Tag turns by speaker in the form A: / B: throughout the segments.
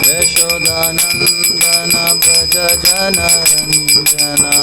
A: Yashodanandan Vraj जनरञ्जना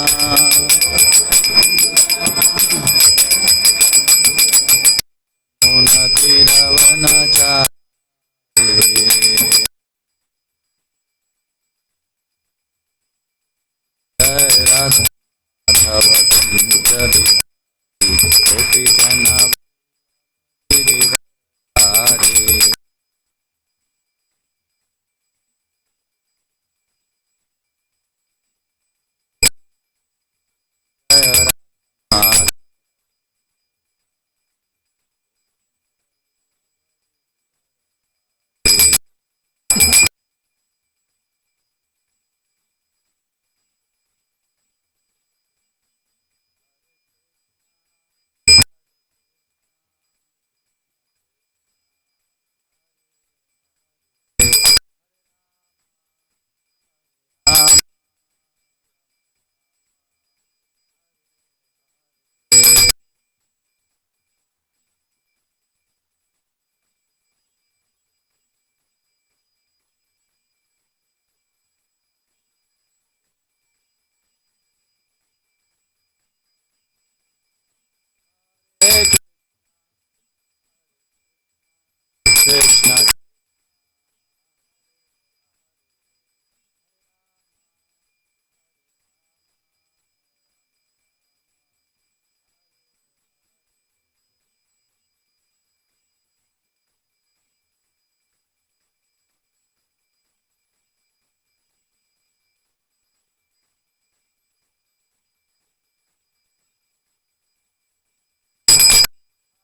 A: Krishna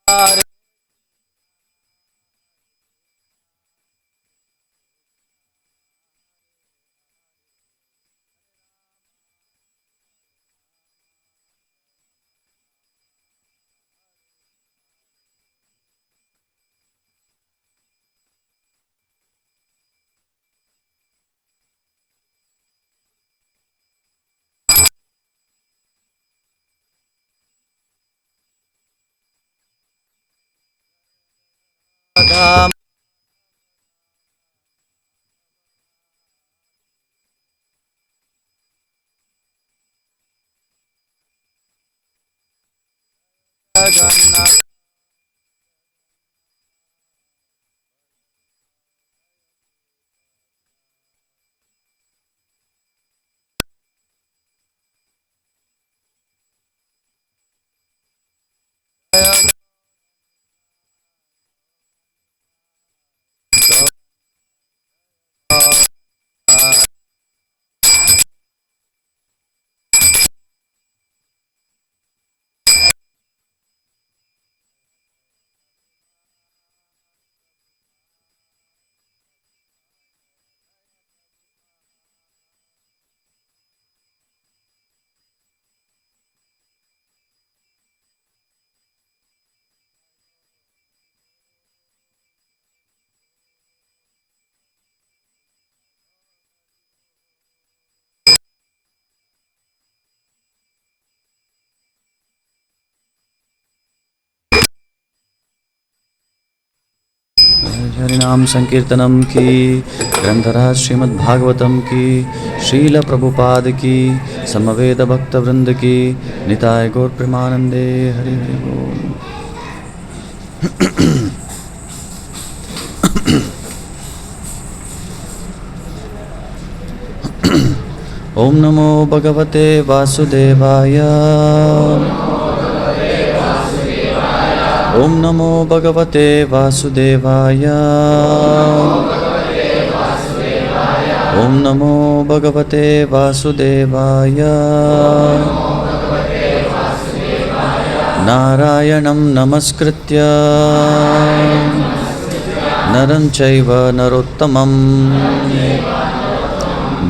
A: Hare Radha Jagannath हरिनाम संकीर्तनम की ग्रंथराज श्रीमद् भागवतम की श्रील प्रभुपाद की समवेद भक्त वृंद की निताय गौर प्रेमानंदे हरि हरि बोल। ओम नमो भगवते वासुदेवाय ओम नमो भगवते वासुदेवाय ओम नमो भगवते वासुदेवाय नारायणं नमस्कृत्य नरं चैव नरोत्तमं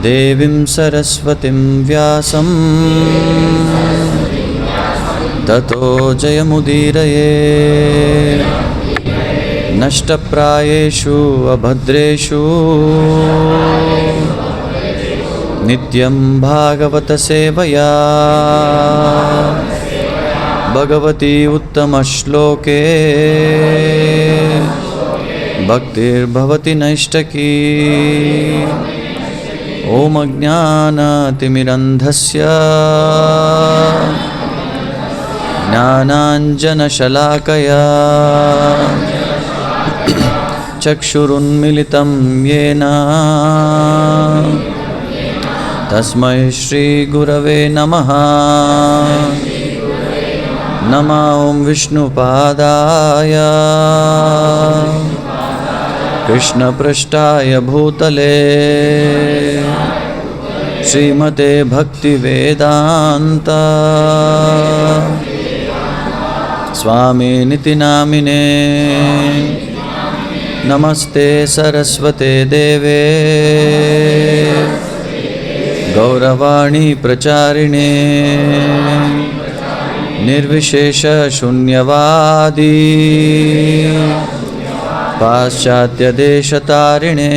A: देवीं सरस्वतीं व्यासं ततो जयमुदीरये नष्टप्रायेषु अभद्रेषु नित्यं भागवत सेवया भगवती उत्तमश्लोके भक्तिर्भवति नैष्टकी ॐ अज्ञानतिमिरन्धस्य ज्ञानाञ्जनशलाकया चक्षुरुन्मिलितं येन तस्मै श्रीगुरवे नमः। नमो ॐ विष्णुपादाय कृष्णपृष्ठाय भूतले श्रीमते भक्तिवेदान्त स्वामिनिति नामिने। नमस्ते सरस्वते देवे गौरवाणी प्रचारिणे निर्विशेष शून्यवादी पाश्चात्य देशतारिणे।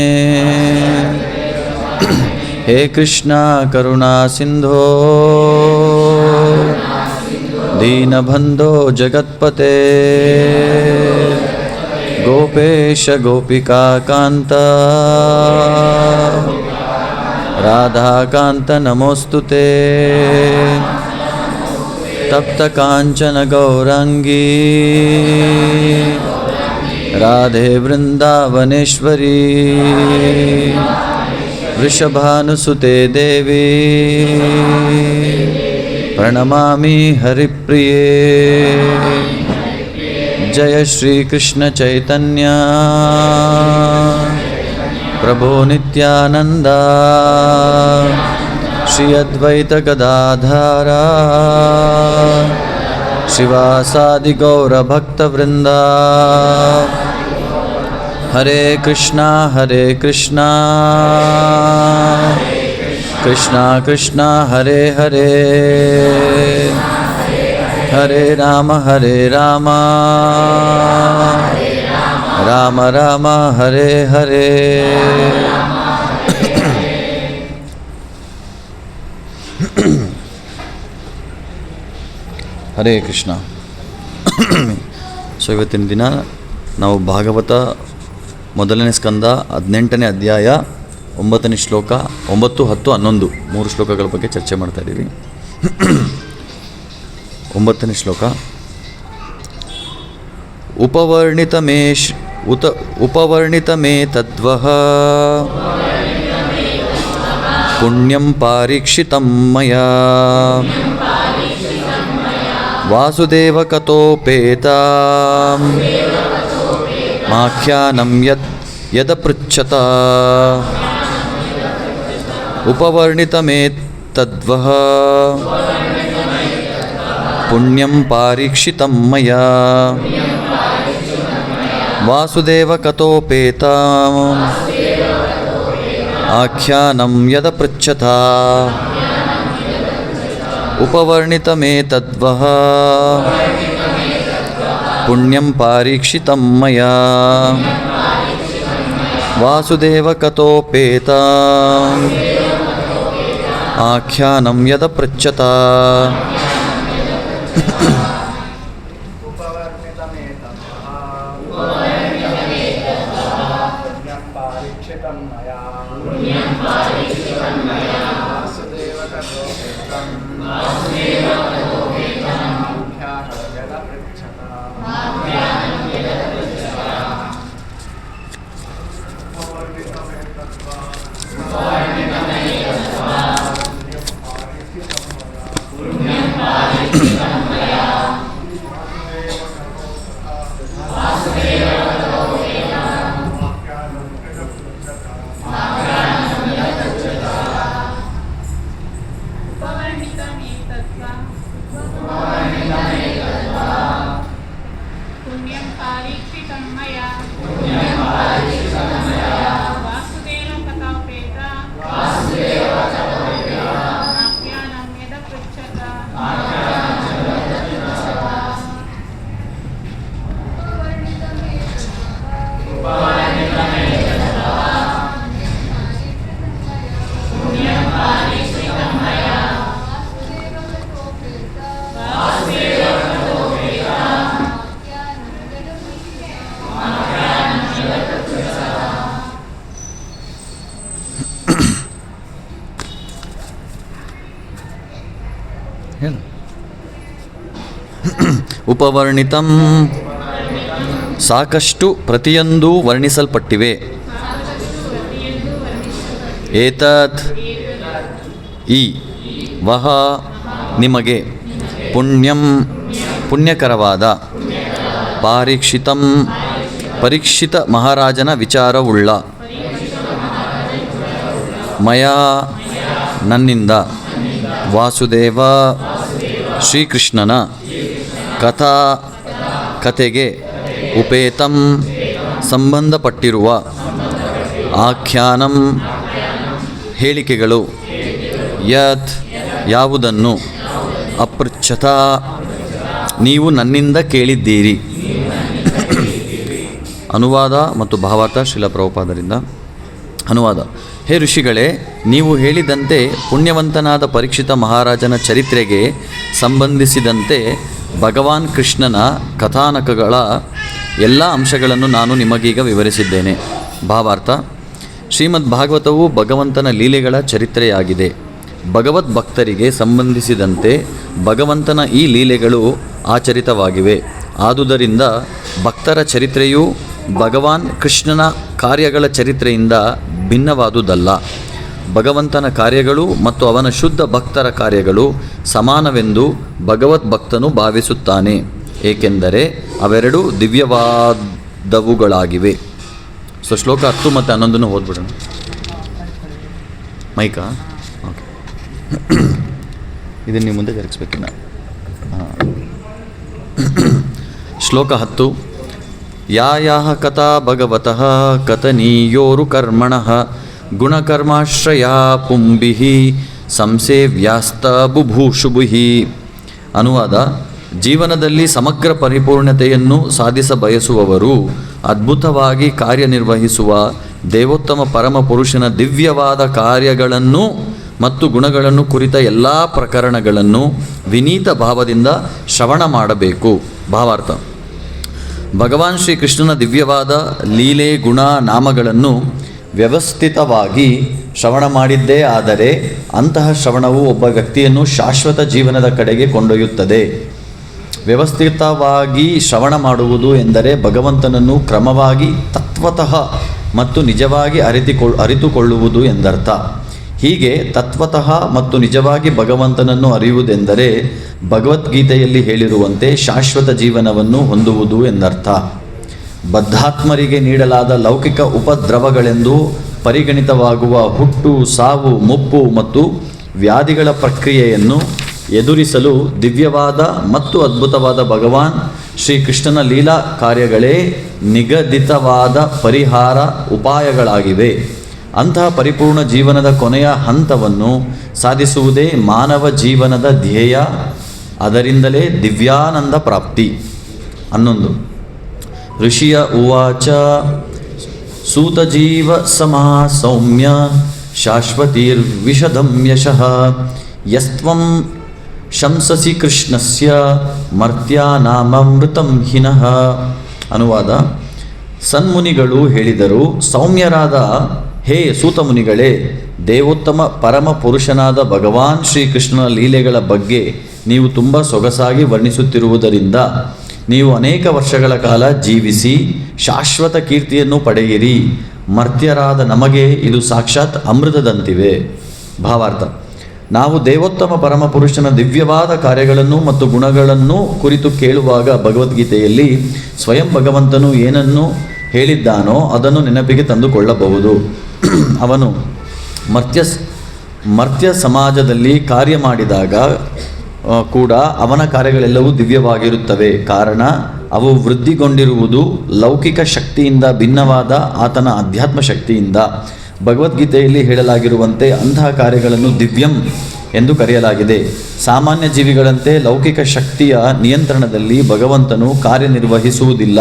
A: हे कृष्णा करुणा सिंधो दीनबंधो जगत्पते गोपेश गोपिका कांत राधाकांत नमोस्तुते। तप्त कांचन गौरांगी राधे वृंदावनेश्वरी वृषभानुसुते देवी प्रणमामि हरिप्रिये। जय श्री कृष्ण चैतन्य प्रभो नित्यानंद श्री अद्वैत गदाधर शिवासादि गौर भक्त वृंदा। हरे कृष्णा कृष्णा कृष्णा हरे हरे हरे राम राम राम हरे हरे। ಹರೇ ಕೃಷ್ಣ. ಸೊ ಇವತ್ತಿನ ದಿನ ನಾವು ಭಾಗವತ ಮೊದಲನೇ ಸ್ಕಂದ 18ನೇ ಅಧ್ಯಾಯ 9ನೇ ಶ್ಲೋಕ 9, 10, 11 3 ಶ್ಲೋಕಗಳ ಬಗ್ಗೆ ಚರ್ಚೆ ಮಾಡ್ತಾ ಇದ್ದೀವಿ. 9ನೇ ಶ್ಲೋಕ ಉಪವರ್ಣಿತ ಮೇ ತದ್ವಃ ಪುಣ್ಯಂ ಪಾರೀಕ್ಷಿತಂ ಮಯಾ ವಾಸುದೇವ ಕತೋಪೇತಾ ಮಾಖ್ಯಾನಂ ಯದಪೃಚ್ಛತ. ಉಪವರ್ಣಿತ ಮೇ ತದ್ವಃ ಪುಣ್ಯಂ ಪಾರೀಕ್ಷಿತಂ ಮಯಾ ವಾಸುದೇವ ಕತೋಪೇತಾ ಆಖ್ಯಾನಂ ಯದಪೃಚ್ಛತ. ಉಪವರ್ಣಿತ ಮೇ ತದ್ವಃ ಪುಣ್ಯಂ ಪಾರೀಕ್ಷಿತಂ ಮಯಾ ವಾಸುದೇವ ಕತೋಪೇತಾ ಆಖ್ಯಾನಂ ಯದಪೃಚ್ಛತ. ಹೇಳು. ಉಪವರ್ಣಿತಂ ಸಾಕಷ್ಟು ಪ್ರತಿಯೊಂದು ವರ್ಣಿಸಲ್ಪಟ್ಟಿವೆ. ಏತತ್ ಈ ವಹ ನಿಮಗೆ ಪುಣ್ಯಂ ಪುಣ್ಯಕರವಾದ ಪಾರೀಕ್ಷಿತಂ ಪರೀಕ್ಷಿತ ಮಹಾರಾಜನ ವಿಚಾರವುಳ್ಳ ಮಯ ನನ್ನಿಂದ ವಾಸುದೇವ ಶ್ರೀಕೃಷ್ಣನ ಕಥೆಗೆ ಉಪೇತಂ ಸಂಬಂಧಪಟ್ಟಿರುವ ಆಖ್ಯಾನಂ ಹೇಳಿಕೆಗಳು ಯತ್ ಯಾವುದನ್ನು ಅಪೃಚ್ಛತ ನೀವು ನನ್ನಿಂದ ಕೇಳಿದ್ದೀರಿ. ಅನುವಾದ ಮತ್ತು ಭಾವಾರ್ಥ ಶ್ರೀಲ ಪ್ರಭುಪಾದರಿಂದ. ಅನುವಾದ: ಹೇ ಋಷಿಗಳೇ, ನೀವು ಹೇಳಿದಂತೆ ಪುಣ್ಯವಂತನಾದ ಪರೀಕ್ಷಿತ ಮಹಾರಾಜನ ಚರಿತ್ರೆಗೆ ಸಂಬಂಧಿಸಿದಂತೆ ಭಗವಾನ್ ಕೃಷ್ಣನ ಕಥಾನಕಗಳ ಎಲ್ಲ ಅಂಶಗಳನ್ನು ನಾನು ನಿಮಗೀಗ ವಿವರಿಸಿದ್ದೇನೆ. ಭಾವಾರ್ಥ: ಶ್ರೀಮದ್ ಭಾಗವತವು ಭಗವಂತನ ಲೀಲೆಗಳ ಚರಿತ್ರೆಯಾಗಿದೆ. ಭಗವದ್ ಭಕ್ತರಿಗೆ ಸಂಬಂಧಿಸಿದಂತೆ ಭಗವಂತನ ಈ ಲೀಲೆಗಳು ಆಚರಿತವಾಗಿವೆ. ಆದುದರಿಂದ ಭಕ್ತರ ಚರಿತ್ರೆಯು ಭಗವಾನ್ ಕೃಷ್ಣನ ಕಾರ್ಯಗಳ ಚರಿತ್ರೆಯಿಂದ ಭಿನ್ನವಾದುದಲ್ಲ. ಭಗವಂತನ ಕಾರ್ಯಗಳು ಮತ್ತು ಅವನ ಶುದ್ಧ ಭಕ್ತರ ಕಾರ್ಯಗಳು ಸಮಾನವೆಂದು ಭಗವದ್ ಭಕ್ತನು ಭಾವಿಸುತ್ತಾನೆ, ಏಕೆಂದರೆ ಅವೆರಡೂ ದಿವ್ಯವಾದವುಗಳಾಗಿವೆ. ಸೊ ಶ್ಲೋಕ 10 ಮತ್ತು 11 ಓದ್ಬಿಡೋಣ. ಮೈಕಾ ಓಕೆ, ಇದನ್ನು ನೀವು ಮುಂದೆ ಜರುಗಿಸ್ಬೇಕಿನ್ನ. ಶ್ಲೋಕ 10. ಯಾಯಾಹ ಕಥಾ ಭಗವತಃ ಕಥನೀಯೋರು ಕರ್ಮಣಃ ಗುಣಕರ್ಮಾಶ್ರಯಾ ಪುಂಭಿಃ ಸಂಸೇವ್ಯಾಸ್ತ ಬುಭೂಷುಭುಃ. ಅನುವಾದ: ಜೀವನದಲ್ಲಿ ಸಮಗ್ರ ಪರಿಪೂರ್ಣತೆಯನ್ನು ಸಾಧಿಸ ಬಯಸುವವರು ಅದ್ಭುತವಾಗಿ ಕಾರ್ಯನಿರ್ವಹಿಸುವ ದೇವೋತ್ತಮ ಪರಮ ಪುರುಷನ ದಿವ್ಯವಾದ ಕಾರ್ಯಗಳನ್ನು ಮತ್ತು ಗುಣಗಳನ್ನು ಕುರಿತ ಎಲ್ಲ ಪ್ರಕರಣಗಳನ್ನು ವಿನೀತ ಭಾವದಿಂದ ಶ್ರವಣ ಮಾಡಬೇಕು. ಭಾವಾರ್ಥ: ಭಗವಾನ್ ಶ್ರೀಕೃಷ್ಣನ ದಿವ್ಯವಾದ ಲೀಲೆ ಗುಣ ನಾಮಗಳನ್ನು ವ್ಯವಸ್ಥಿತವಾಗಿ ಶ್ರವಣ ಮಾಡಿದ್ದೇ ಆದರೆ ಅಂತಹ ಶ್ರವಣವು ಒಬ್ಬ ವ್ಯಕ್ತಿಯನ್ನು ಶಾಶ್ವತ ಜೀವನದ ಕಡೆಗೆ ಕೊಂಡೊಯ್ಯುತ್ತದೆ. ವ್ಯವಸ್ಥಿತವಾಗಿ ಶ್ರವಣ ಮಾಡುವುದು ಎಂದರೆ ಭಗವಂತನನ್ನು ಕ್ರಮವಾಗಿ ತತ್ವತಃ ಮತ್ತು ನಿಜವಾಗಿ ಅರಿತುಕೊಳ್ಳುವುದು ಎಂದರ್ಥ. ಹೀಗೆ ತತ್ವತಃ ಮತ್ತು ನಿಜವಾಗಿ ಭಗವಂತನನ್ನು ಅರಿಯುವುದೆಂದರೆ ಭಗವದ್ಗೀತೆಯಲ್ಲಿ ಹೇಳಿರುವಂತೆ ಶಾಶ್ವತ ಜೀವನವನ್ನು ಹೊಂದುವುದು ಎಂದರ್ಥ. ಬದ್ಧಾತ್ಮರಿಗೆ ನೀಡಲಾದ ಲೌಕಿಕ ಉಪದ್ರವಗಳೆಂದು ಪರಿಗಣಿತವಾಗುವ ಹುಟ್ಟು, ಸಾವು, ಮುಪ್ಪು ಮತ್ತು ವ್ಯಾಧಿಗಳ ಪ್ರಕ್ರಿಯೆಯನ್ನು ಎದುರಿಸಲು ದಿವ್ಯವಾದ ಮತ್ತು ಅದ್ಭುತವಾದ ಭಗವಾನ್ ಶ್ರೀಕೃಷ್ಣನ ಲೀಲಾ ಕಾರ್ಯಗಳೇ ನಿಗದಿತವಾದ ಪರಿಹಾರ ಉಪಾಯಗಳಾಗಿವೆ. ಅಂತಹ ಪರಿಪೂರ್ಣ ಜೀವನದ ಕೊನೆಯ ಹಂತವನ್ನು ಸಾಧಿಸುವುದೇ ಮಾನವ ಜೀವನದ ಧ್ಯೇಯ. ಅದರಿಂದಲೇ ದಿವ್ಯಾನಂದ ಪ್ರಾಪ್ತಿ. 11. ಋಷಿಯ ಉವಾಚ ಸೂತಜೀವ ಸಮಾ ಸೌಮ್ಯ ಶಾಶ್ವತೀರ್ವಿಷದಂ ಯಶಃ ಯಸ್ತ್ವಂ ಶಂಸಸಿ ಕೃಷ್ಣಸ್ಯ ಮರ್ತ್ಯಾನಾಮೃತಂ ಹಿನಃ. ಅನುವಾದ: ಸನ್ಮುನಿಗಳು ಹೇಳಿದರು, ಸೌಮ್ಯರಾದ ಹೇ ಸೂತಮುನಿಗಳೇ, ದೇವೋತ್ತಮ ಪರಮ ಪುರುಷನಾದ ಭಗವಾನ್ ಶ್ರೀಕೃಷ್ಣನ ಲೀಲೆಗಳ ಬಗ್ಗೆ ನೀವು ತುಂಬ ಸೊಗಸಾಗಿ ವರ್ಣಿಸುತ್ತಿರುವುದರಿಂದ ನೀವು ಅನೇಕ ವರ್ಷಗಳ ಕಾಲ ಜೀವಿಸಿ ಶಾಶ್ವತ ಕೀರ್ತಿಯನ್ನು ಪಡೆಯಿರಿ. ಮರ್ತ್ಯರಾದ ನಮಗೆ ಇದು ಸಾಕ್ಷಾತ್ ಅಮೃತದಂತಿವೆ. ಭಾವಾರ್ಥ: ನಾವು ದೇವೋತ್ತಮ ಪರಮಪುರುಷನ ದಿವ್ಯವಾದ ಕಾರ್ಯಗಳನ್ನು ಮತ್ತು ಗುಣಗಳನ್ನು ಕುರಿತು ಕೇಳುವಾಗ ಭಗವದ್ಗೀತೆಯಲ್ಲಿ ಸ್ವಯಂ ಭಗವಂತನು ಏನನ್ನು ಹೇಳಿದ್ದಾನೋ ಅದನ್ನು ನೆನಪಿಗೆ ತಂದುಕೊಳ್ಳಬಹುದು. ಅವನು ಮರ್ತ್ಯ ಸಮಾಜದಲ್ಲಿ ಕಾರ್ಯ ಮಾಡಿದಾಗ ಕೂಡ ಅವನ ಕಾರ್ಯಗಳೆಲ್ಲವೂ ದಿವ್ಯವಾಗಿರುತ್ತವೆ. ಕಾರಣ ಅವು ವೃದ್ಧಿಗೊಂಡಿರುವುದು ಲೌಕಿಕ ಶಕ್ತಿಯಿಂದ ಭಿನ್ನವಾದ ಆತನ ಅಧ್ಯಾತ್ಮ ಶಕ್ತಿಯಿಂದ. ಭಗವದ್ಗೀತೆಯಲ್ಲಿ ಹೇಳಲಾಗಿರುವಂತೆ ಅಂತಹ ಕಾರ್ಯಗಳನ್ನು ದಿವ್ಯಂ ಎಂದು ಕರೆಯಲಾಗಿದೆ. ಸಾಮಾನ್ಯ ಜೀವಿಗಳಂತೆ ಲೌಕಿಕ ಶಕ್ತಿಯ ನಿಯಂತ್ರಣದಲ್ಲಿ ಭಗವಂತನು ಕಾರ್ಯನಿರ್ವಹಿಸುವುದಿಲ್ಲ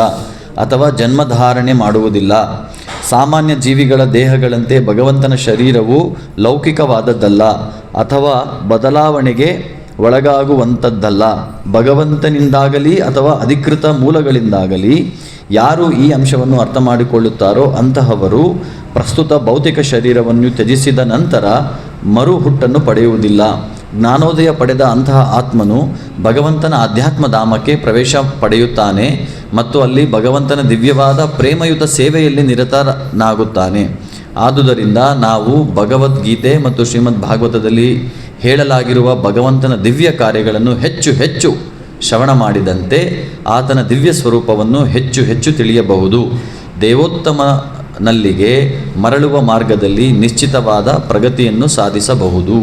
A: ಅಥವಾ ಜನ್ಮಧಾರಣೆ ಮಾಡುವುದಿಲ್ಲ. ಸಾಮಾನ್ಯ ಜೀವಿಗಳ ದೇಹಗಳಂತೆ ಭಗವಂತನ ಶರೀರವು ಲೌಕಿಕವಾದದ್ದಲ್ಲ ಅಥವಾ ಬದಲಾವಣೆಗೆ ಒಳಗಾಗುವಂಥದ್ದಲ್ಲ. ಭಗವಂತನಿಂದಾಗಲಿ ಅಥವಾ ಅಧಿಕೃತ ಮೂಲಗಳಿಂದಾಗಲಿ ಯಾರು ಈ ಅಂಶವನ್ನು ಅರ್ಥ ಮಾಡಿಕೊಳ್ಳುತ್ತಾರೋ ಅಂತಹವರು ಪ್ರಸ್ತುತ ಭೌತಿಕ ಶರೀರವನ್ನು ತ್ಯಜಿಸಿದ ನಂತರ ಮರು ಹುಟ್ಟನ್ನು ಪಡೆಯುವುದಿಲ್ಲ. ಜ್ಞಾನೋದಯ ಪಡೆದ ಅಂತಹ ಆತ್ಮನು ಭಗವಂತನ ಅಧ್ಯಾತ್ಮಧಾಮಕ್ಕೆ ಪ್ರವೇಶ ಪಡೆಯುತ್ತಾನೆ ಮತ್ತು ಅಲ್ಲಿ ಭಗವಂತನ ದಿವ್ಯವಾದ ಪ್ರೇಮಯುತ ಸೇವೆಯಲ್ಲಿ ನಿರತನಾಗುತ್ತಾನೆ. ಆದುದರಿಂದ ನಾವು ಭಗವದ್ಗೀತೆ ಮತ್ತು ಶ್ರೀಮದ್ ಭಾಗವತದಲ್ಲಿ ಹೇಳಲಾಗಿರುವ ಭಗವಂತನ ದಿವ್ಯ ಕಾರ್ಯಗಳನ್ನು ಹೆಚ್ಚು ಹೆಚ್ಚು ಶ್ರವಣ ಮಾಡಿದಂತೆ ಆತನ ದಿವ್ಯ ಸ್ವರೂಪವನ್ನು ಹೆಚ್ಚು ಹೆಚ್ಚು ತಿಳಿಯಬಹುದು. ದೇವೋತ್ತಮನಲ್ಲಿಗೆ ಮರಳುವ ಮಾರ್ಗದಲ್ಲಿ ನಿಶ್ಚಿತವಾದ ಪ್ರಗತಿಯನ್ನು ಸಾಧಿಸಬಹುದು.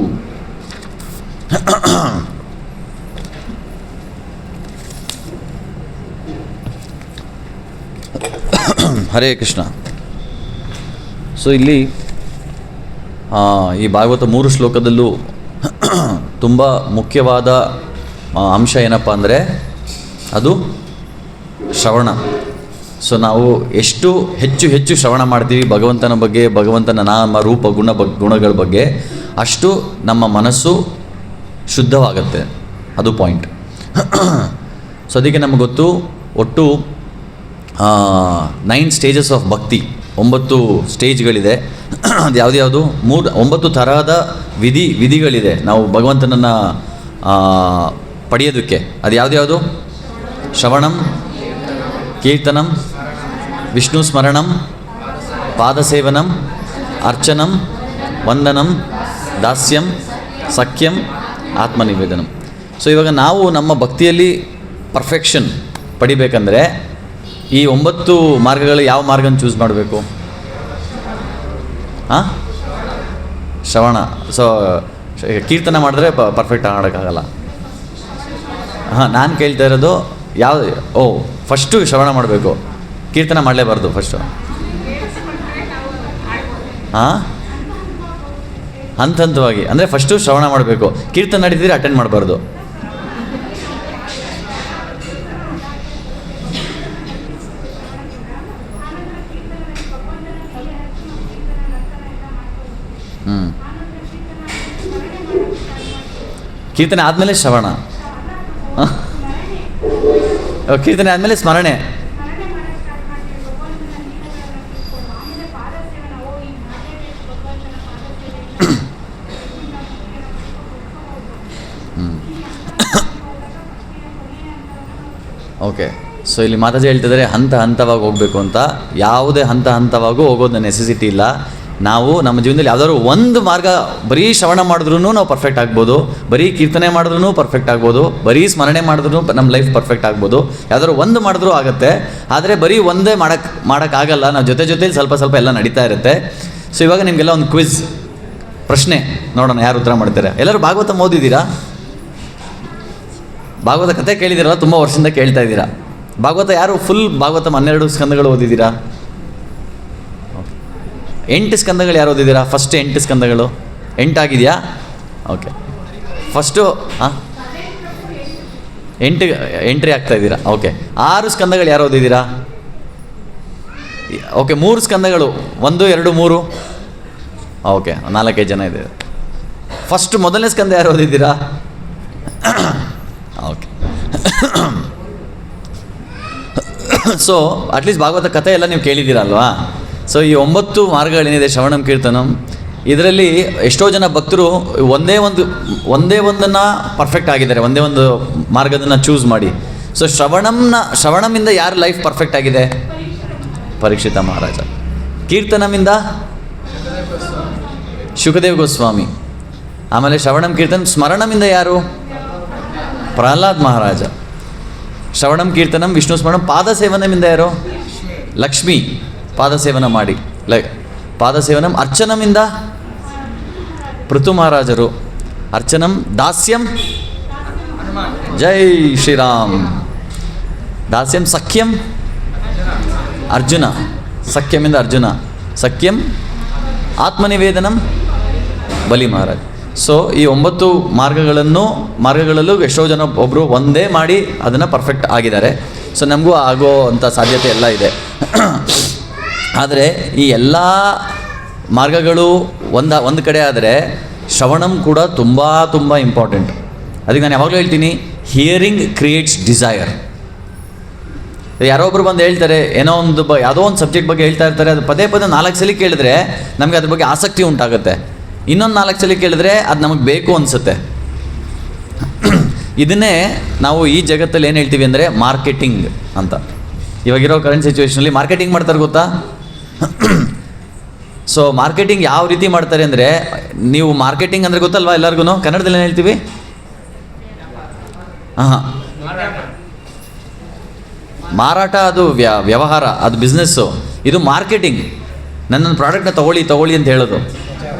A: ಹರೇ ಕೃಷ್ಣ. ಸೊ ಇಲ್ಲಿ ಈ ಭಾಗವತ 3 ಶ್ಲೋಕದಲ್ಲೂ ತುಂಬ ಮುಖ್ಯವಾದ ಅಂಶ ಏನಪ್ಪ ಅಂದರೆ ಅದು ಶ್ರವಣ. ಸೊ ನಾವು ಎಷ್ಟು ಹೆಚ್ಚು ಹೆಚ್ಚು ಶ್ರವಣ ಮಾಡ್ತೀವಿ ಭಗವಂತನ ಬಗ್ಗೆ, ಭಗವಂತನ ನಾಮ ರೂಪ ಗುಣಗಳ ಬಗ್ಗೆ, ಅಷ್ಟು ನಮ್ಮ ಮನಸ್ಸು ಶುದ್ಧವಾಗುತ್ತೆ. ಅದು ಪಾಯಿಂಟ್. ಸೊ ಅದಕ್ಕೆ ನಮಗೆ ಗೊತ್ತು, ಒಟ್ಟು 9 ಸ್ಟೇಜಸ್ ಆಫ್ ಭಕ್ತಿ, 9 ಸ್ಟೇಜ್ಗಳಿದೆ. ಅದು ಯಾವ್ದು 9 ತರಹದ ವಿಧಿಗಳಿದೆ ನಾವು ಭಗವಂತನನ್ನು ಪಡೆಯೋದಕ್ಕೆ. ಅದು ಯಾವುದು? ಶ್ರವಣಂ, ಕೀರ್ತನಂ, ವಿಷ್ಣು ಸ್ಮರಣಂ, ಪಾದಸೇವನಂ, ಅರ್ಚನಂ, ವಂದನಂ, ದಾಸ್ಯಂ, ಸಖ್ಯಂ, ಆತ್ಮನಿವೇದನಂ. ಸೊ ಇವಾಗ ನಾವು ನಮ್ಮ ಭಕ್ತಿಯಲ್ಲಿ ಪರ್ಫೆಕ್ಷನ್ ಪಡಿಬೇಕಂದ್ರೆ ಈ 9 ಮಾರ್ಗಗಳು ಯಾವ ಮಾರ್ಗನ ಚೂಸ್ ಮಾಡಬೇಕು? ಶ್ರವಣ. ಸೊ ಕೀರ್ತನ ಮಾಡಿದ್ರೆ ಪರ್ಫೆಕ್ಟ್ ಆಡೋಕ್ಕಾಗಲ್ಲ. ನಾನು ಕೇಳ್ತಾ ಇರೋದು ಫಸ್ಟು ಶ್ರವಣ ಮಾಡಬೇಕು, ಕೀರ್ತನ ಮಾಡಲೇಬಾರ್ದು ಫಸ್ಟು. ಹಂತವಾಗಿ ಅಂದರೆ ಫಸ್ಟು ಶ್ರವಣ ಮಾಡಬೇಕು, ಕೀರ್ತನ ನಡೀತಿದ್ರೆ ಅಟೆಂಡ್ ಮಾಡಬಾರ್ದು. ಕೀರ್ತನೆ ಆದಮೇಲೆ ಶ್ರವಣ, ಕೀರ್ತನೆ ಆದಮೇಲೆ ಸ್ಮರಣೆ. ಓಕೆ. ಸೊ ಇಲ್ಲಿ ಮಾತಾಜಿ ಹೇಳ್ತಿದ್ದಾರೆ ಹಂತವಾಗಿ ಹೋಗಬೇಕು ಅಂತ. ಯಾವುದೇ ಹಂತವಾಗೂ ಹೋಗೋದು ನೆಸೆಸಿಟಿ ಇಲ್ಲ. ನಾವು ನಮ್ಮ ಜೀವನದಲ್ಲಿ ಯಾವುದಾದ್ರು ಒಂದು ಮಾರ್ಗ, ಬರೀ ಶ್ರವಣ ಮಾಡಿದ್ರೂ ನಾವು ಪರ್ಫೆಕ್ಟ್ ಆಗ್ಬೋದು, ಬರೀ ಕೀರ್ತನೆ ಮಾಡಿದ್ರೂ ಪರ್ಫೆಕ್ಟ್ ಆಗ್ಬೋದು, ಬರೀ ಸ್ಮರಣೆ ಮಾಡಿದ್ರೂ ನಮ್ಮ ಲೈಫ್ ಪರ್ಫೆಕ್ಟ್ ಆಗ್ಬೋದು. ಯಾವುದಾದ್ರು ಒಂದು ಮಾಡಿದ್ರೂ ಆಗುತ್ತೆ. ಆದರೆ ಬರೀ ಒಂದೇ ಮಾಡೋಕ್ಕಾಗಲ್ಲ. ನಾವು ಜೊತೆಲಿ ಸ್ವಲ್ಪ ಎಲ್ಲ ನಡೀತಾ ಇರುತ್ತೆ. ಸೊ ಇವಾಗ ನಿಮಗೆಲ್ಲ ಒಂದು ಕ್ವಿಜ್ ಪ್ರಶ್ನೆ ನೋಡೋಣ, ಯಾರು ಉತ್ತರ ಮಾಡ್ತಾರೆ. ಎಲ್ಲರೂ ಭಾಗವತ ಓದಿದ್ದೀರಾ? ಭಾಗವತ ಕಥೆ ಕೇಳಿದ್ದೀರಲ್ಲ, ತುಂಬ ವರ್ಷದಿಂದ ಕೇಳ್ತಾ ಇದ್ದೀರಾ. ಭಾಗವತ ಯಾರು ಫುಲ್ ಭಾಗವತ 12 ಸ್ಕಂದಗಳು ಓದಿದ್ದೀರಾ? 8 ಸ್ಕಂದಗಳು ಯಾರು ಓದಿದ್ದೀರಾ? ಫಸ್ಟ್ 8 ಸ್ಕಂದಗಳು 8 ಆಗಿದೆಯಾ? ಓಕೆ. ಫಸ್ಟು 8 ಎಂಟ್ರಿ ಆಗ್ತಾ ಇದ್ದೀರಾ. ಓಕೆ. 6 ಸ್ಕಂದಗಳು ಯಾರು ಓದಿದ್ದೀರಾ? ಓಕೆ. 3 ಸ್ಕಂದಗಳು 1, 2, 3. ಓಕೆ, 4-5 ಜನ ಇದೆ. ಫಸ್ಟ್ ಮೊದಲನೇ ಸ್ಕಂದ ಯಾರು ಓದಿದ್ದೀರಾ? ಓಕೆ. ಸೊ ಅಟ್ಲೀಸ್ಟ್ ಭಾಗವತ ಕಥೆ ಎಲ್ಲ ನೀವು ಕೇಳಿದ್ದೀರಲ್ವಾ? ಸೊ ಈ 9 ಮಾರ್ಗಗಳೇನಿದೆ, ಶ್ರವಣಂ, ಕೀರ್ತನಂ, ಇದರಲ್ಲಿ ಎಷ್ಟೋ ಜನ ಭಕ್ತರು ಒಂದೇ ಒಂದನ್ನು ಪರ್ಫೆಕ್ಟ್ ಆಗಿದ್ದಾರೆ, ಒಂದೇ ಒಂದು ಮಾರ್ಗದನ್ನು ಚೂಸ್ ಮಾಡಿ. ಸೊ ಶ್ರವಣಮಿಂದ ಯಾರು ಲೈಫ್ ಪರ್ಫೆಕ್ಟ್ ಆಗಿದೆ? ಪರೀಕ್ಷಿತ ಮಹಾರಾಜ. ಕೀರ್ತನಮಿಂದ ಶುಕದೇವ್ ಗೋಸ್ವಾಮಿ. ಆಮೇಲೆ ಶ್ರವಣಂ, ಕೀರ್ತನ, ಸ್ಮರಣಮಿಂದ ಯಾರು? ಪ್ರಹ್ಲಾದ್ ಮಹಾರಾಜ. ಶ್ರವಣಂ, ಕೀರ್ತನಂ, ವಿಷ್ಣು ಸ್ಮರಣಂ, ಪಾದಸೇವನಮಿಂದ ಯಾರು? ಲಕ್ಷ್ಮೀ. ಪಾದಸೇವನ ಮಾಡಿ ಪಾದಸೇವನಂ. ಅರ್ಚನಮಿಂದ ಪೃಥು ಮಹಾರಾಜರು. ಅರ್ಚನಂ. ದಾಸ್ಯಂ, ಜೈ ಶ್ರೀರಾಮ್. ದಾಸ್ಯಂ. ಸಖ್ಯಂ, ಅರ್ಜುನ. ಸಖ್ಯಮಿಂದ ಅರ್ಜುನ. ಸಖ್ಯಂ. ಆತ್ಮನಿವೇದನಂ, ಬಲಿ ಮಹಾರಾಜ್. ಸೊ ಈ 9 ಮಾರ್ಗಗಳಲ್ಲೂ ಎಷ್ಟೋ ಜನ ಒಬ್ಬರು ಒಂದೇ ಮಾಡಿ ಅದನ್ನು ಪರ್ಫೆಕ್ಟ್ ಆಗಿದ್ದಾರೆ. ಸೊ ನಮಗೂ ಆಗೋ ಅಂಥ ಸಾಧ್ಯತೆ ಎಲ್ಲ ಇದೆ. ಆದರೆ ಈ ಎಲ್ಲ ಮಾರ್ಗಗಳು ಒಂದು ಕಡೆ ಆದರೆ ಶ್ರವಣಂ ಕೂಡ ತುಂಬ ಇಂಪಾರ್ಟೆಂಟ್. ಅದಕ್ಕೆ ನಾನು ಯಾವಾಗಲೂ ಹೇಳ್ತೀನಿ, ಹಿಯರಿಂಗ್ ಕ್ರಿಯೇಟ್ಸ್ ಡಿಸೈರ್. ಯಾರೋ ಒಬ್ರು ಬಂದು ಹೇಳ್ತಾರೆ, ಯಾವುದೋ ಒಂದು ಸಬ್ಜೆಕ್ಟ್ ಬಗ್ಗೆ ಹೇಳ್ತಾ ಇರ್ತಾರೆ, ಅದು ಪದೇ 4 ಸಲ ಕೇಳಿದ್ರೆ ನಮಗೆ ಅದ್ರ ಬಗ್ಗೆ ಆಸಕ್ತಿ ಉಂಟಾಗುತ್ತೆ. ಇನ್ನೊಂದು 4 ಸಲ ಕೇಳಿದ್ರೆ ಅದು ನಮಗೆ ಬೇಕು ಅನಿಸುತ್ತೆ. ಇದನ್ನೇ ನಾವು ಈ ಜಗತ್ತಲ್ಲಿ ಏನು ಹೇಳ್ತೀವಿ ಅಂದರೆ ಮಾರ್ಕೆಟಿಂಗ್ ಅಂತ. ಇವಾಗಿರೋ ಕರೆಂಟ್ ಸಿಚುವೇಷನಲ್ಲಿ ಮಾರ್ಕೆಟಿಂಗ್ ಮಾಡ್ತಾರೆ ಗೊತ್ತಾ? ಸೊ ಮಾರ್ಕೆಟಿಂಗ್ ಯಾವ ರೀತಿ ಮಾಡ್ತಾರೆ ಅಂದರೆ, ನೀವು ಮಾರ್ಕೆಟಿಂಗ್ ಅಂದರೆ ಗೊತ್ತಲ್ವಾ ಎಲ್ಲರಿಗೂ? ಕನ್ನಡದಲ್ಲಿ ಏನು ಹೇಳ್ತೀವಿ? ಹಾಂ, ಮಾರಾಟ ಅದು ವ್ಯವಹಾರ, ಅದು ಬಿಸ್ನೆಸ್ಸು. ಇದು ಮಾರ್ಕೆಟಿಂಗ್. ನನ್ನ ಪ್ರಾಡಕ್ಟ್ನ ತಗೊಳ್ಳಿ ಅಂತ ಹೇಳೋದು.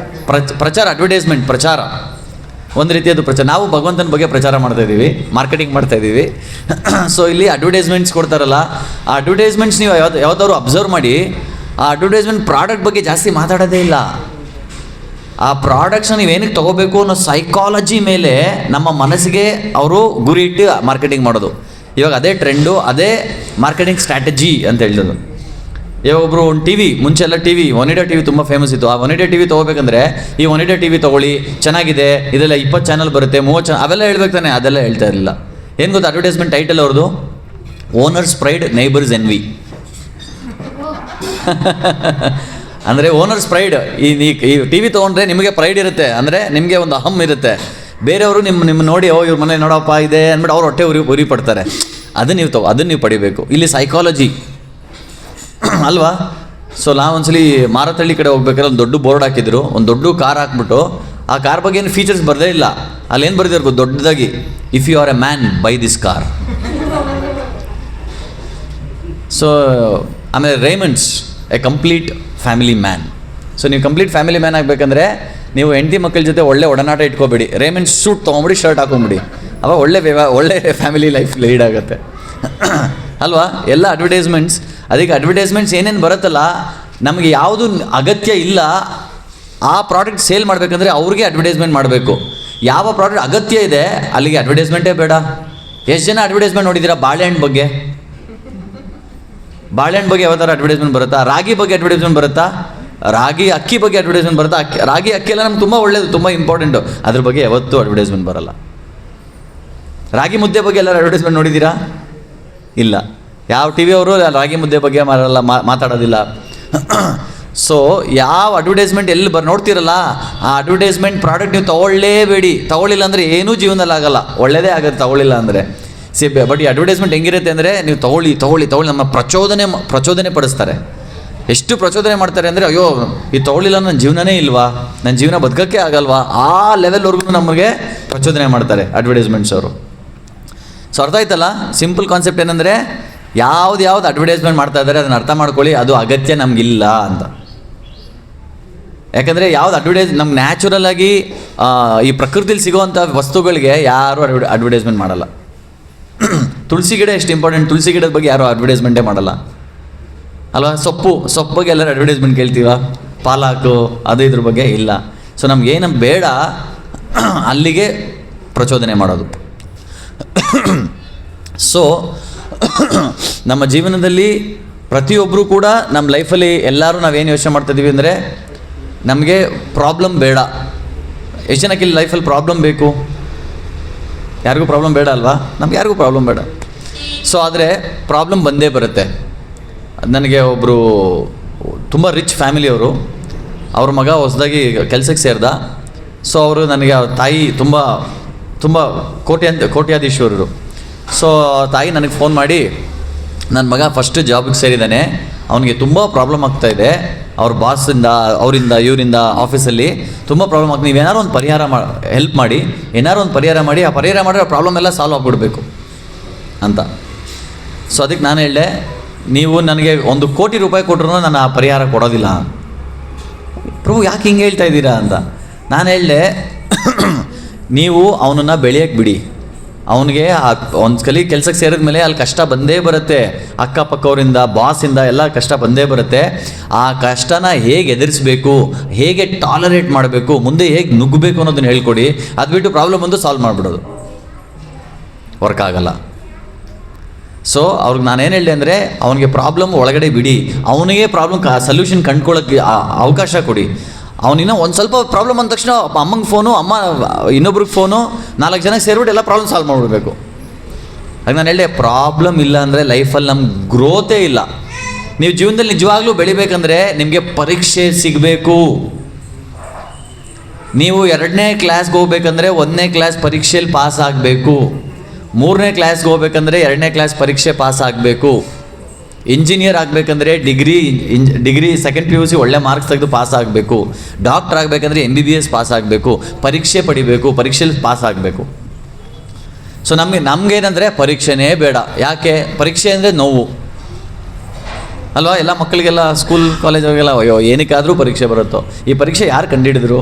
A: ಪ್ರಚಾರ, ಅಡ್ವರ್ಟೈಸ್ಮೆಂಟ್, ಪ್ರಚಾರ ಒಂದು ರೀತಿಯದು ಪ್ರಚಾರ. ನಾವು ಭಗವಂತನ ಬಗ್ಗೆ ಪ್ರಚಾರ ಮಾಡ್ತಾಯಿದ್ದೀವಿ, ಮಾರ್ಕೆಟಿಂಗ್ ಮಾಡ್ತಾಯಿದ್ದೀವಿ. ಸೊ ಇಲ್ಲಿ ಅಡ್ವರ್ಟೈಸ್ಮೆಂಟ್ಸ್ ಕೊಡ್ತಾರಲ್ಲ, ಆ ಅಡ್ವರ್ಟೈಸ್ಮೆಂಟ್ಸ್ ನೀವು ಯಾವ್ದಾದ್ರು ಅಬ್ಸರ್ವ್ ಮಾಡಿ, ಆ ಅಡ್ವರ್ಟೈಸ್ಮೆಂಟ್ ಪ್ರಾಡಕ್ಟ್ ಬಗ್ಗೆ ಜಾಸ್ತಿ ಮಾತಾಡೋದೇ ಇಲ್ಲ. ಆ ಪ್ರಾಡಕ್ಟ್ಸ್ನ ನೀವೇನಕ್ಕೆ ತೊಗೋಬೇಕು ಅನ್ನೋ ಸೈಕಾಲಜಿ ಮೇಲೆ ನಮ್ಮ ಮನಸ್ಸಿಗೆ ಅವರು ಗುರಿ ಇಟ್ಟು ಮಾರ್ಕೆಟಿಂಗ್ ಮಾಡೋದು. ಇವಾಗ ಅದೇ ಟ್ರೆಂಡು, ಅದೇ ಮಾರ್ಕೆಟಿಂಗ್ ಸ್ಟ್ರಾಟಜಿ ಅಂತ ಹೇಳ್ತದ್ದು. ಇವಾಗ ಒಬ್ಬರು ಒಂದು ಟಿ ವಿ, ಮುಂಚೆ ಎಲ್ಲ T V, Onida T V ತುಂಬ ಫೇಮಸ್ ಇತ್ತು. ಆ ಒನಿಡಾ ಟಿ ವಿ ತೊಗೋಬೇಕಂದ್ರೆ ಈ ಒನಿಡಾ ಟಿ ವಿ ತೊಗೊಳ್ಳಿ, ಚೆನ್ನಾಗಿದೆ, ಇದೆಲ್ಲ 20 ಚಾನಲ್ ಬರುತ್ತೆ, 30 ಚಾನಲ್, ಅವೆಲ್ಲ ಹೇಳ್ಬೇಕು ತಾನೆ. ಅದೆಲ್ಲ ಹೇಳ್ತಾ ಇರಲಿಲ್ಲ. ಏನು ಗೊತ್ತಾ ಅಡ್ವರ್ಟೈಸ್ಮೆಂಟ್ ಟೈಟಲ್ ಅವ್ರದ್ದು? Owners pride, neighbours envy. ಅಂದರೆ ಓನರ್ಸ್ ಪ್ರೈಡ್, ಈ ಟಿ ವಿ ತೊಗೊಂಡ್ರೆ ನಿಮಗೆ ಪ್ರೈಡ್ ಇರುತ್ತೆ, ಅಂದರೆ ನಿಮಗೆ ಒಂದು ಅಹಂ ಇರುತ್ತೆ. ಬೇರೆಯವರು ನಿಮ್ಮ ನೋಡಿ, ಇವ್ರ ಮನೆ ನೋಡಪ್ಪ ಇದೆ ಅಂದ್ಬಿಟ್ಟು ಅವ್ರು ಹೊಟ್ಟೆ ಉರಿ ಪಡ್ತಾರೆ. ಅದನ್ನು ನೀವು ಪಡಿಬೇಕು. ಇಲ್ಲಿ ಸೈಕಾಲಜಿ ಅಲ್ವಾ? ಸೊ ನಾವೊಂದ್ಸಲಿ ಮಾರತಳ್ಳಿ ಕಡೆ ಹೋಗ್ಬೇಕಾದ್ರೆ ಒಂದು ದೊಡ್ಡ ಬೋರ್ಡ್ ಹಾಕಿದ್ರು, ಒಂದು ದೊಡ್ಡ ಕಾರ್ ಹಾಕ್ಬಿಟ್ಟು, ಆ ಕಾರ್ ಬಗ್ಗೆ ಏನು ಫೀಚರ್ಸ್ ಬರದೇ ಇಲ್ಲ. ಅಲ್ಲೇನು ಬರೆದಿರ್ಬೋದು ದೊಡ್ಡದಾಗಿ, if you are a man buy this car. So ಆಮೇಲೆ Raymonds, a complete family man. So ನೀವು ಕಂಪ್ಲೀಟ್ ಫ್ಯಾಮಿಲಿ ಮ್ಯಾನ್ ಆಗಬೇಕಂದ್ರೆ ನೀವು ಹೆಂಡತಿ ಮಕ್ಕಳ ಜೊತೆ ಒಳ್ಳೆ ಒಡನಾಟ ಇಟ್ಕೊಬೇಡಿ, ರೇಮಂಡ್ಸ್ ಸೂಟ್ ತೊಗೊಂಬಿಡಿ, ಶರ್ಟ್ ಹಾಕೊಂಬಿಡಿ, ಅವಾಗ ಒಳ್ಳೆ ಫ್ಯಾಮಿಲಿ ಲೈಫ್ ಲೀಡ್ ಆಗುತ್ತೆ ಅಲ್ವಾ? ಎಲ್ಲ ಅಡ್ವರ್ಟೈಸ್ಮೆಂಟ್ಸ್. ಅದಕ್ಕೆ ಅಡ್ವರ್ಟೈಸ್ಮೆಂಟ್ಸ್ ಏನೇನು ಬರುತ್ತಲ್ಲ, ನಮಗೆ ಯಾವುದು ಅಗತ್ಯ ಇಲ್ಲ ಆ ಪ್ರಾಡಕ್ಟ್ ಸೇಲ್ ಮಾಡಬೇಕಂದ್ರೆ ಅವ್ರಿಗೆ ಅಡ್ವರ್ಟೈಸ್ಮೆಂಟ್ ಮಾಡಬೇಕು. ಯಾವ ಪ್ರಾಡಕ್ಟ್ ಅಗತ್ಯ ಇದೆ ಅಲ್ಲಿಗೆ ಅಡ್ವರ್ಟೈಸ್ಮೆಂಟೇ ಬೇಡ. ಎಷ್ಟು ಜನ ಅಡ್ವರ್ಟೈಸ್ಮೆಂಟ್ ನೋಡಿದ್ದೀರಾ? ಬಾಳೆಹಣ್ಣು ಬಗ್ಗೆ ಯಾವ ಥರ ಅಡ್ವರ್ಟೈಸ್ಮೆಂಟ್ ಬರುತ್ತಾ? ರಾಗಿ ಬಗ್ಗೆ ಅಡ್ವರ್ಟೈಸ್ಮೆಂಟ್ ಬರುತ್ತಾ? ರಾಗಿ ಅಕ್ಕಿ ಬಗ್ಗೆ ಅಡ್ವರ್ಟೈಸ್ಮೆಂಟ್ ಬರುತ್ತಾ? ರಾಗಿ ಅಕ್ಕಿ ಎಲ್ಲ ನಮ್ಗೆ ತುಂಬ ಒಳ್ಳೆಯದು, ತುಂಬ ಇಂಪಾರ್ಟೆಂಟು. ಅದ್ರ ಬಗ್ಗೆ ಯಾವತ್ತೂ ಅಡ್ವರ್ಟೈಸ್ಮೆಂಟ್ ಬರಲ್ಲ. ರಾಗಿ ಮುದ್ದೆ ಬಗ್ಗೆ ಎಲ್ಲರೂ ಅಡ್ವರ್ಟೈಸ್ಮೆಂಟ್ ನೋಡಿದ್ದೀರಾ? ಇಲ್ಲ. ಯಾವ ಟಿ ವಿ ಅವರು ರಾಗಿ ಮುದ್ದೆ ಬಗ್ಗೆ ಮಾತಾಡೋದಿಲ್ಲ. ಸೊ ಯಾವ ಅಡ್ವರ್ಟೈಸ್ಮೆಂಟ್ ಎಲ್ಲಿ ನೋಡ್ತಿರಲ್ಲ, ಆ ಅಡ್ವರ್ಟೈಸ್ಮೆಂಟ್ ಪ್ರಾಡಕ್ಟ್ ನೀವು ತೊಗೊಳ್ಳೇಬೇಡಿ. ತೊಗೊಳ್ಳಿಲ್ಲ ಅಂದರೆ ಏನೂ ಜೀವನದಲ್ಲಿ ಆಗಲ್ಲ, ಒಳ್ಳೆಯದೇ ಆಗುತ್ತೆ ತೊಗೊಳ್ಳಿಲ್ಲ ಅಂದರೆ. ಬಟ್ ಈ ಅಡ್ವರ್ಟೈಸ್ಮೆಂಟ್ ಹೆಂಗಿರುತ್ತೆ ಅಂದರೆ, ನೀವು ತೊಗೊಳ್ಳಿ ನಮ್ಮ ಪ್ರಚೋದನೆ ಪಡಿಸ್ತಾರೆ. ಎಷ್ಟು ಪ್ರಚೋದನೆ ಮಾಡ್ತಾರೆ ಅಂದರೆ, ಅಯ್ಯೋ ಇದು ತೊಗೊಳ್ಳಿಲ್ಲ ನನ್ನ ಜೀವನನೇ ಇಲ್ವಾ, ನನ್ನ ಜೀವನ ಬದುಕೋಕ್ಕೆ ಆಗಲ್ವಾ, ಆ ಲೆವೆಲ್ವರೆಗೂ ನಮಗೆ ಪ್ರಚೋದನೆ ಮಾಡ್ತಾರೆ ಅಡ್ವರ್ಟೈಸ್ಮೆಂಟ್ಸ್ ಅವರು. ಸೊ ಅರ್ಥ ಆಯ್ತಲ್ಲ? ಸಿಂಪಲ್ ಕಾನ್ಸೆಪ್ಟ್ ಏನಂದರೆ, ಯಾವ್ದು ಅಡ್ವರ್ಟೈಸ್ಮೆಂಟ್ ಮಾಡ್ತಾ ಇದ್ದಾರೆ ಅದನ್ನು ಅರ್ಥ ಮಾಡ್ಕೊಳ್ಳಿ, ಅದು ಅಗತ್ಯ ನಮಗಿಲ್ಲ ಅಂತ. ಯಾಕಂದರೆ ಯಾವ್ದು ನಮ್ಗೆ ನ್ಯಾಚುರಲ್ ಆಗಿ ಈ ಪ್ರಕೃತಿಲಿ ಸಿಗೋವಂಥ ವಸ್ತುಗಳಿಗೆ ಯಾರೂ ಅಡ್ವರ್ಟೈಸ್ಮೆಂಟ್ ಮಾಡಲ್ಲ. ತುಳಸಿ ಗಿಡ ಎಷ್ಟು ಇಂಪಾರ್ಟೆಂಟ್, ತುಳಸಿ ಗಿಡದ ಬಗ್ಗೆ ಯಾರೂ ಅಡ್ವರ್ಟೈಸ್ಮೆಂಟೇ ಮಾಡಲ್ಲ ಅಲ್ವಾ? ಸೊಪ್ಪು ಬಗ್ಗೆ ಎಲ್ಲರೂ ಅಡ್ವರ್ಟೈಸ್ಮೆಂಟ್ ಕೇಳ್ತೀವ? ಪಾಲಾಕು ಅದು ಇದ್ರ ಬಗ್ಗೆ ಇಲ್ಲ. ಸೊ ನಮ್ಗೇನು ಬೇಡ ಅಲ್ಲಿಗೆ ಪ್ರಚೋದನೆ ಮಾಡೋದು. ಸೊ ನಮ್ಮ ಜೀವನದಲ್ಲಿ ಪ್ರತಿಯೊಬ್ಬರು ಕೂಡ ನಮ್ಮ ಲೈಫಲ್ಲಿ ಎಲ್ಲರೂ ನಾವೇನು ಯೋಚನೆ ಮಾಡ್ತಾಯಿದ್ದೀವಿ ಅಂದರೆ, ನಮಗೆ ಪ್ರಾಬ್ಲಮ್ ಬೇಡ. ಎಷ್ಟು ಜನಕ್ಕೆ ಇಲ್ಲಿ ಲೈಫಲ್ಲಿ ಪ್ರಾಬ್ಲಮ್ ಬೇಕು? ಯಾರಿಗೂ ಪ್ರಾಬ್ಲಮ್ ಬೇಡ ಅಲ್ವಾ? ನಮ್ಗೆ ಯಾರಿಗೂ ಪ್ರಾಬ್ಲಮ್ ಬೇಡ. ಸೊ ಆದರೆ ಪ್ರಾಬ್ಲಮ್ ಬಂದೇ ಬರುತ್ತೆ. ನನಗೆ ಒಬ್ಬರು ತುಂಬ ರಿಚ್ ಫ್ಯಾಮಿಲಿಯವರು, ಅವ್ರ ಮಗ ಹೊಸದಾಗಿ ಕೆಲಸಕ್ಕೆ ಸೇರಿದ. ಸೊ ಅವರು ನನಗೆ ತಾಯಿ ತುಂಬ ಕೋಟ್ಯಾಧೀಶ್ವರರು. ಸೊ ತಾಯಿ ನನಗೆ ಫೋನ್ ಮಾಡಿ, ನನ್ನ ಮಗ ಫಸ್ಟ್ ಜಾಬಿಗೆ ಸೇರಿದ್ದಾನೆ, ಅವನಿಗೆ ತುಂಬ ಪ್ರಾಬ್ಲಮ್ ಆಗ್ತಾಯಿದೆ, ಅವ್ರ ಬಾಸಿಂದ ಇವರಿಂದ ಆಫೀಸಲ್ಲಿ ತುಂಬ ಪ್ರಾಬ್ಲಮ್ ಆಗ್ತದೆ, ನೀವೇನಾರು ಒಂದು ಪರಿಹಾರ ಹೆಲ್ಪ್ ಮಾಡಿ, ಏನಾರು ಒಂದು ಪರಿಹಾರ ಮಾಡಿ, ಆ ಪರಿಹಾರ ಮಾಡಿದ್ರೆ ಆ ಪ್ರಾಬ್ಲಮ್ ಎಲ್ಲ ಸಾಲ್ವ್ ಆಗಿಬಿಡ್ಬೇಕು ಅಂತ. ಸೊ ಅದಕ್ಕೆ ನಾನು ಹೇಳಿದೆ, ನೀವು ನನಗೆ 1 ಕೋಟಿ ರೂಪಾಯಿ ಕೊಟ್ಟರು ನಾನು ಆ ಪರಿಹಾರ ಕೊಡೋದಿಲ್ಲ. ಪ್ರಭು ಯಾಕೆ ಹಿಂಗೆ ಹೇಳ್ತಾ ಇದ್ದೀರಾ ಅಂತ ನಾನು ಹೇಳಿದೆ, ನೀವು ಅವನನ್ನು ಬೆಳೆಯೋಕ್ಕೆ ಬಿಡಿ. ಅವನಿಗೆ ಒಂದು ಕಲಿ ಕೆಲಸಕ್ಕೆ ಸೇರಿದ ಮೇಲೆ ಅಲ್ಲಿ ಕಷ್ಟ ಬಂದೇ ಬರುತ್ತೆ, ಅಕ್ಕಪಕ್ಕವರಿಂದ, ಬಾಸಿಂದ ಎಲ್ಲ ಕಷ್ಟ ಬಂದೇ ಬರುತ್ತೆ. ಆ ಕಷ್ಟನ ಹೇಗೆ ಎದುರಿಸಬೇಕು, ಹೇಗೆ ಟಾಲರೇಟ್ ಮಾಡಬೇಕು, ಮುಂದೆ ಹೇಗೆ ನುಗ್ಗಬೇಕು ಅನ್ನೋದನ್ನು ಹೇಳ್ಕೊಡಿ. ಅದು ಬಿಟ್ಟು ಪ್ರಾಬ್ಲಮ್ ಒಂದು ಸಾಲ್ವ್ ಮಾಡಿಬಿಡೋದು ವರ್ಕ್ ಆಗಲ್ಲ. ಸೊ ಅವ್ರಿಗೆ ನಾನೇನು ಹೇಳಿದೆ ಅಂದರೆ, ಅವನಿಗೆ ಪ್ರಾಬ್ಲಮ್ ಒಳಗಡೆ ಬಿಡಿ, ಅವನಿಗೆ ಪ್ರಾಬ್ಲಮ್ ಸೊಲ್ಯೂಷನ್ ಕಂಡ್ಕೊಳ್ಳೋಕ್ಕೆ ಅವಕಾಶ ಕೊಡಿ. ಅವನಿನ್ನ ಒಂದು ಸ್ವಲ್ಪ ಪ್ರಾಬ್ಲಮ್ ಅಂದ ತಕ್ಷಣ ಅಮ್ಮಂಗೆ ಫೋನು, ಅಮ್ಮ ಇನ್ನೊಬ್ರಿಗೆ ಫೋನು, 4 ಜನ ಸೇರಿಬಿಟ್ಟು ಎಲ್ಲ ಪ್ರಾಬ್ಲಮ್ ಸಾಲ್ವ್ ಮಾಡಿಬಿಡ್ಬೇಕು. ಹಾಗೆ ನಾನು ಹೇಳಿದೆ, ಪ್ರಾಬ್ಲಮ್ ಇಲ್ಲ ಅಂದರೆ ಲೈಫಲ್ಲಿ ನಮ್ಗೆ ಗ್ರೋತೇ ಇಲ್ಲ. ನೀವು ಜೀವನದಲ್ಲಿ ನಿಜವಾಗ್ಲೂ ಬೆಳಿಬೇಕಂದ್ರೆ ನಿಮಗೆ ಪರೀಕ್ಷೆ ಸಿಗಬೇಕು. ನೀವು 2ನೇ ಕ್ಲಾಸ್ಗೆ ಹೋಗ್ಬೇಕಂದ್ರೆ 1ನೇ ಕ್ಲಾಸ್ ಪರೀಕ್ಷೆಯಲ್ಲಿ ಪಾಸ್ ಆಗಬೇಕು. 3ನೇ ಕ್ಲಾಸ್ಗೆ ಹೋಗ್ಬೇಕಂದ್ರೆ 2ನೇ ಕ್ಲಾಸ್ ಪರೀಕ್ಷೆ ಪಾಸ್ ಆಗಬೇಕು. ಇಂಜಿನಿಯರ್ ಆಗಬೇಕಂದ್ರೆ ಡಿಗ್ರಿ ಸೆಕೆಂಡ್ PUC ಒಳ್ಳೆ ಮಾರ್ಕ್ಸ್ ತೆಗೆದು ಪಾಸ್ ಆಗಬೇಕು. ಡಾಕ್ಟರ್ ಆಗಬೇಕಂದ್ರೆ MBBS ಪಾಸ್ ಆಗಬೇಕು, ಪರೀಕ್ಷೆ ಪಡಿಬೇಕು, ಪರೀಕ್ಷೆಯಲ್ಲಿ ಪಾಸ್ ಆಗಬೇಕು. ಸೊ ನಮಗೇನಂದರೆ ಪರೀಕ್ಷೆನೇ ಬೇಡ. ಯಾಕೆ? ಪರೀಕ್ಷೆ ಅಂದರೆ ನೋವು ಅಲ್ವಾ? ಎಲ್ಲ ಮಕ್ಕಳಿಗೆಲ್ಲ ಸ್ಕೂಲ್ ಕಾಲೇಜಾಗೆಲ್ಲ ಅಯ್ಯೋ ಏನಕ್ಕಾದರೂ ಪರೀಕ್ಷೆ ಬರುತ್ತೋ. ಈ ಪರೀಕ್ಷೆ ಯಾರು ಕಂಡುಹಿಡಿದ್ರು?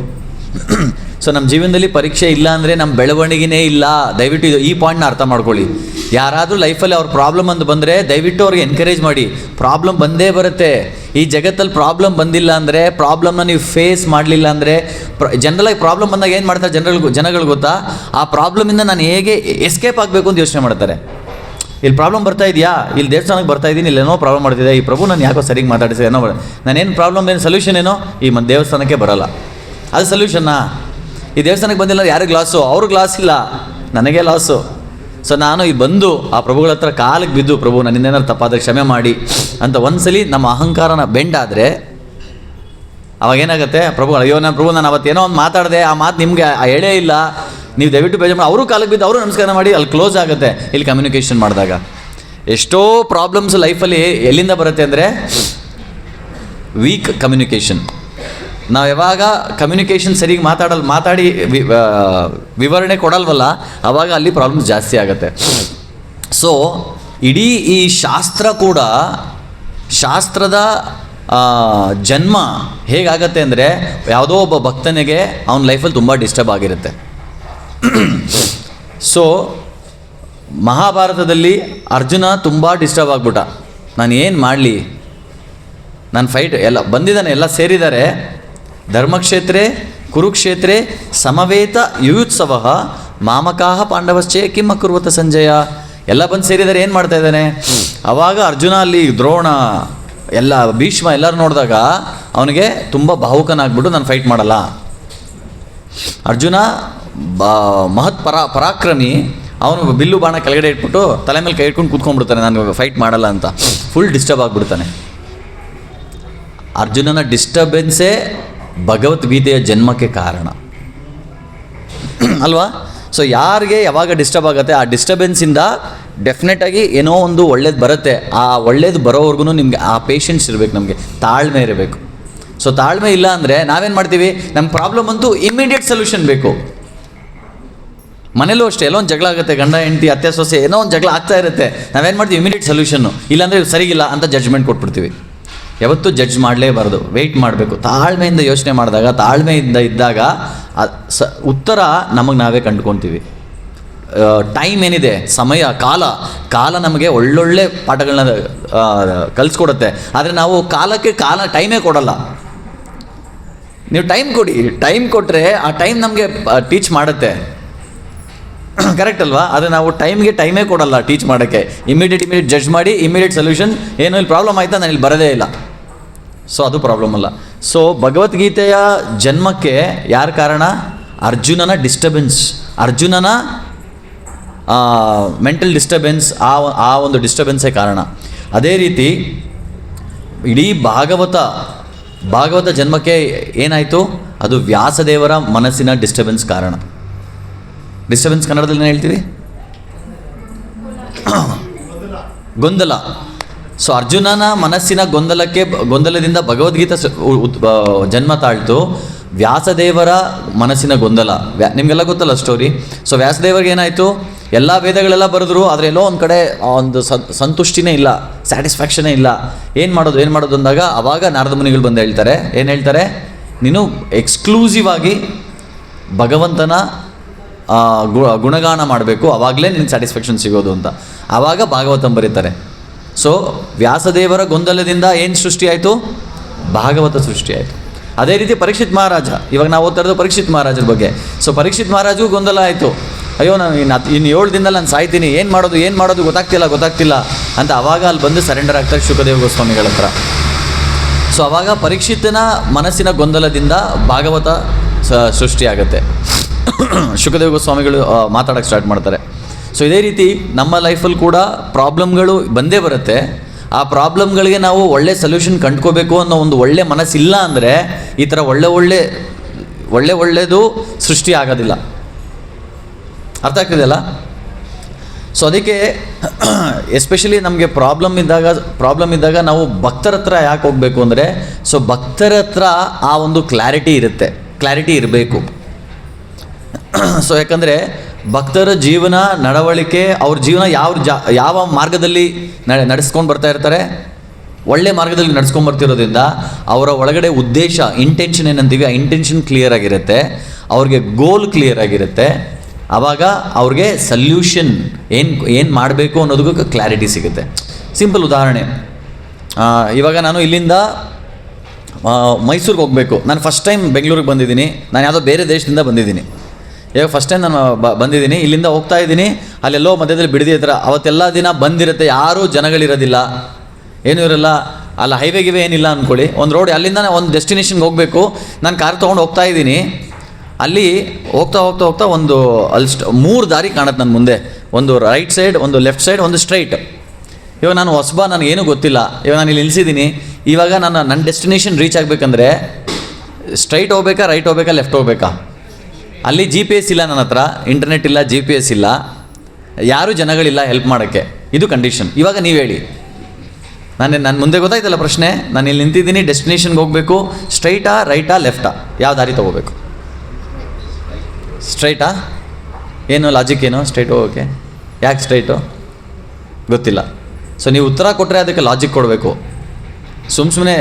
A: ಸೊ ನಮ್ಮ ಜೀವನದಲ್ಲಿ ಪರೀಕ್ಷೆ ಇಲ್ಲ ಅಂದರೆ ನಮ್ಮ ಬೆಳವಣಿಗೆನೇ ಇಲ್ಲ. ದಯವಿಟ್ಟು ಈ ಪಾಯಿಂಟ್ನ ಅರ್ಥ ಮಾಡ್ಕೊಳ್ಳಿ. ಯಾರಾದರೂ ಲೈಫಲ್ಲಿ ಅವ್ರ ಪ್ರಾಬ್ಲಮ್ ಅಂತ ಬಂದರೆ ದಯವಿಟ್ಟು ಅವ್ರಿಗೆ ಎನ್ಕರೇಜ್ ಮಾಡಿ. ಪ್ರಾಬ್ಲಮ್ ಬಂದೇ ಬರುತ್ತೆ. ಈ ಜಗತ್ತಲ್ಲಿ ಪ್ರಾಬ್ಲಮ್ ಬಂದಿಲ್ಲ ಅಂದರೆ, ಪ್ರಾಬ್ಲಮ್ನ ನೀವು ಫೇಸ್ ಮಾಡಲಿಲ್ಲ ಅಂದರೆ, ಜನರಲಾಗಿ ಪ್ರಾಬ್ಲಮ್ ಬಂದಾಗ ಏನು ಮಾಡ್ತಾರೆ ಜನಗಳು ಗೊತ್ತಾ? ಆ ಪ್ರಾಬ್ಲಮಿಂದ ನಾನು ಹೇಗೆ ಎಸ್ಕೇಪ್ ಆಗಬೇಕು ಅಂತ ಯೋಚನೆ ಮಾಡ್ತಾರೆ. ಇಲ್ಲಿ ಪ್ರಾಬ್ಲಮ್ ಬರ್ತಾ ಇದೆಯಾ, ಇಲ್ಲಿ ದೇವಸ್ಥಾನಕ್ಕೆ ಬರ್ತಾ ಇದ್ದೀನಿ, ಇಲ್ಲೇನೋ ಪ್ರಾಬ್ಲಮ್ ಮಾಡ್ತಿದೆ, ಈ ಪ್ರಭು ನಾನು ಯಾಕೋ ಸರಿಗೆ ಮಾತಾಡಿಸಿ ಏನೋ ನಾನೇನು ಪ್ರಾಬ್ಲಮ್ ಏನು ಸೊಲ್ಯೂಷನ್ ಏನೋ, ಈ ದೇವಸ್ಥಾನಕ್ಕೆ ಬರೋಲ್ಲ, ಅದು ಸೊಲ್ಯೂಷನ್ನಾ? ಈ ದೇವಸ್ಥಾನಕ್ಕೆ ಬಂದಿಲ್ಲ ಯಾರಿಗೆ ಲಾಸು? ಅವ್ರಿಗೆ ಲಾಸ್ ಇಲ್ಲ, ನನಗೆ ಲಾಸು. ಸೊ ನಾನು ಈ ಬಂದು ಆ ಪ್ರಭುಗಳ ಹತ್ರ ಕಾಲಿಗೆ ಬಿದ್ದು, ಪ್ರಭು ನನ್ನಿಂದೇನಾದ್ರು ತಪ್ಪಾದರೆ ಕ್ಷಮೆ ಮಾಡಿ ಅಂತ ಒಂದ್ಸಲಿ ನಮ್ಮ ಅಹಂಕಾರನ ಬೆಂಡಾದರೆ ಅವಾಗೇನಾಗುತ್ತೆ? ಪ್ರಭುಗಳು ಅಯ್ಯೋ ನಾನು ಅವತ್ತೇನೋ ಒಂದು ಮಾತಾಡಿದೆ, ಆ ಮಾತು ನಿಮಗೆ ಹೇಳೇ ಇಲ್ಲ, ನೀವು ದಯವಿಟ್ಟು ಬೇಜಾರು ಮಾಡಿ. ಅವರು ಕಾಲಿಗೆ ಬಿದ್ದು ಅವರು ನಮಸ್ಕಾರ ಮಾಡಿ, ಅಲ್ಲಿ ಕ್ಲೋಸ್ ಆಗುತ್ತೆ. ಇಲ್ಲಿ ಕಮ್ಯುನಿಕೇಷನ್ ಮಾಡಿದಾಗ ಎಷ್ಟೋ ಪ್ರಾಬ್ಲಮ್ಸ್ ಲೈಫಲ್ಲಿ ಎಲ್ಲಿಂದ ಬರುತ್ತೆ ಅಂದರೆ ವೀಕ್ ಕಮ್ಯುನಿಕೇಷನ್. ನಾವು ಯಾವಾಗ ಕಮ್ಯುನಿಕೇಷನ್ ಸರಿಗೆ ಮಾತಾಡಿ ವಿವರಣೆ ಕೊಡಲ್ವಲ್ಲ, ಆವಾಗ ಅಲ್ಲಿ ಪ್ರಾಬ್ಲಮ್ಸ್ ಜಾಸ್ತಿ ಆಗುತ್ತೆ. ಸೊ ಇಡೀ ಈ ಶಾಸ್ತ್ರ ಕೂಡ, ಶಾಸ್ತ್ರದ ಜನ್ಮ ಹೇಗಾಗತ್ತೆ ಅಂದರೆ, ಯಾವುದೋ ಒಬ್ಬ ಭಕ್ತನಿಗೆ ಅವನ ಲೈಫಲ್ಲಿ ತುಂಬ ಡಿಸ್ಟರ್ಬ್ ಆಗಿರುತ್ತೆ. ಸೊ ಮಹಾಭಾರತದಲ್ಲಿ ಅರ್ಜುನ ತುಂಬ ಡಿಸ್ಟರ್ಬ್ ಆಗ್ಬಿಟ್ಟ. ನಾನು ಏನು ಮಾಡಲಿ, ನಾನು ಫೈಟ್ ಎಲ್ಲ ಬಂದಿದ್ದಾನೆ, ಎಲ್ಲ ಸೇರಿದ್ದಾರೆ. ಧರ್ಮಕ್ಷೇತ್ರೇ ಕುರುಕ್ಷೇತ್ರೇ ಸಮವೇತ ಯುಯುತ್ಸವ ಮಾಮಕಾಹ ಪಾಂಡವಶ್ಚೇ ಕಿಮ್ ಅಕುರ್ವತ ಸಂಜಯ. ಎಲ್ಲ ಬಂದು ಸೇರಿದ್ದಾರೆ, ಏನು ಮಾಡ್ತಾ ಇದ್ದಾನೆ? ಆವಾಗ ಅರ್ಜುನ ಅಲ್ಲಿ ದ್ರೋಣ ಎಲ್ಲ ಭೀಷ್ಮ ಎಲ್ಲರೂ ನೋಡಿದಾಗ ಅವನಿಗೆ ತುಂಬ ಭಾವುಕನಾಗ್ಬಿಟ್ಟು ನಾನು ಫೈಟ್ ಮಾಡಲ್ಲ. ಅರ್ಜುನ ಮಹತ್ ಪರಾಕ್ರಮಿ, ಅವನು ಬಿಲ್ಲು ಬಾಣ ಕೆಳಗಡೆ ಇಟ್ಬಿಟ್ಟು ತಲೆ ಮೇಲೆ ಕೈ ಇಟ್ಕೊಂಡು ಕೂತ್ಕೊಂಡ್ಬಿಡ್ತಾನೆ, ನಾನು ಫೈಟ್ ಮಾಡಲ್ಲ ಅಂತ. ಫುಲ್ ಡಿಸ್ಟರ್ಬ್ ಆಗಿಬಿಡ್ತಾನೆ. ಅರ್ಜುನನ ಡಿಸ್ಟರ್ಬೆನ್ಸೇ ಭಗವದ್ಗೀತೆಯ ಜನ್ಮಕ್ಕೆ ಕಾರಣ ಅಲ್ವಾ? ಸೊ ಯಾರಿಗೆ ಯಾವಾಗ ಡಿಸ್ಟರ್ಬ್ ಆಗುತ್ತೆ, ಆ ಡಿಸ್ಟರ್ಬೆನ್ಸಿಂದ ಡೆಫಿನೆಟಾಗಿ ಏನೋ ಒಂದು ಒಳ್ಳೇದು ಬರುತ್ತೆ. ಆ ಒಳ್ಳೇದು ಬರೋವರೆಗೂ ನಿಮಗೆ ಆ ಪೇಷನ್ಸ್ ಇರಬೇಕು, ನಮಗೆ ತಾಳ್ಮೆ ಇರಬೇಕು. ಸೊ ತಾಳ್ಮೆ ಇಲ್ಲ ಅಂದರೆ ನಾವೇನು ಮಾಡ್ತೀವಿ? ನಮ್ಮ ಪ್ರಾಬ್ಲಮ್ ಅಂತೂ ಇಮ್ಮಿಡಿಯೇಟ್ ಸೊಲ್ಯೂಷನ್ ಬೇಕು. ಮನೇಲೂ ಅಷ್ಟೇ, ಎಲ್ಲೋ ಒಂದು ಜಗಳ ಆಗುತ್ತೆ, ಗಂಡ ಹೆಂಡತಿ ಅತ್ತೆ ಸೊಸೆ ಏನೋ ಒಂದು ಜಗಳ ಆಗ್ತಾ ಇರುತ್ತೆ. ನಾವೇನು ಮಾಡ್ತೀವಿ? ಇಮಿಡಿಯೇಟ್ ಸೊಲ್ಯೂಷನ್ನು, ಇಲ್ಲಾಂದರೆ ಸರಿಗಿಲ್ಲ ಅಂತ ಜಡ್ಜ್ಮೆಂಟ್ ಕೊಟ್ಬಿಡ್ತೀವಿ. ಯಾವತ್ತೂ ಜಡ್ಜ್ ಮಾಡಲೇಬಾರ್ದು, ವೆಯ್ಟ್ ಮಾಡಬೇಕು. ತಾಳ್ಮೆಯಿಂದ ಯೋಚನೆ ಮಾಡಿದಾಗ, ತಾಳ್ಮೆಯಿಂದ ಇದ್ದಾಗ ಉತ್ತರ ನಮಗೆ ನಾವೇ ಕಂಡುಕೊಳ್ತೀವಿ. ಟೈಮ್ ಏನಿದೆ, ಸಮಯ, ಕಾಲ ನಮಗೆ ಒಳ್ಳೊಳ್ಳೆ ಪಾಠಗಳನ್ನ ಕಲಿಸ್ಕೊಡುತ್ತೆ. ಆದರೆ ನಾವು ಟೈಮೇ ಕೊಡಲ್ಲ. ನೀವು ಟೈಮ್ ಕೊಡಿ, ಟೈಮ್ ಕೊಟ್ಟರೆ ಆ ಟೈಮ್ ನಮಗೆ ಟೀಚ್ ಮಾಡುತ್ತೆ. ಕರೆಕ್ಟ್ ಅಲ್ವಾ? ಆದರೆ ನಾವು ಟೈಮೇ ಕೊಡಲ್ಲ ಟೀಚ್ ಮಾಡೋಕ್ಕೆ. ಇಮಿಡಿಯೇಟ್ ಜಡ್ಜ್ ಮಾಡಿ ಇಮಿಡಿಯೇಟ್ ಸೊಲ್ಯೂಷನ್. ಏನೋ ಇಲ್ಲಿ ಪ್ರಾಬ್ಲಮ್ ಆಯಿತಾ, ನಾನು ಇಲ್ಲಿ ಬರೋದೇ ಇಲ್ಲ. ಸೊ ಅದು ಪ್ರಾಬ್ಲಮ್ ಅಲ್ಲ. ಸೊ ಭಗವದ್ಗೀತೆಯ ಜನ್ಮಕ್ಕೆ ಯಾರು ಕಾರಣ? ಅರ್ಜುನನ ಡಿಸ್ಟರ್ಬೆನ್ಸ್, ಅರ್ಜುನನ ಮೆಂಟಲ್ ಡಿಸ್ಟರ್ಬೆನ್ಸ್, ಆ ಒಂದು ಡಿಸ್ಟರ್ಬೆನ್ಸೇ ಕಾರಣ. ಅದೇ ರೀತಿ ಇಡೀ ಭಾಗವತ ಜನ್ಮಕ್ಕೆ ಏನಾಯಿತು? ಅದು ವ್ಯಾಸದೇವರ ಮನಸ್ಸಿನ ಡಿಸ್ಟರ್ಬೆನ್ಸ್ ಕಾರಣ. ಡಿಸ್ಟರ್ಬೆನ್ಸ್ ಕನ್ನಡದಲ್ಲಿ ಏನು ಹೇಳ್ತೀವಿ? ಗೊಂದಲ. ಸೊ ಅರ್ಜುನನ ಮನಸ್ಸಿನ ಗೊಂದಲದಿಂದ ಭಗವದ್ಗೀತಾ ಜನ್ಮ ತಾಳ್ತು. ವ್ಯಾಸದೇವರ ಮನಸ್ಸಿನ ಗೊಂದಲ, ನಿಮಗೆಲ್ಲ ಗೊತ್ತಲ್ಲ ಸ್ಟೋರಿ. ಸೊ ವ್ಯಾಸದೇವರಿಗೆ ಏನಾಯಿತು? ಎಲ್ಲ ವೇದಗಳೆಲ್ಲ ಬರೆದ್ರು, ಆದರೆ ಎಲ್ಲೋ ಒಂದು ಕಡೆ ಒಂದು ಸಂತುಷ್ಟಿನೇ ಇಲ್ಲ, ಸ್ಯಾಟಿಸ್ಫ್ಯಾಕ್ಷನೇ ಇಲ್ಲ. ಏನು ಮಾಡೋದು ಅಂದಾಗ ಆವಾಗ ನಾರದ ಮುನಿಗಳು ಬಂದು ಹೇಳ್ತಾರೆ, ಏನು ಹೇಳ್ತಾರೆ? ನೀನು ಎಕ್ಸ್ಕ್ಲೂಸಿವ್ ಆಗಿ ಭಗವಂತನ ಗುಣಗಾನ ಮಾಡಬೇಕು, ಆವಾಗಲೇ ನಿನಗೆ ಸ್ಯಾಟಿಸ್ಫ್ಯಾಕ್ಷನ್ ಸಿಗೋದು ಅಂತ. ಆವಾಗ ಭಾಗವತಂ ಬರೀತಾರೆ. ಸೊ ವ್ಯಾಸದೇವರ ಗೊಂದಲದಿಂದ ಏನು ಸೃಷ್ಟಿಯಾಯಿತು? ಭಾಗವತ ಸೃಷ್ಟಿಯಾಯಿತು. ಅದೇ ರೀತಿ ಪರೀಕ್ಷಿತ್ ಮಹಾರಾಜ, ಇವಾಗ ನಾವು ಓದ್ತಾ ಇರೋದು ಪರೀಕ್ಷಿತ್ ಮಹಾರಾಜರ ಬಗ್ಗೆ. ಸೊ ಪರೀಕ್ಷಿತ್ ಮಹಾರಾಜಗೂ ಗೊಂದಲ ಆಯಿತು. ಅಯ್ಯೋ ನಾನು ಇನ್ನು 7 ದಿನದಲ್ಲಿ ನಾನು ಸಾಯ್ತೀನಿ, ಏನು ಮಾಡೋದು ಗೊತ್ತಾಗ್ತಿಲ್ಲ ಅಂತ. ಆವಾಗ ಅಲ್ಲಿ ಬಂದು ಸರೆಂಡರ್ ಆಗ್ತಾರೆ ಶುಕದೇವ ಗೋಸ್ವಾಮಿಗಳ ಹತ್ರ. ಸೊ ಆವಾಗ ಪರೀಕ್ಷಿತನ ಮನಸ್ಸಿನ ಗೊಂದಲದಿಂದ ಭಾಗವತ ಸೃಷ್ಟಿಯಾಗುತ್ತೆ. ಶುಕದೇವ ಗೋಸ್ವಾಮಿಗಳು ಮಾತಾಡೋಕ್ಕೆ ಸ್ಟಾರ್ಟ್ ಮಾಡ್ತಾರೆ. ಸೊ ಇದೇ ರೀತಿ ನಮ್ಮ ಲೈಫಲ್ಲಿ ಕೂಡ ಪ್ರಾಬ್ಲಮ್ಗಳು ಬಂದೇ ಬರುತ್ತೆ. ಆ ಪ್ರಾಬ್ಲಮ್ಗಳಿಗೆ ನಾವು ಒಳ್ಳೆ ಸೊಲ್ಯೂಷನ್ ಕಂಡ್ಕೋಬೇಕು ಅನ್ನೋ ಒಂದು ಒಳ್ಳೆ ಮನಸ್ಸಿಲ್ಲ ಅಂದರೆ ಈ ಥರ ಒಳ್ಳೆಯದು ಸೃಷ್ಟಿ ಆಗೋದಿಲ್ಲ. ಅರ್ಥ ಆಗ್ತಿದೆಯಲ್ಲ? ಸೊ ಅದಕ್ಕೆ ಎಸ್ಪೆಷಲಿ ನಮಗೆ ಪ್ರಾಬ್ಲಮ್ ಇದ್ದಾಗ ನಾವು ಭಕ್ತರ ಹತ್ರ ಯಾಕೆ ಹೋಗಬೇಕು ಅಂದರೆ, ಸೊ ಭಕ್ತರ ಹತ್ರ ಆ ಒಂದು ಕ್ಲಾರಿಟಿ ಇರಬೇಕು. ಸೊ ಯಾಕಂದರೆ ಭಕ್ತರ ಜೀವನ ನಡವಳಿಕೆ, ಅವ್ರ ಜೀವನ ಯಾವ ಮಾರ್ಗದಲ್ಲಿ ನಡೆಸ್ಕೊಂಡು ಬರ್ತಾ ಇರ್ತಾರೆ, ಒಳ್ಳೆ ಮಾರ್ಗದಲ್ಲಿ ನಡ್ಸ್ಕೊಂಡು ಬರ್ತಿರೋದ್ರಿಂದ ಅವರ ಒಳಗಡೆ ಉದ್ದೇಶ, ಇಂಟೆನ್ಷನ್ ಏನಂತೀವಿ, ಆ ಇಂಟೆನ್ಷನ್ ಕ್ಲಿಯರ್ ಆಗಿರುತ್ತೆ, ಅವ್ರಿಗೆ ಗೋಲ್ ಕ್ಲಿಯರ್ ಆಗಿರುತ್ತೆ. ಆವಾಗ ಅವ್ರಿಗೆ ಸಲ್ಯೂಷನ್ ಏನು ಮಾಡಬೇಕು ಅನ್ನೋದಕ್ಕೂ ಕ್ಲಾರಿಟಿ ಸಿಗುತ್ತೆ. ಸಿಂಪಲ್ ಉದಾಹರಣೆ, ಇವಾಗ ನಾನು ಇಲ್ಲಿಂದ ಮೈಸೂರಿಗೆ ಹೋಗಬೇಕು. ನಾನು ಫಸ್ಟ್ ಟೈಮ್ ಬೆಂಗಳೂರಿಗೆ ಬಂದಿದ್ದೀನಿ, ನಾನು ಯಾವುದೋ ಬೇರೆ ದೇಶದಿಂದ ಬಂದಿದ್ದೀನಿ. ಇವಾಗ ಫಸ್ಟ್ ಟೈಮ್ ನಾನು ಬಂದಿದ್ದೀನಿ, ಇಲ್ಲಿಂದ ಹೋಗ್ತಾ ಇದ್ದೀನಿ, ಅಲ್ಲೆಲ್ಲೋ ಮಧ್ಯದಲ್ಲಿ ಬಿಡದಿ ಹತ್ರ ಅವತ್ತೆಲ್ಲ ದಿನ ಬಂದಿರುತ್ತೆ, ಯಾರೂ ಜನಗಳಿರೋದಿಲ್ಲ, ಏನೂ ಇರೋಲ್ಲ, ಅಲ್ಲ ಹೈವೇಗಿವೆ ಏನಿಲ್ಲ ಅಂದ್ಕೊಳ್ಳಿ, ಒಂದು ರೋಡ್, ಅಲ್ಲಿಂದ ಒಂದು ಡೆಸ್ಟಿನೇಷನ್ಗೆ ಹೋಗಬೇಕು. ನಾನು ಕಾರ್ ತೊಗೊಂಡು ಹೋಗ್ತಾ ಇದ್ದೀನಿ, ಅಲ್ಲಿ ಹೋಗ್ತಾ ಒಂದು ಅಲ್ಲಿ 3 ದಾರಿ ಕಾಣುತ್ತೆ ನನ್ನ ಮುಂದೆ, ಒಂದು ರೈಟ್ ಸೈಡ್, ಒಂದು ಲೆಫ್ಟ್ ಸೈಡ್, ಒಂದು ಸ್ಟ್ರೈಟ್. ಇವಾಗ ನಾನು ಹೊಸಬ, ನನಗೇನು ಗೊತ್ತಿಲ್ಲ, ಇವಾಗ ನಾನು ಇಲ್ಲಿ ನಿಲ್ಲಿಸಿದ್ದೀನಿ. ಇವಾಗ ನನ್ನ ಡೆಸ್ಟಿನೇಷನ್ ರೀಚ್ ಆಗಬೇಕಂದ್ರೆ ಸ್ಟ್ರೈಟ್ ಹೋಗ್ಬೇಕಾ, ರೈಟ್ ಹೋಗ್ಬೇಕಾ, ಲೆಫ್ಟ್ ಹೋಗ್ಬೇಕಾ? ಅಲ್ಲಿ GPS ಇಲ್ಲ, ನನ್ನ ಹತ್ರ ಇಂಟರ್ನೆಟ್ ಇಲ್ಲ, GPS ಇಲ್ಲ, ಯಾರೂ ಜನಗಳಿಲ್ಲ ಹೆಲ್ಪ್ ಮಾಡೋಕ್ಕೆ. ಇದು ಕಂಡೀಷನ್. ಇವಾಗ ನೀವು ಹೇಳಿ, ನನ್ನ ಮುಂದೆ ಗೊತ್ತಾಯ್ತಲ್ಲ ಪ್ರಶ್ನೆ, ನಾನು ಇಲ್ಲಿ ನಿಂತಿದ್ದೀನಿ, ಡೆಸ್ಟಿನೇಷನ್ಗೆ ಹೋಗಬೇಕು, ಸ್ಟ್ರೈಟಾ, ರೈಟಾ, ಲೆಫ್ಟಾ, ಯಾವ ದಾರಿ ತೊಗೋಬೇಕು? ಸ್ಟ್ರೈಟಾ? ಏನು ಲಾಜಿಕ್, ಏನು ಸ್ಟ್ರೈಟ್ ಹೋಗೋಕ್ಕೆ? ಯಾಕೆ ಸ್ಟ್ರೈಟು ಗೊತ್ತಿಲ್ಲ. ಸೊ ನೀವು ಉತ್ತರ ಕೊಟ್ಟರೆ ಅದಕ್ಕೆ ಲಾಜಿಕ್ ಕೊಡಬೇಕು. ಸುಮ್ಮನೆ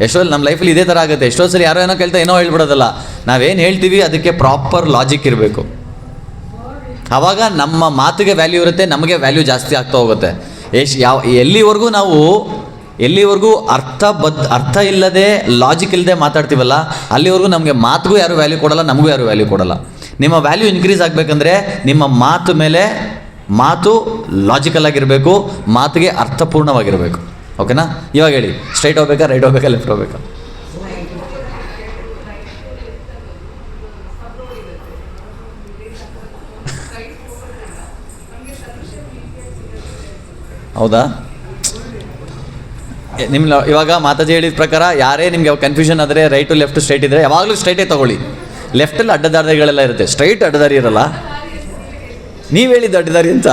A: ಎಷ್ಟೋ ನಮ್ಮ ಲೈಫಲ್ಲಿ ಇದೇ ಥರ ಆಗುತ್ತೆ. ಎಷ್ಟೋ ಸರಿ ಯಾರೋ ಏನೋ ಕೇಳ್ತಾ ಏನೋ ಹೇಳ್ಬಿಡೋದಲ್ಲ, ನಾವೇನು ಹೇಳ್ತೀವಿ ಅದಕ್ಕೆ ಪ್ರಾಪರ್ ಲಾಜಿಕ್ ಇರಬೇಕು. ಆವಾಗ ನಮ್ಮ ಮಾತಿಗೆ ವ್ಯಾಲ್ಯೂ ಇರುತ್ತೆ, ನಮಗೆ ವ್ಯಾಲ್ಯೂ ಜಾಸ್ತಿ ಆಗ್ತಾ ಹೋಗುತ್ತೆ. ಎಲ್ಲಿವರೆಗೂ ಅರ್ಥ ಇಲ್ಲದೆ, ಲಾಜಿಕ್ ಇಲ್ಲದೆ ಮಾತಾಡ್ತೀವಲ್ಲ, ಅಲ್ಲಿವರೆಗೂ ನಮಗೆ ಮಾತಿಗೂ ಯಾರು ವ್ಯಾಲ್ಯೂ ಕೊಡಲ್ಲ, ನಮಗೂ ಯಾರು ವ್ಯಾಲ್ಯೂ ಕೊಡಲ್ಲ. ನಿಮ್ಮ ವ್ಯಾಲ್ಯೂ ಇನ್ಕ್ರೀಸ್ ಆಗಬೇಕಂದ್ರೆ ನಿಮ್ಮ ಮಾತು ಲಾಜಿಕಲ್ ಆಗಿರಬೇಕು, ಮಾತಿಗೆ ಅರ್ಥಪೂರ್ಣವಾಗಿರಬೇಕು. ಓಕೆನಾ? ಇವಾಗ ಹೇಳಿ, ಸ್ಟ್ರೈಟ್ ಹೋಗ್ಬೇಕಾ, ರೈಟ್ ಹೋಗ್ಬೇಕಾ, ಲೆಫ್ಟ್ ಹೋಗ್ಬೇಕಾ? ಹೌದಾ? ಇವಾಗ ಮಾತಾಜಿ ಹೇಳಿದ ಪ್ರಕಾರ ಯಾರೇ ನಿಮಗೆ ಕನ್ಫ್ಯೂಷನ್ ಆದರೆ, ರೈಟು ಲೆಫ್ಟು ಸ್ಟ್ರೈಟ್ ಇದ್ದರೆ ಯಾವಾಗಲೂ ಸ್ಟ್ರೈಟೇ ತೊಗೊಳ್ಳಿ. ಲೆಫ್ಟಲ್ಲಿ ಅಡ್ಡದಾರಿಗಳೆಲ್ಲ ಇರುತ್ತೆ, ಸ್ಟ್ರೈಟ್ ಅಡ್ಡದಾರಿ ಇರಲ್ಲ. ನೀವು ಹೇಳಿದ್ದು ಅಡ್ಡದಾರಿ ಅಂತ.